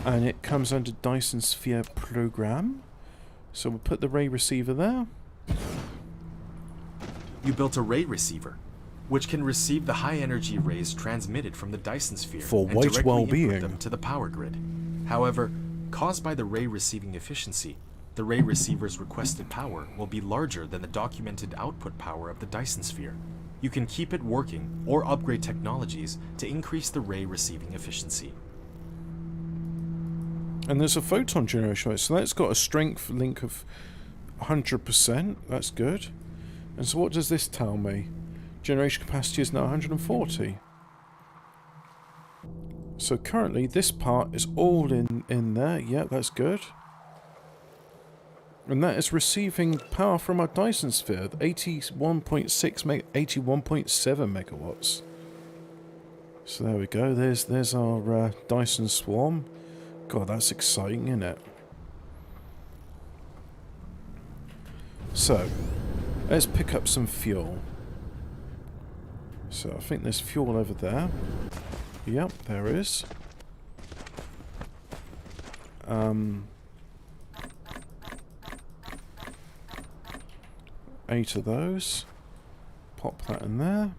A: and it comes under Dyson Sphere program. So we'll put the ray receiver there.
B: You built a ray receiver, which can receive the high-energy rays transmitted from the Dyson Sphere
A: For
B: and
A: white
B: directly
A: well-being.
B: input them to the power grid. However, caused by the ray receiving efficiency, the ray receiver's requested power will be larger than the documented output power of the Dyson Sphere. You can keep it working or upgrade technologies to increase the ray receiving efficiency.
A: And there's a photon generation, so that's got a strength link of 100%. That's good. And so what does this tell me? Generation capacity is now 140. So currently this part is all in there. Yeah, that's good. And that is receiving power from our Dyson Sphere, 81.7 megawatts. So there we go. There's our Dyson Swarm. God, that's exciting, isn't it? So, let's pick up some fuel. So I think there's fuel over there. Yep, there is. 8 of those. Pop that in there.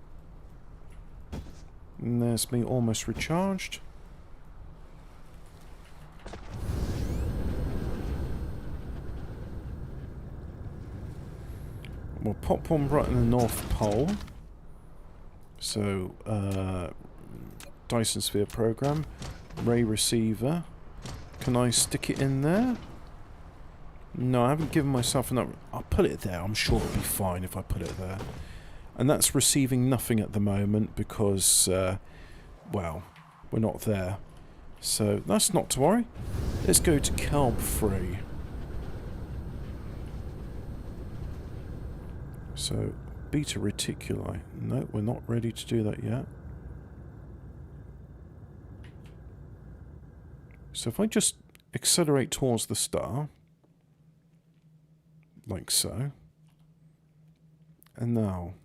A: And there's me almost recharged. We'll pop one right in the North Pole. So, Dyson Sphere program, ray receiver. Can I stick it in there? No, I haven't given myself enough. I'll put it there. I'm sure it'll be fine if I put it there. And that's receiving nothing at the moment because, well, we're not there. So that's not to worry. Let's go to Kelb 3. So, beta reticuli. No, we're not ready to do that yet. So if I just accelerate towards the star, like so, and now,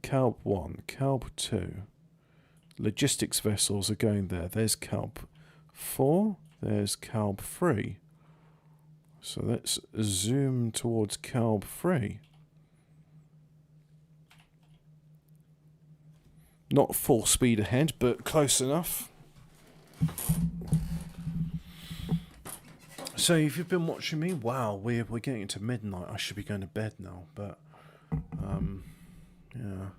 A: Kelb 1, Kelb 2, logistics vessels are going there. There's Kelb 4, there's Kelb 3. So let's zoom towards Kelb 3. Not full speed ahead, but close enough. So if you've been watching me, wow, we're getting into midnight. I should be going to bed now, but yeah,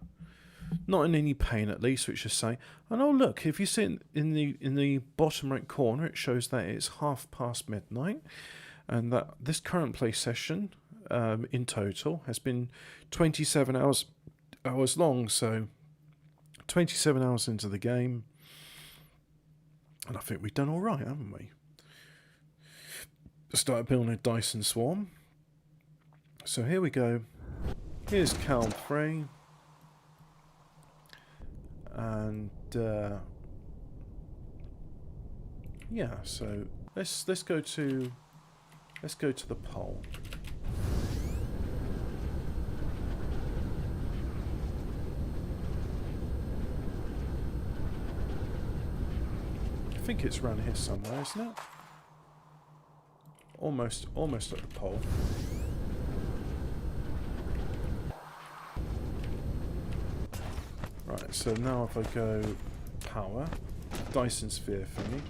A: not in any pain at least, which is say. And oh look, if you see in the bottom right corner, it shows that it's past midnight. And that this current play session, in total, has been 27 hours long. So, 27 hours into the game, and I think we've done all right, haven't we? Started building a Dyson Swarm. So here we go. Here's Kelb 3, and yeah. So let's go to. Let's go to the pole. I think it's around here somewhere, isn't it? Almost at the pole. Right, so now if I go power, Dyson Sphere thingy.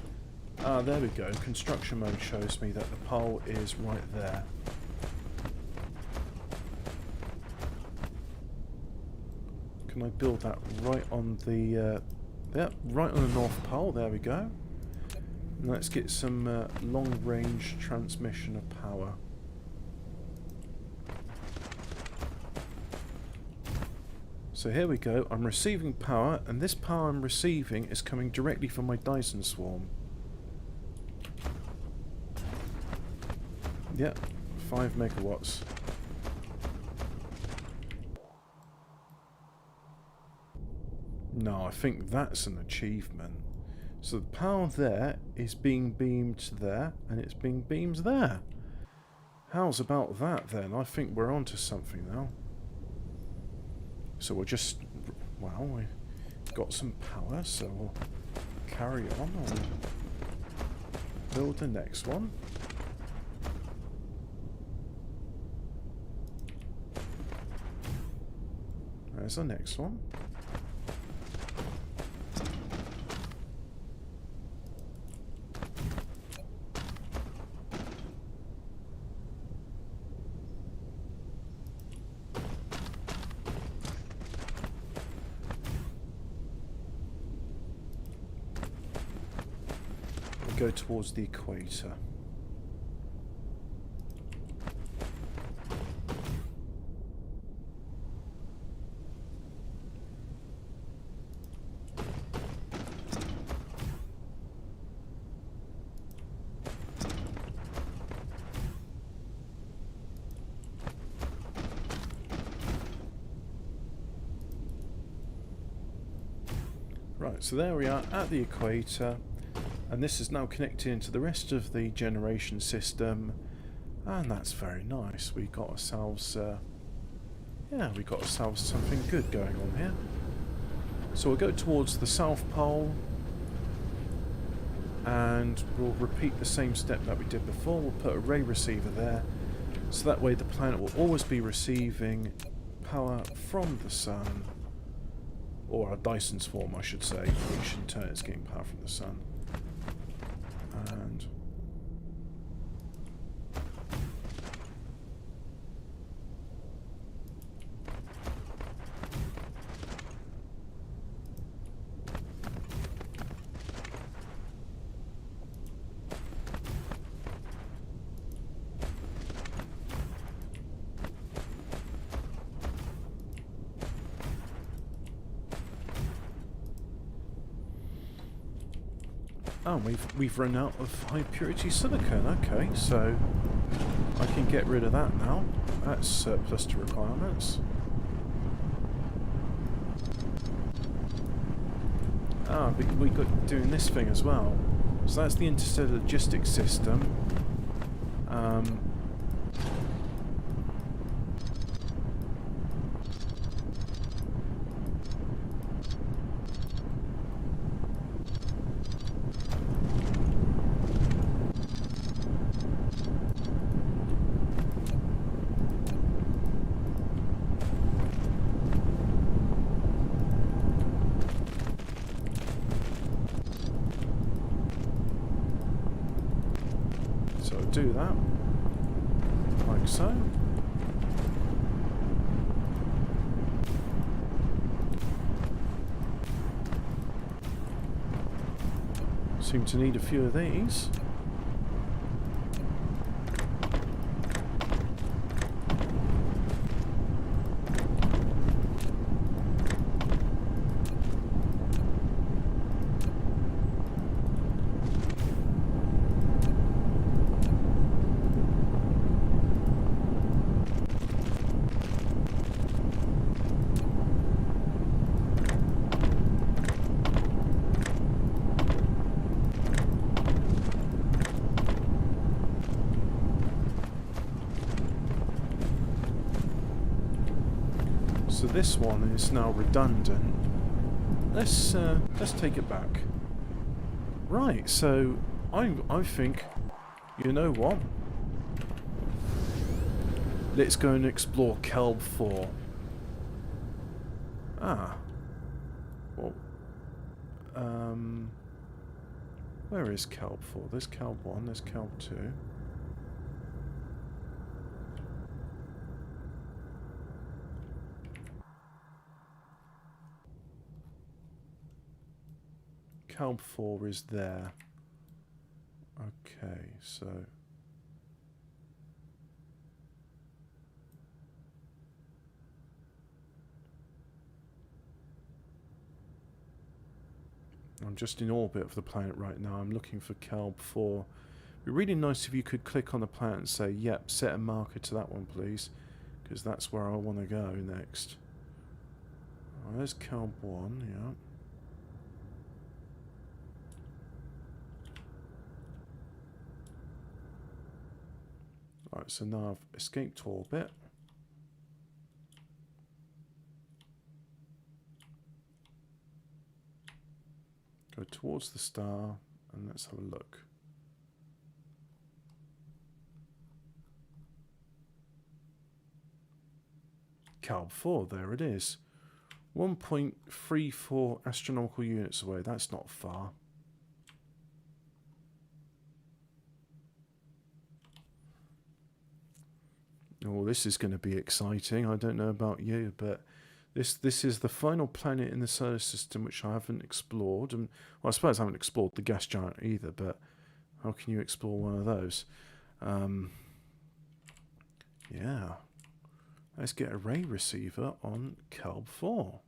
A: Ah, there we go. Construction mode shows me that the pole is right there. Can I build that right on the, right on the North Pole? There we go. And let's get some long-range transmission of power. So here we go. I'm receiving power, and this power I'm receiving is coming directly from my Dyson Swarm. Yep, 5 megawatts. No, I think that's an achievement. So the power there is being beamed there, and it's being beamed there. How's about that then? I think we're onto something now. So we'll just... Well, we got some power, so we'll carry on and build the next one. There's the next one. Go towards the equator. Right, so there we are at the equator. And this is now connected into the rest of the generation system, and that's very nice. We got ourselves, we got ourselves something good going on here. So we'll go towards the South Pole, and we'll repeat the same step that we did before. We'll put a ray receiver there, so that way the planet will always be receiving power from the sun, or a Dyson swarm, I should say, which in turn is getting power from the sun. And oh, we've run out of high purity silicon. Okay, so I can get rid of that now. That's surplus to requirements. Ah, we got doing this thing as well. So that's the interstellar logistics system. Do that, like so. Seem to need a few of these. So this one is now redundant. Let's take it back. Right, so I think, you know what? Let's go and explore Kelb 4. Ah. Well, where is Kelb 4? There's Kelb 1, there's Kelb 2. Kelb 4 is there. Okay, so... I'm just in orbit of the planet right now. I'm looking for Kelb 4, It'd be really nice if you could click on the planet and say, yep, set a marker to that one, please. Because that's where I want to go next. Oh, there's Kelb 1, yeah. Right, so now I've escaped orbit. Go towards the star and let's have a look. Kelb 4, there it is. 1.34 astronomical units away. That's not far. Oh, this is going to be exciting. I don't know about you, but this is the final planet in the solar system which I haven't explored. And well, I suppose I haven't explored the gas giant either, but how can you explore one of those? Yeah. Let's get a ray receiver on Kelb 4.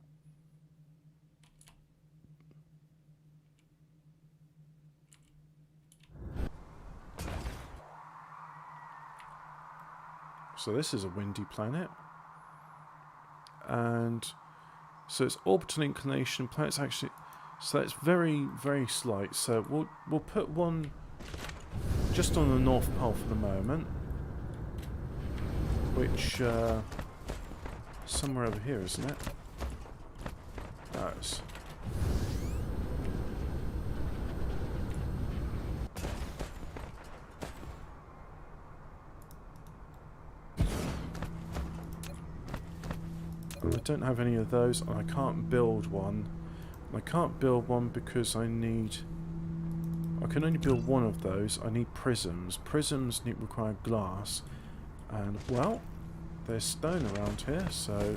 A: So this is a windy planet. And so it's orbital inclination. Planet's actually, so that's very, very slight. So we'll put one just on the North Pole for the moment, which somewhere over here, isn't it? That's. I don't have any of those, and I can't build one. I can't build one because I can only build one of those. I need prisms. Prisms require glass, and well, there's stone around here, so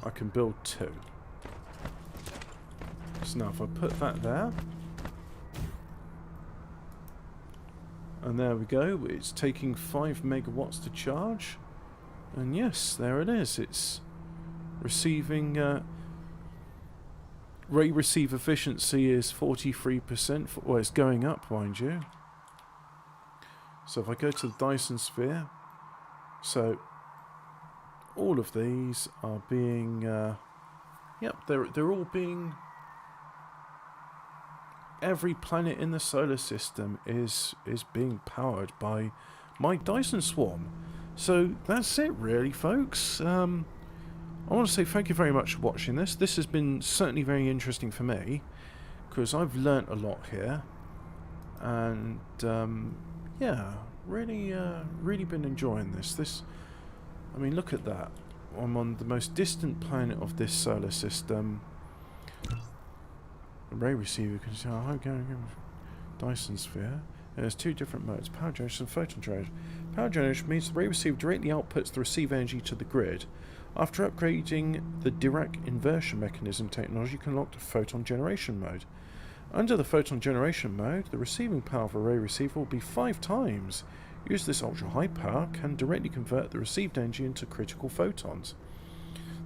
A: I can build 2. So now if I put that there, and there we go, it's taking 5 megawatts to charge, and yes, there it is. It's receiving ray receive efficiency is 43%. Well, it's going up, mind you. So if I go to the Dyson sphere, so all of these are being, yep, they're all being. Every planet in the solar system is being powered by my Dyson swarm. So that's it, really, folks. I want to say thank you very much for watching this. This has been certainly very interesting for me because I've learnt a lot here, and yeah, really been enjoying this. I mean, look at that. I'm on the most distant planet of this solar system. The ray receiver can see Dyson sphere. There's 2 different modes: power generation and photon generation. Power generation means the ray receiver directly outputs the received energy to the grid. After upgrading the Dirac inversion mechanism technology, you can unlock the photon generation mode. Under the photon generation mode, the receiving power of a ray receiver will be 5 times. Use this ultra high power can directly convert the received energy into critical photons.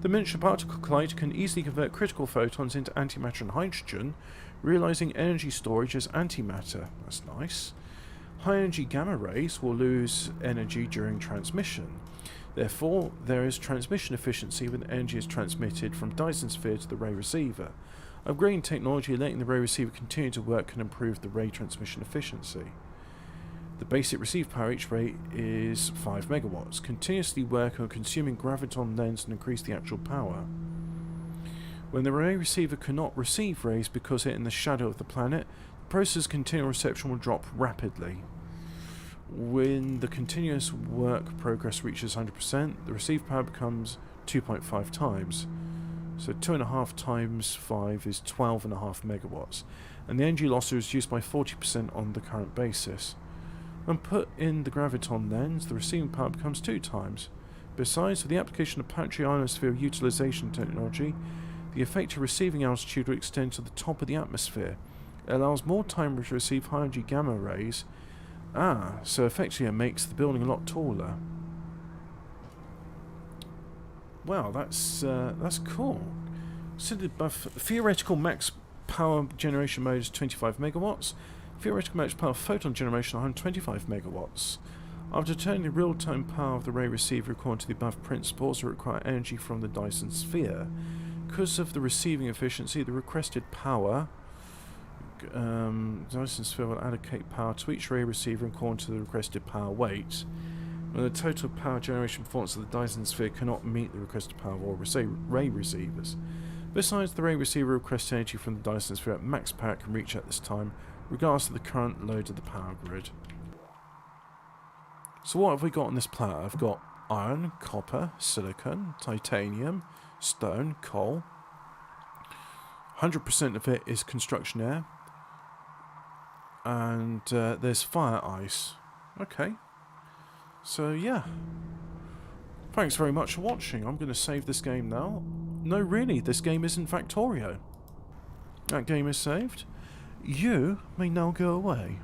A: The miniature particle collider can easily convert critical photons into antimatter and hydrogen, realizing energy storage as antimatter. That's nice. High energy gamma rays will lose energy during transmission. Therefore, there is transmission efficiency when energy is transmitted from Dyson sphere to the ray receiver. Upgrading technology letting the ray receiver continue to work can improve the ray transmission efficiency. The basic received power each ray is 5 megawatts. Continuously work on consuming graviton lens and increase the actual power. When the ray receiver cannot receive rays because it's in the shadow of the planet, the process continual reception will drop rapidly. When the continuous work progress reaches 100%, the received power becomes 2.5 times. So 2.5 times 5 is 12.5 megawatts. And the energy loss is reduced by 40% on the current basis. When put in the graviton lens, the receiving power becomes 2 times. Besides, with the application of planetary ionosphere utilization technology, the effective receiving altitude will extend to the top of the atmosphere. It allows more time to receive high energy gamma rays. Ah, so Factorio makes the building a lot taller. Wow, that's cool. Considered buff. Theoretical max power generation mode is 25 megawatts. Theoretical max power photon generation 125 megawatts. After turning the real-time power of the ray receiver according to the above principles, it requires energy from the Dyson sphere. Because of the receiving efficiency, the requested power, Dyson sphere will allocate power to each ray receiver according to the requested power weight. When the total power generation performance of the Dyson sphere cannot meet the requested power of all ray receivers. Besides, the ray receiver requests energy from the Dyson sphere at max power it can reach at this time, regardless of the current load of the power grid. So what have we got on this platter? I've got iron, copper, silicon, titanium, stone, coal. 100% of it is construction air. And there's fire ice. Okay. So yeah. Thanks very much for watching. I'm going to save this game now. No, really, this game isn't Factorio. That game is saved. You may now go away.